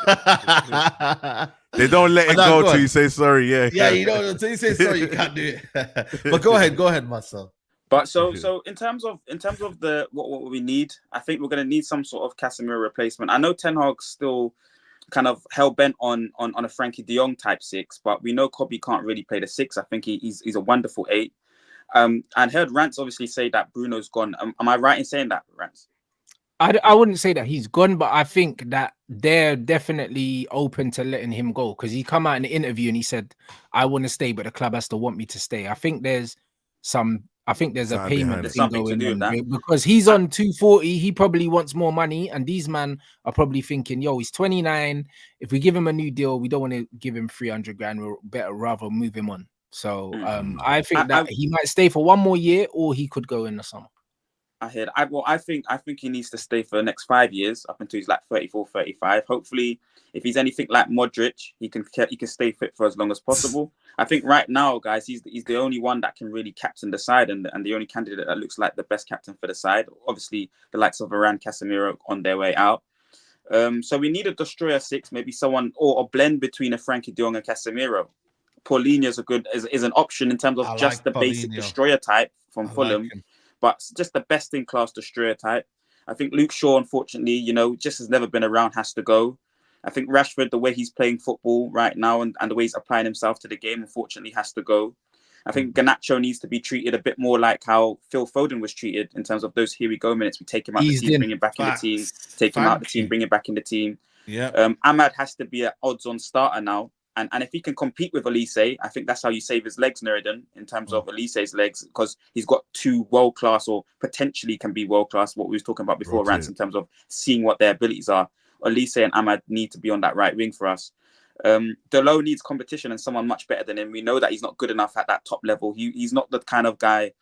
They don't let it go till you say sorry, Yeah, you know, until you say sorry, you can't do it. But go ahead, Marcel. But so in terms of the what we need, I think we're gonna need some sort of Casemiro replacement. I know Ten Hag's still kind of hell bent on a Frankie De Jong type 6, but we know Kobe can't really play the 6. I think he's a wonderful 8. And heard Rance obviously say that Bruno's gone. Am I right in saying that, Rance? I wouldn't say that he's gone, but I think that they're definitely open to letting him go because he come out in the interview and he said, "I want to stay, but the club has to want me to stay." I think there's a payment thing going on because he's on 240. He probably wants more money, and these men are probably thinking, "Yo, he's 29. If we give him a new deal, we don't want to give him 300 grand. We're rather move him on." So I think that he might stay for one more year, or he could go in the summer. I think he needs to stay for the next 5 years up until he's like 34, 35. Hopefully, if he's anything like Modric, he can stay fit for as long as possible. I think right now, guys, he's the only one that can really captain the side and the only candidate that looks like the best captain for the side. Obviously, the likes of Varane, Casemiro on their way out. So we need a destroyer 6, maybe someone or a blend between a Frankie De Jong and Casemiro. Paulinho is an option in terms of the basic destroyer type from Fulham, but just the best in class destroyer type. I think Luke Shaw, unfortunately, just has never been around, has to go. I think Rashford, the way he's playing football right now and the way he's applying himself to the game, unfortunately, has to go. I think Garnacho needs to be treated a bit more like how Phil Foden was treated in terms of those here we go minutes. We take him out the team, bring him back in the team, take him out the team, bring him back in the team. Yeah. Amad has to be an odds-on starter now. And if he can compete with Elise, I think that's how you save his legs, Nuruddin, in terms of Elise's legs, because he's got two world-class or potentially can be world-class, what we was talking about before, Rance, in terms of seeing what their abilities are. Elise and Amad need to be on that right wing for us. Diallo needs competition and someone much better than him. We know that he's not good enough at that top level. He's not the kind of guy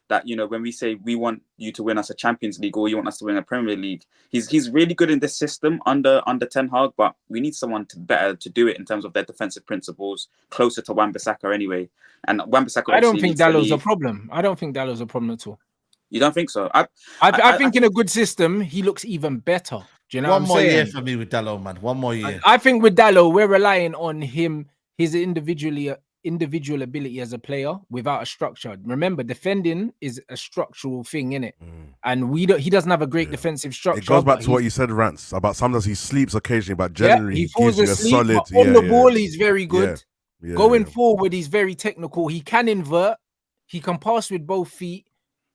that, you know, when we say we want you to win us a Champions League or you want us to win a Premier League, he's really good in this system under Ten Hag, but we need someone better to do it in terms of their defensive principles, closer to Wan-Bissaka anyway. And Wan-Bissaka, I don't think Diallo's a problem. I don't think Diallo's a problem at all. You don't think so? I think in a good system, he looks even better. Do you know One what I'm more saying? year for me with Diallo, man. One more year. I think with Diallo, we're relying on him, his individual ability as a player without a structure. Remember, defending is a structural thing, innit? And he doesn't have a great defensive structure. It goes back to what you said, Rance, about sometimes he sleeps occasionally, but generally he he falls gives asleep. you a solid. But on the ball, he's very good. Yeah, Going forward, he's very technical. He can invert. He can pass with both feet.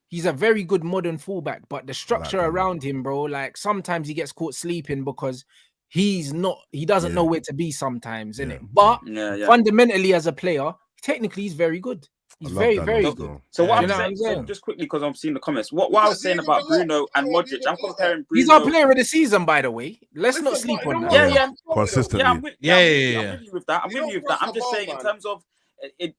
He's a very good modern fullback, but the structure around him, bro, like sometimes he gets caught sleeping because he doesn't know where to be sometimes, innit? But fundamentally as a player, technically he's very good. He's very, very good. So what I'm saying, so just quickly, because I'm seeing the comments, what I was saying about Bruno and Modric, I'm comparing Bruno. He's our player of the season, by the way. Let's not sleep on that. Yeah. Consistently. I'm with you with that. I'm just saying in terms of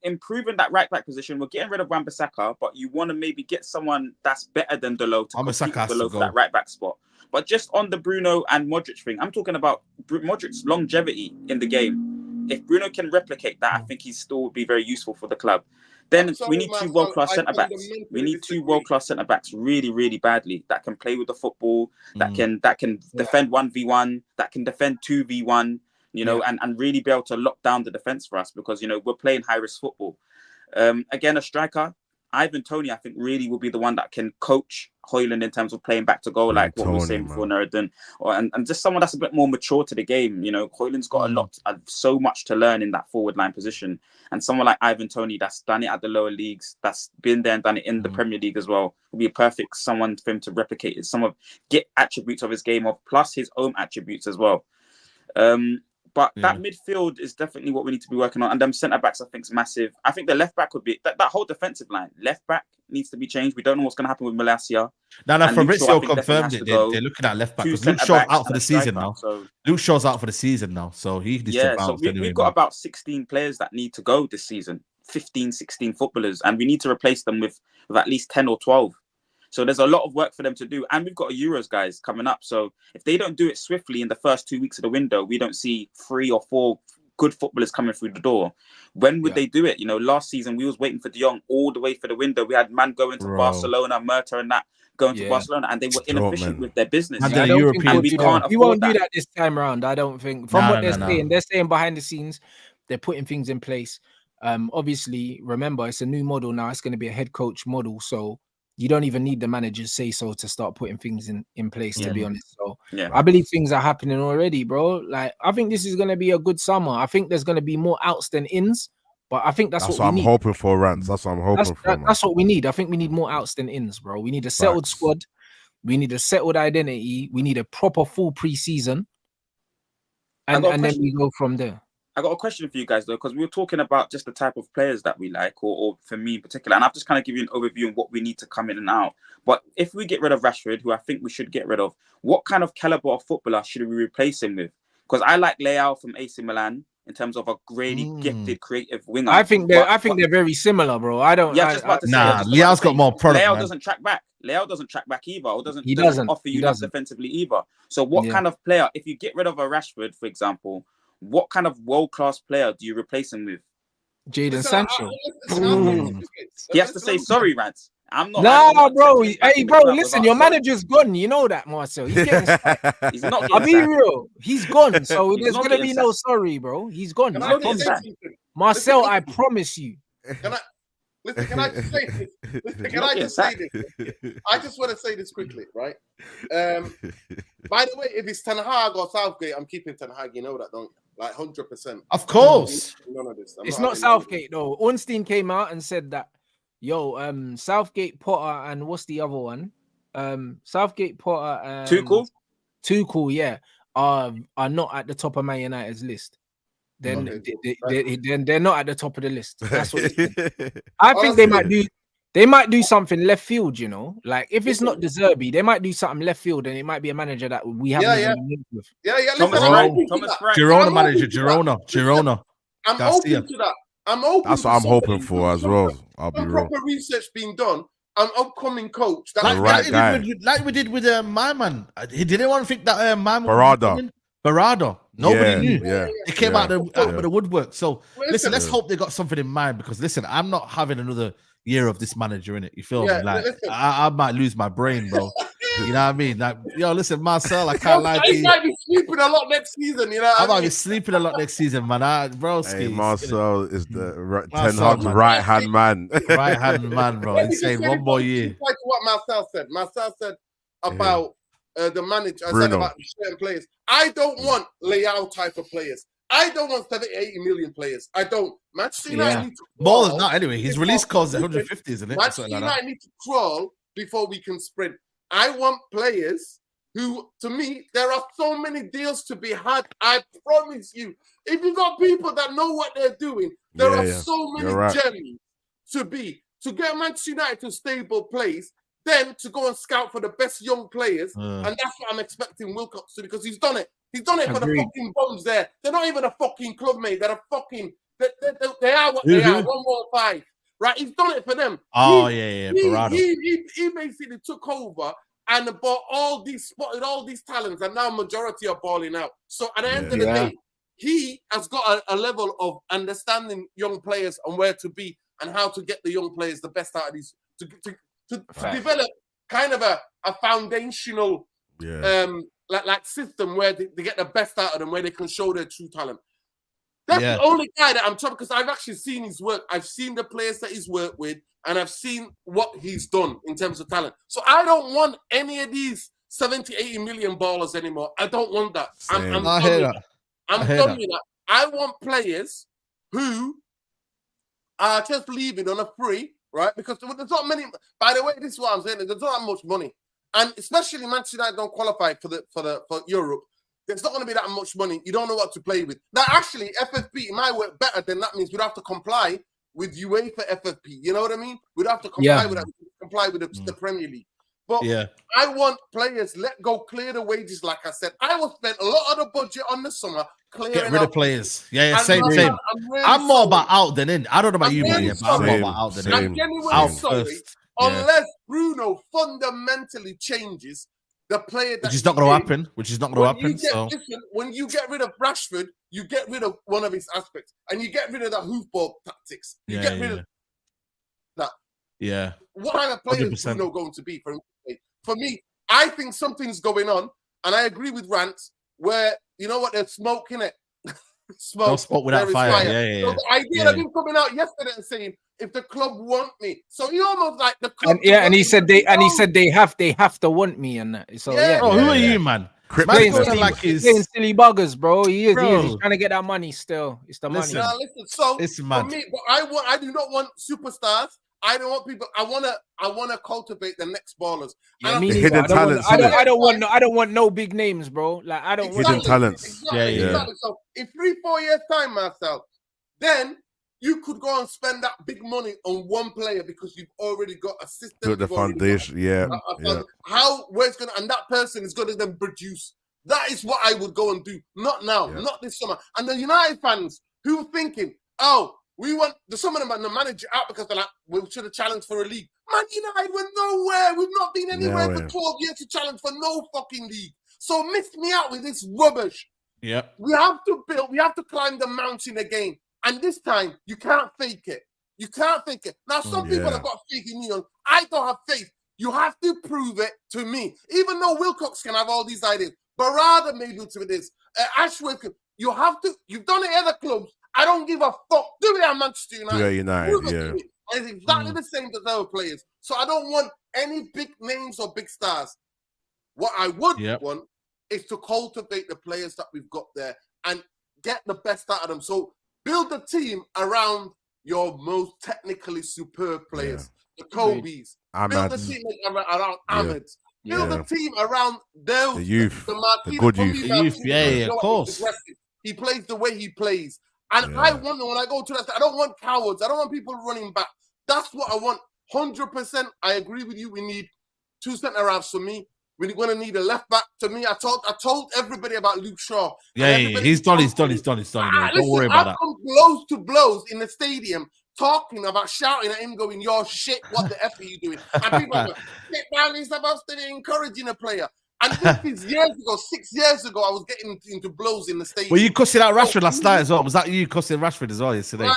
improving that right back position, we're getting rid of Wan-Bissaka, but you want to maybe get someone that's better than Diallo to compete with Diallo for that right back spot. But just on the Bruno and Modric thing, I'm talking about Modric's longevity in the game. If Bruno can replicate that, I think he still would be very useful for the club. Then we need two world-class centre-backs. We need two world-class centre-backs really, really badly that can play with the football, that can defend 1v1, that can defend 2v1, you know, and really be able to lock down the defense for us because, you know, we're playing high-risk football. Again, a striker, Ivan Toney, I think, really will be the one that can coach Hojlund in terms of playing back to goal, like what we were saying before, Nuruddin, and just someone that's a bit more mature to the game. You know, Hojlund's got so much to learn in that forward line position, and someone like Ivan Toney that's done it at the lower leagues, that's been there and done it in the Premier League as well, will be a perfect someone for him to replicate it. Get attributes of his game of plus his own attributes as well. But that midfield is definitely what we need to be working on. And them centre-backs, I think, is massive. I think the left-back would be... That whole defensive line, left-back needs to be changed. We don't know what's going to happen with Malacia. No, Fabrizio confirmed it. They're looking at left-back. Luke Shaw's out for the season now. Luke Shaw's out for the season now. So he needs to bounce anyway. We've got about 16 players that need to go this season. 15, 16 footballers. And we need to replace them with at least 10 or 12. So there's a lot of work for them to do. And we've got a Euros, guys, coming up. So if they don't do it swiftly in the first 2 weeks of the window, we don't see 3 or 4 good footballers coming through the door. When would they do it? You know, last season, we was waiting for De Jong all the way for the window. We had man going to Barcelona, Murta and that, going to Barcelona, and they were inefficient with their business. We won't do that this time around, I don't think. From what they're saying behind the scenes, they're putting things in place. Obviously, remember, it's a new model now. It's going to be a head coach model. So you don't even need the manager's say so to start putting things in place, to be honest. So I believe things are happening already, bro. Like, I think this is going to be a good summer. I think there's going to be more outs than ins, but I think that's what we need. I'm hoping for, Rance. That's what I'm hoping for. That's what we need. I think we need more outs than ins, bro. We need a settled squad. We need a settled identity. We need a proper full pre-season. And then we go from there. I got a question for you guys, though, because we were talking about just the type of players that we like, or for me in particular, and I've just kind of given you an overview on what we need to come in and out. But if we get rid of Rashford, who I think we should get rid of, what kind of caliber of footballer should we replace him with? Because I like Leao from AC Milan in terms of a really gifted, creative winger. I think they're very similar, bro. I don't. Yeah, Leao's got more product. Leao doesn't track back. Leao doesn't track back either, or doesn't offer you that defensively either. So what kind of player, if you get rid of a Rashford, for example, what kind of world-class player do you replace him with? Jadon Sancho. He has to say sorry, Rance. I'm not. Nah, bro. Hey, bro, listen, your manager's gone. You know that, Marcel. He's getting sacked. He's not. I'll be real. He's gone. So there's gonna be no sorry, bro. He's gone. Marcel, I promise you. Can I just say this? Can I just say this? I just want to say this quickly, right? By the way, if it's Ten Hag or Southgate, I'm keeping Ten Hag. You know that, don't you? Like 100%. Of course. None of this. It's not Southgate though. Ornstein came out and said that, Southgate, Potter, and what's the other one? Southgate, Potter, and Tuchel, yeah, are not at the top of Man United's list, then they're not at the top of the list. That's what it is. I think they might do something left field, you know. Like if it's not De Zerbi, they might do something left field, and it might be a manager that we haven't even been linked with. Thomas Frank. Girona manager, Girona. I'm open to that. I'm open. That's what I'm hoping for as well. I'll be real. Proper research being done. An upcoming coach. Like we did with my man. He didn't want to think that my man. Barada. Nobody knew. Yeah. It came out of the woodwork. So listen, let's hope they got something in mind, because listen, I'm not having another year of this manager in it. You feel me? Like I might lose my brain, bro. You know what I mean? Like, yo, listen, Marcel, I can't lie to you. I might be sleeping a lot next season, you know. I might be sleeping a lot next season, man. Bro, hey, Marcel is the Ten Hag's right-hand man. Right-hand man, bro. He's saying one more year. Like what Marcel said. Marcel said about the manager. I said about certain players. I don't want Leao type of players. I don't want 70, 80 million players. I don't. Manchester United need to crawl. More than that, anyway. His release cost 150, isn't it? Manchester United need to crawl before we can sprint. I want players who, to me, there are so many deals to be had. I promise you. If you've got people that know what they're doing, there are so many gems to get Manchester United to a stable place, then to go and scout for the best young players. And that's what I'm expecting Wilcox to do, because he's done it. He's done it for the fucking bombs there. They're not even a fucking club, mate. They're a fucking... They are what they are. 115. Right? He's done it for them. He basically took over and bought spotted all these talents, and now majority are balling out. So at the end of the day, he has got a level of understanding young players and where to be and how to get the young players the best out of these, to develop kind of a foundational like system where they get the best out of them, where they can show their true talent. That's the only guy that I'm trying, because I've actually seen his work. I've seen the players that he's worked with, and I've seen what he's done in terms of talent. So I don't want any of these 70, 80 million ballers anymore. I don't want that. I'm done with that. I want players who are just leaving on a free, right? Because there's not many. By the way, this is what I'm saying. There's not that much money, and especially Manchester United don't qualify for Europe. There's not going to be that much money. You don't know what to play with. Now, actually, FFP might work better. Then that means we'd have to comply with UEFA FFP. You know what I mean? We'd have to comply with that. Comply with the Premier League. But I want players clear the wages. Like I said, I will spend a lot of the budget on the summer clearing get rid of players. Same. I'm more about out than in. I don't know about you, man, but I'm more about out than in. I'm genuinely sorry. Unless Bruno fundamentally changes the player, which is not going to happen. Listen, when you get rid of Rashford, you get rid of one of his aspects, and you get rid of the hoofball tactics. You get rid of that. Yeah. What kind of player is Bruno going to be for me? I think something's going on, and I agree with Rants where you know what, they're smoking it. Smoke without fire. So the idea of him coming out yesterday and saying, if the club want me, so he almost like the club. And he said they have to want me and that. So who are you, man? Playing silly buggers, bro. He is trying to get that money still. It's the money. So for me, but I do not want superstars. I don't want people. I wanna cultivate the next ballers. Hidden talents. I don't want no big names, bro. Like I don't want hidden talents. Exactly. So in 3-4 years time, Marcel, then you could go and spend that big money on one player because you've already got a system. Put the foundation, where it's gonna, and that person is gonna then produce. That is what I would go and do. Not now, not this summer. And the United fans who are thinking, we want some of them and the manager out because they're like, we should have challenged for a league. Man United, we're nowhere. We've not been anywhere for 12 years to challenge for no fucking league. So miss me out with this rubbish. Yeah. We have to build, we have to climb the mountain again. And this time, you can't fake it. You can't fake it. Now, some people have got faith in you. I don't have faith. You have to prove it to me. Even though Wilcox can have all these ideas. Barada may do to this. Ashworth, you have to. You've done it at other clubs. I don't give a fuck. Do it at Manchester United. It's exactly the same as other players. So I don't want any big names or big stars. What I would want is to cultivate the players that we've got there and get the best out of them. So build a team around your most technically superb players, the Kobe's. Build a team around Amad. Build a team around those the youth, the good youth. Yeah, of course. He plays the way he plays. And I wonder when I go to that, I don't want cowards. I don't want people running back. That's what I want. 100%. I agree with you. We need 2 centre-halves for me. We're going to need a left back. To me, I told everybody about Luke Shaw. Yeah, he's done. Don't worry about that. I've come blows to blows in the stadium, talking about shouting at him, going, "You're shit. What the F are you doing?" And people are like, "Sit down. He's supposed to be encouraging a player." And this is years ago, 6 years ago, I was getting into blows in the stadium. Were you cussing out Rashford last night as well? Was that you cussing Rashford as well yesterday? No,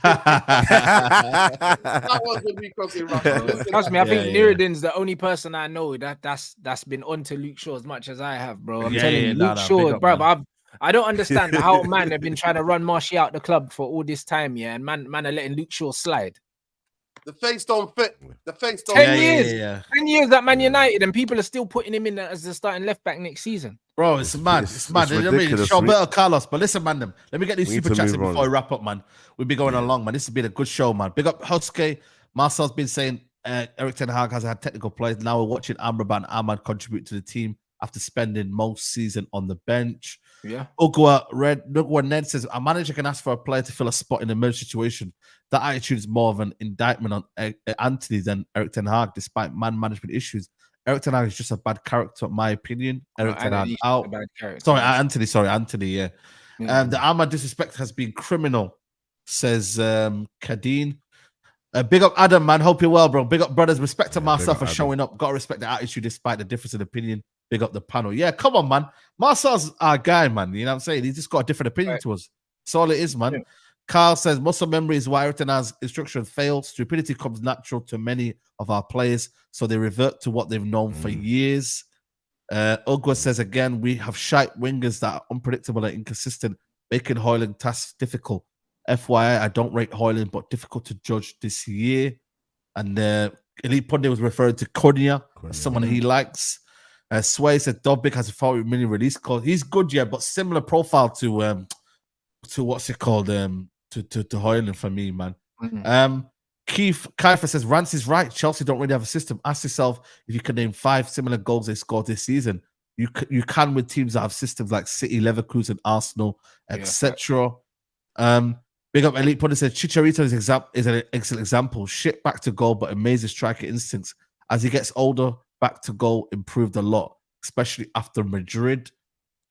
that wasn't me cussing Rashford. Trust me, I think Nuruddin's the only person I know that's been onto Luke Shaw as much as I have, bro. I'm telling you, Luke Shaw, bro. I don't understand how man have been trying to run Marshy out the club for all this time, and man are letting Luke Shaw slide. The face don't fit. The face don't 10 years. 10 years at Man United, and people are still putting him in as the starting left back next season. Bro, it's mad. It's mad. Roberto Carlos. But listen, man, let me get these super chats in before we wrap up, man. We'll be going along, man. This has been a good show, man. Big up Hotske. Marcel's been saying Erik Ten Hag has had technical players. Now we're watching Amrabat and Ahmad contribute to the team after spending most season on the bench. Yeah. Ugwa Ned says a manager can ask for a player to fill a spot in an emergency situation. That attitude is more of an indictment on Anthony than Erik Ten Hag, despite man management issues. Erik Ten Hag is just a bad character, in my opinion. Erik Ten Hag out. Sorry, Anthony. Yeah. The Ahmad disrespect has been criminal, says Kadeen. Big up Adam, man. Hope you're well, bro. Big up brothers. Respect to Marcel for showing up. Got to respect the attitude despite the difference in opinion. Big up the panel. Yeah, come on, man. Marcel's our guy, man. You know what I'm saying? He's just got a different opinion to us. That's all it is, man. Yeah. Carl says, muscle memory is why Everton has instruction failed. Stupidity comes natural to many of our players, so they revert to what they've known for years. Ugwa says, again, we have shite wingers that are unpredictable and inconsistent, making Hojlund tasks difficult. FYI, I don't rate Hojlund, but difficult to judge this year. And Elite Punde was referring to Konya, someone he likes. Sway said Dobbik has a 40 million release clause. He's good, yeah, but similar profile to what's it called? To Hojlund for me, man. Keith Kaifer says Rance is right. Chelsea don't really have a system. Ask yourself if you can name 5 similar goals they scored this season. You can with teams that have systems like City, Leverkusen, Arsenal, etc. Big up Elite Punter says Chicharito is an excellent example. Shit back to goal, but amazing striker instincts. As he gets older, back to goal improved a lot, especially after Madrid.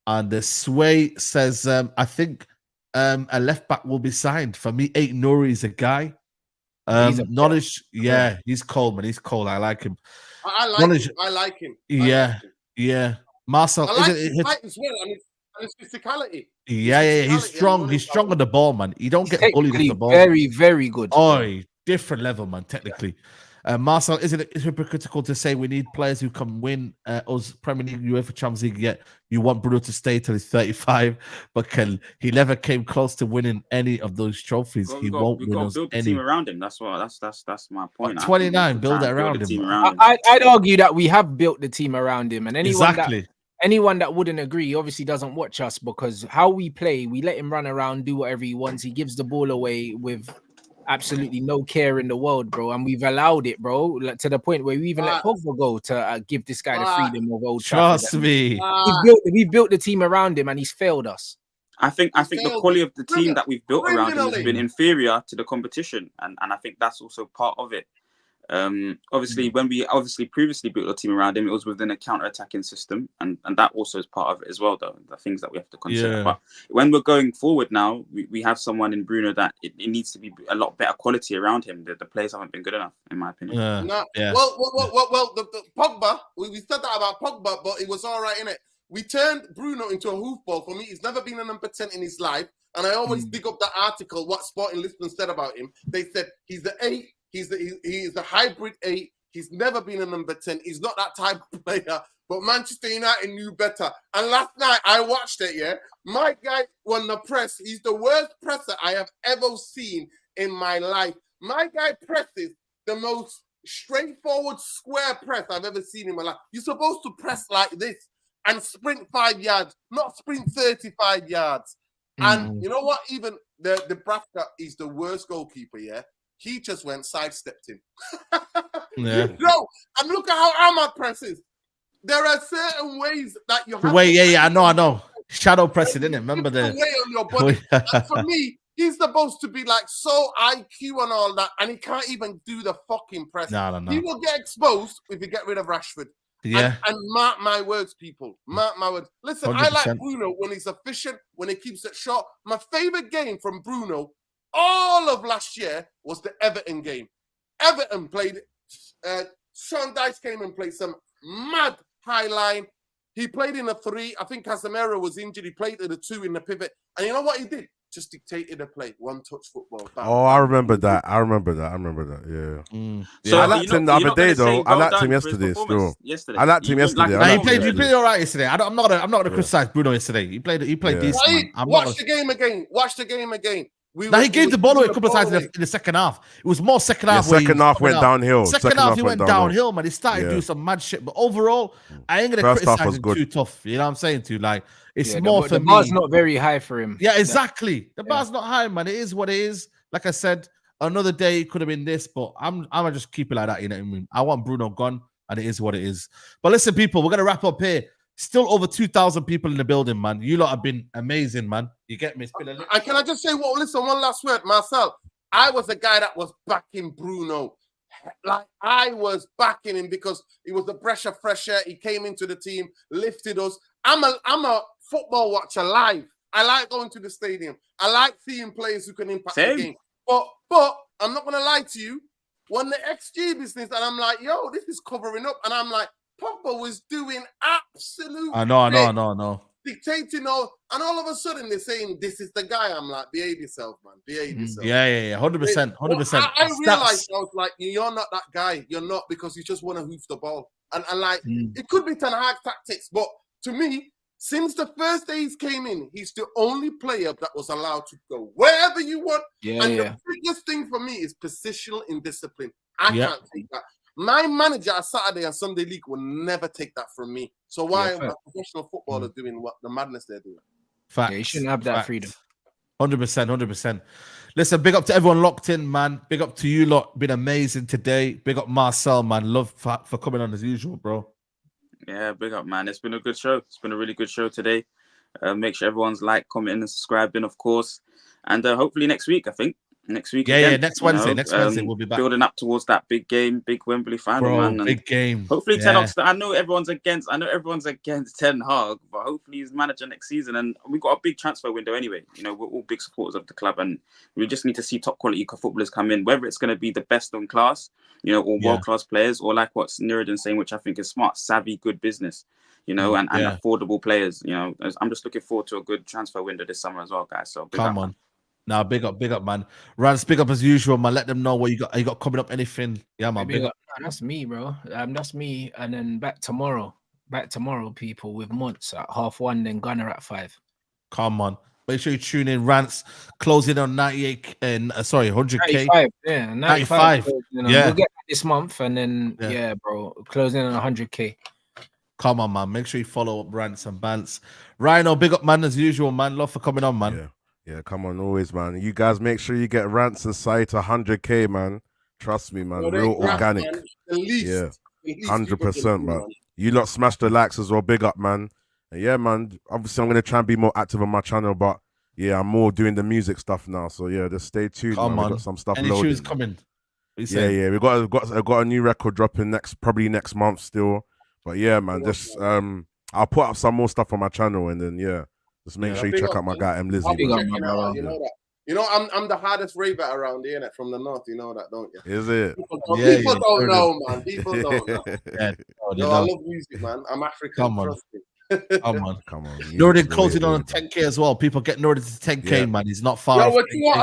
And the Sway says, I think a left back will be signed. For me, Nouri is a guy. Knowledge, he's cold, man. He's cold. I like him. I like him. Yeah. Marcel, I like his height as well, and his physicality. He's strong. He's strong on the ball, man. You don't get bullied off the ball. Very, very good. Different level, man, technically. Marcel, isn't it hypocritical to say we need players who can win us Premier League, UEFA Champions League, yet you want Bruno to stay till he's 35, but he never came close to winning any of those trophies. He won't win us build the team around him. That's my point. 29, build it around him. I'd argue that we have built the team around him, and anyone that wouldn't agree obviously doesn't watch us, because how we play, we let him run around, do whatever he wants. He gives the ball away with absolutely no care in the world, bro, and we've allowed it, bro, to the point where we even let Pogba go to give this guy the freedom of Old Trafford. Trust me, we've built the team around him, and he's failed us. I think the quality of the team that we've built around him has been inferior to the competition, and I think that's also part of it. Obviously, when we previously built a team around him, it was within a counter-attacking system, and that also is part of it as well, though, the things that we have to consider. But when we're going forward now, we have someone in Bruno that it needs to be a lot better quality around him. The players haven't been good enough, in my opinion. Well, the Pogba, we said that about Pogba, but it was all right, innit? We turned Bruno into a hoofball. For me, he's never been a number 10 in his life, and I always dig up that article, what Sporting Lisbon said about him. They said he's the 8. He's the hybrid 8. He's never been a number 10. He's not that type of player. But Manchester United knew better. And last night I watched it. My guy won the press. He's the worst presser I have ever seen in my life. My guy presses the most straightforward square press I've ever seen in my life. You're supposed to press like this and sprint 5 yards, not sprint 35 yards. And you know what? Even the Brafka is the worst goalkeeper. He just went sidestepped him. No, and look at how Amad presses. there are certain ways that you have. I know. Shadow pressing, innit? Remember the way on your body. And for me, he's supposed to be like so IQ and all that, and he can't even do the fucking press. No. He will get exposed if you get rid of Rashford. Yeah. And mark my words, people. Mark my words. Listen, 100%. I like Bruno when he's efficient, when he keeps it short. My favorite game from Bruno all of last year was the Everton game. Everton played, Sean Dice came and played some mad high line. He played in a 3. I think Casemiro was injured. He played in a 2 in the pivot. And you know what he did? Just dictated the play. One-touch football. Bam. Oh, I remember that. Yeah. So I liked him the other day, though. I liked him yesterday still. I liked him yesterday. He played all right yesterday. I'm not gonna criticize Bruno yesterday. He played decent. Watch the game again. Watch the game again. He gave the ball away a couple of times in the second half. It was more second half. Second half went downhill. Second half he went downhill, man. He started doing some mad shit. But overall, I ain't gonna criticize him too tough. You know what I'm saying? It's more for me. The bar's not very high for him. Yeah, exactly. The bar's not high, man. It is what it is. Like I said, another day it could have been this, but I'm gonna just keep it like that. You know what I mean? I want Bruno gone, and it is what it is. But listen, people, we're gonna wrap up here. Still over 2,000 people in the building, man. You lot have been amazing, man. You get me? It's been and can I just say, listen, one last word, Marcel. I was a guy that was backing Bruno. Like, I was backing him because he was the pressure fresher. He came into the team, lifted us. I'm a football watcher live. I like going to the stadium. I like seeing players who can impact the game. But I'm not going to lie to you. When the XG business, and I'm like, yo, this is covering up. And I'm like, Pogba was doing absolute. I know. Dictating all, and all of a sudden they're saying this is the guy. I'm like, behave yourself, man. Behave yourself. Yeah. 100%. I realized I was like, you're not that guy. You're not, because you just want to hoof the ball. And like, it could be Ten Hag tactics, but to me, since the first day he came in, he's the only player that was allowed to go wherever you want. The biggest thing for me is positional indiscipline. I can't take that. My manager at Saturday and Sunday League will never take that from me. So why are professional footballers doing what the madness they're doing? Facts. You shouldn't have that freedom. 100%. Listen, big up to everyone locked in, man. Big up to you lot. Been amazing today. Big up Marcel, man. Love for coming on as usual, bro. Yeah, big up, man. It's been a good show. It's been a really good show today. Make sure everyone's commenting and subscribing, of course. And hopefully next week, I think. Next week, next Wednesday. Next Wednesday, we'll be back. Building up towards that big game, big Wembley final, man. And big game. Hopefully, Ten Hag. I know everyone's against Ten Hag, but hopefully he's manager next season. And we've got a big transfer window anyway. You know, we're all big supporters of the club, and we just need to see top quality footballers come in. Whether it's going to be the best on class, you know, or world class players, or like what Nuruddin saying, which I think is smart, savvy, good business. You know, and affordable players. You know, I'm just looking forward to a good transfer window this summer as well, guys. So come on. Now, big up, man. Rance, big up as usual, man. Let them know what you got coming up. Anything? Yeah, man. Big up. That's me, bro. That's me. And then back tomorrow, people, with Monts at 1:30, then Gunner at 5. Come on. Make sure you tune in. Rance closing on 98 and 100K. 95, yeah, 95. We'll get that this month, and then bro, closing on 100K. Come on, man. Make sure you follow up Rance and Bants. Rhino, big up, man, as usual, man. Love for coming on, man. Yeah, come on, always, man. You guys make sure you get Rants and Saeed to 100K, man. Trust me, man. Real organic. Man. At least 100%, man. You lot smash the likes as well. Big up, man. And yeah, man. Obviously, I'm going to try and be more active on my channel, but yeah, I'm more doing the music stuff now. So yeah, just stay tuned. Come on. We got some stuff Any loading. tunes coming? Yeah. We got a new record dropping probably next month still. But yeah, man, just I'll put up some more stuff on my channel, and then just make sure you check out my guy M Lizzy. You know, I'm the hardest raver around here, innit? From the north. You know that, don't you? Is it? People don't know, man. People don't know. I love music, man. I'm African. Come on. Come on. Nuruddin closing on 10K as well. People get Nuruddin to 10K, man. He's not far. I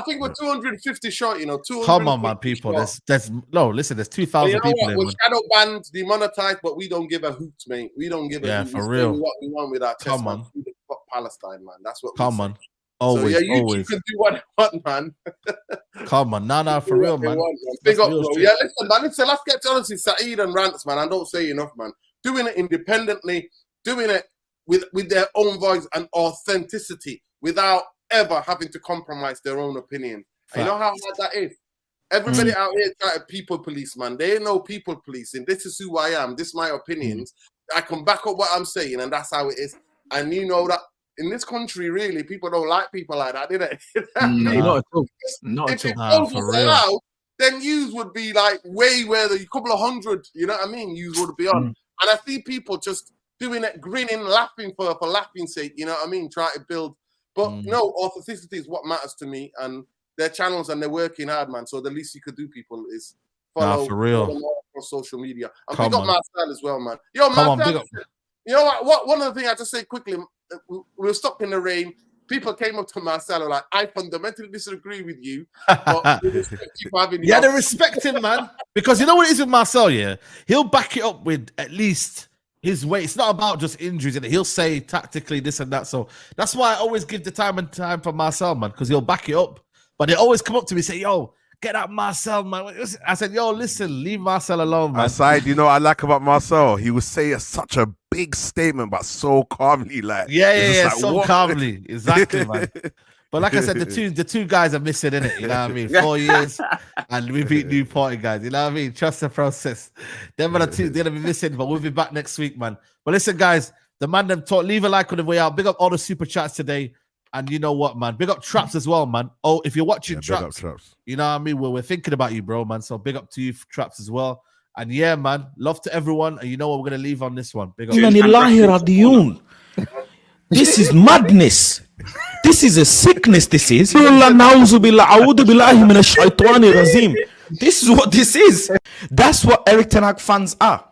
think we're 250 short. You know, 250. Come on, man, people. There's 2,000 people. We're shadow banned, demonetized, but we don't give a hoot, mate. We don't give a hoot. For real. What we want with our chest, come on, fuck Palestine, man. That's what. Come on. Always, so, always. You can do what you want, man. Come on, nah, for real, man. Big up, bro. Yeah, listen, man. Let's get to honestly, Saeed and Rants, man. I don't say enough, man. Doing it independently, doing it with their own voice and authenticity without ever having to compromise their own opinion. You know how hard that is? Everybody out here try to people police, man. They ain't no people policing. This is who I am. This is my opinions. I can back up what I'm saying, and that's how it is. And you know that in this country, really, people don't like people like that, do they? Not at all. Not if at all. it was allowed, then yous would be like way where the couple of hundred, you know what I mean? Yous would be on. And I see people just doing it, grinning, laughing for laughing's sake, you know what I mean? Trying to build. But no, authenticity is what matters to me. And their channels, and they're working hard, man. So the least you could do, people, is follow, for real. follow them on social media. And big up Marcel as well, man. Yo, Marcel, you know what? One of the things I just say quickly, we were stuck in the rain. People came up to Marcelo like, I fundamentally disagree with you. But we respect you for having they respect him, man. Because you know what it is with Marcel, yeah? He'll back it up with at least his weight. It's not about just injuries, and he'll say tactically this and that. So that's why I always give the time for Marcel, man, because he'll back it up. But they always come up to me and say, yo, get out Marcel, man. I said, yo, listen, leave Marcel alone, man. Aside, you know what I like about Marcel? He would say such a big statement, but so calmly, like like, so calmly, exactly, man. But like I said, the two guys are missing, innit? You know what I mean? 4 years, and we beat Newport, guys. You know what I mean? Trust the process. Them are the two they're gonna be missing, but we'll be back next week, man. But listen, guys, the Mandem talk. Leave a like on the way out. Big up all the super chats today. And you know what, man? Big up Traps as well, man. Oh, if you're watching Traps, you know what I mean? We're thinking about you, bro, man. So big up to you, Traps, as well. And yeah, man, love to everyone. And you know what? We're going to leave on this one. Big up. This is madness. This is a sickness, this is. This is what this is. That's what Eric Ten Hag fans are.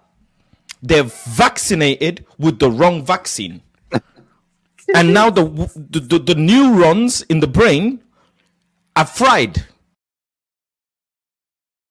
They're vaccinated with the wrong vaccine. And now the neurons in the brain are fried.